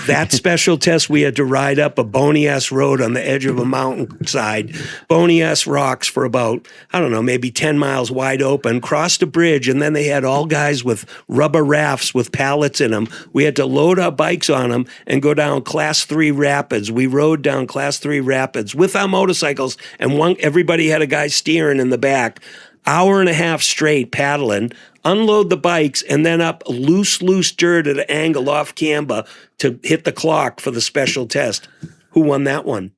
That special test, we had to ride up a bony ass road on the edge of a mountainside, bony ass rocks for about, I don't know, maybe 10 miles wide open, crossed a bridge, and then they had all guys with rubber rafts with pallets in them. We had to load our bikes on them and go down class 3 rapids. We rode down class 3 rapids with our motorcycles, and everybody had a guy steering in the back, hour and a half straight paddling, unload the bikes, and then up loose dirt at an angle off camber to hit the clock for the special test. Who won that one?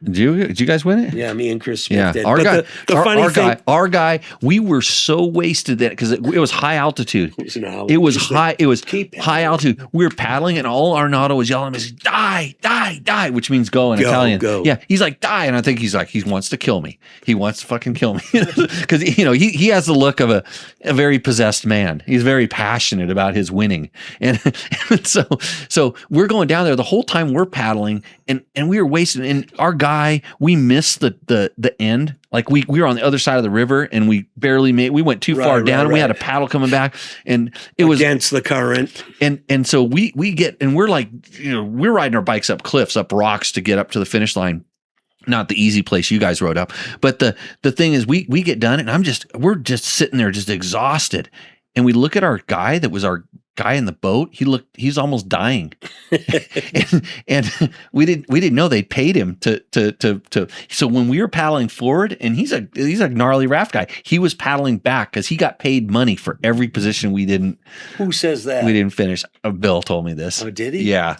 Did you guys win it? Yeah, me and Chris Smith did. Our guy, we were so wasted that because it was high altitude. It was high altitude. We were paddling, and all Arnaldo was yelling at us, die, which means go in Italian. Go. Yeah, he's like, die, and I think he's like, he wants to kill me. He wants to fucking kill me because he has the look of a very possessed man. He's very passionate about his winning, and so we're going down there the whole time we're paddling, and we were wasted, and our guy. We missed the end. Like we were on the other side of the river, and we barely made. We went too far down. And we had a paddle coming back, and it was against the current. And so we get, and we're like, we're riding our bikes up cliffs, up rocks to get up to the finish line. Not the easy place you guys rode up, but the thing is, we get done, and we're just sitting there, just exhausted, and we look at our guy that was our guy in the boat. He's almost dying, and we didn't know they'd paid him to. So when we were paddling forward, and he's a gnarly raft guy, he was paddling back because he got paid money for every position we didn't. Who says that? We didn't finish. Bill told me this. Oh, did he? Yeah.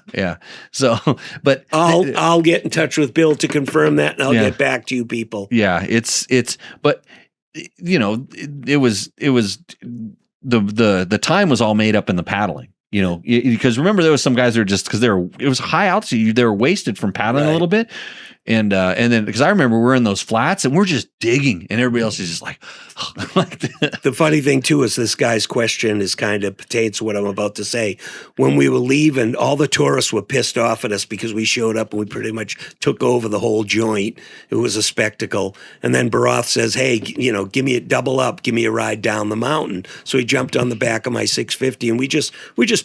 So, but I'll get in touch with Bill to confirm that, and I'll get back to you people. Yeah, but it was. The time was all made up in the paddling, because remember there was some guys that were just because it was high altitude, they were wasted from paddling a little bit, and then because I remember we're in those flats and we're just digging, and everybody else is just like The funny thing too is this guy's question is kind of pertains to what I'm about to say. When we were leaving, all the tourists were pissed off at us because we showed up and we pretty much took over the whole joint. It was a spectacle. And then Baroth says, hey, give me a double up, give me a ride down the mountain. So he jumped on the back of my 650 and we just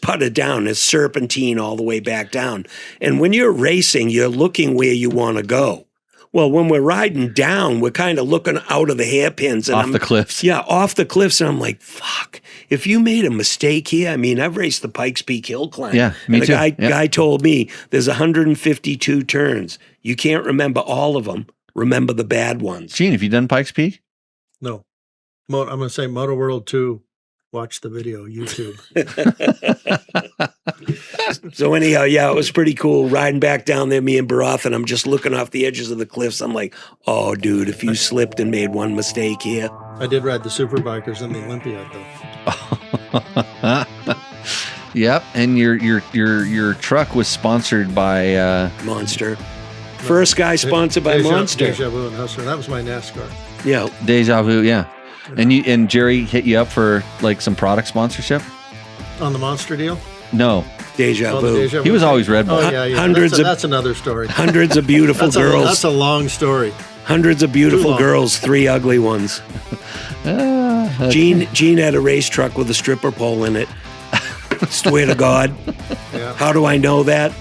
putted down this serpentine all the way back down. And when you're racing, you're looking where you want to go. Well, when we're riding down, we're kind of looking out of the hairpins. And off the cliffs. Yeah, off the cliffs. And I'm like, fuck, if you made a mistake here, I mean, I've raced the Pikes Peak Hill Climb. Yeah, me and too. Guy told me there's 152 turns. You can't remember all of them. Remember the bad ones. Gene, have you done Pikes Peak? No. I'm going to say Moto World 2. Watch the video, YouTube. So anyhow, yeah, it was pretty cool riding back down there, me and Baroth, and I'm just looking off the edges of the cliffs. I'm like, oh, dude, if you slipped and made one mistake here. I did ride the Superbikers in the Olympiad, though. Yep, and your truck was sponsored by Monster. First guy sponsored by Monster. Deja Vu and Hustler. That was my NASCAR. Yeah. Deja Vu, yeah. And Jerry hit you up for like some product sponsorship on the Monster deal. No. Deja Oh, the Vu. Deja Vu He was thing? always Red Bull. Oh, yeah. Hundreds that's another story. Hundreds of beautiful girls. That's a long story. Hundreds of beautiful long. girls, 3 ugly ones. Gene had a race truck with a stripper pole in it. Swear to God. Yeah. How do I know that?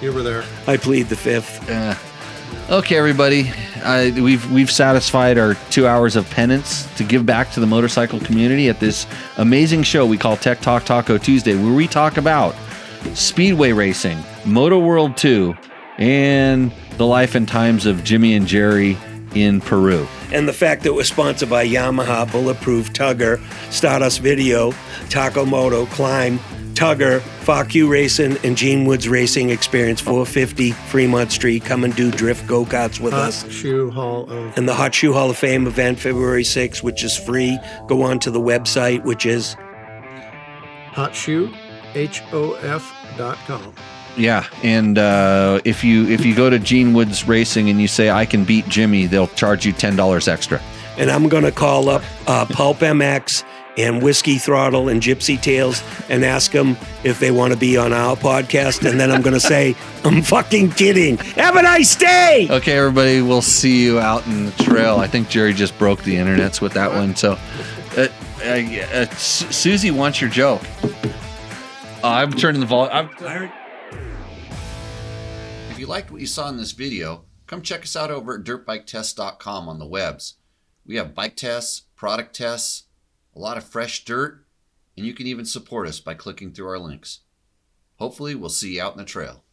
You were there. I plead the fifth. Okay, everybody. We've satisfied our 2 hours of penance to give back to the motorcycle community at this amazing show we call Tech Talk Taco Tuesday, where we talk about speedway racing, Moto World 2, and the life and times of Jimmy and Jerry in Peru. And the fact that we're sponsored by Yamaha, Bulletproof, Tugger, Stardust Video, Taco Moto, Climb, Tugger, Fuck You Racing, and Gene Woods Racing Experience, 450 Fremont Street. Come and do drift go-karts with us. Shoe Hall of... And the Hot Shoe Hall of Fame event, February 6th, which is free. Go on to the website, which is... HotshoeHof.com. Yeah, and if you go to Gene Woods Racing and you say, I can beat Jimmy, they'll charge you $10 extra. And I'm going to call up Pulp MX and Whiskey Throttle and Gypsy Tales and ask them if they want to be on our podcast. And then I'm going to say, I'm fucking kidding. Have a nice day. Okay, everybody, we'll see you out in the trail. I think Jerry just broke the internets with that one. So, Susie wants your joke. I'm turning the volume. If you liked what you saw in this video, come check us out over at dirtbiketest.com on the webs. We have bike tests, product tests, a lot of fresh dirt, and you can even support us by clicking through our links. Hopefully, we'll see you out in the trail.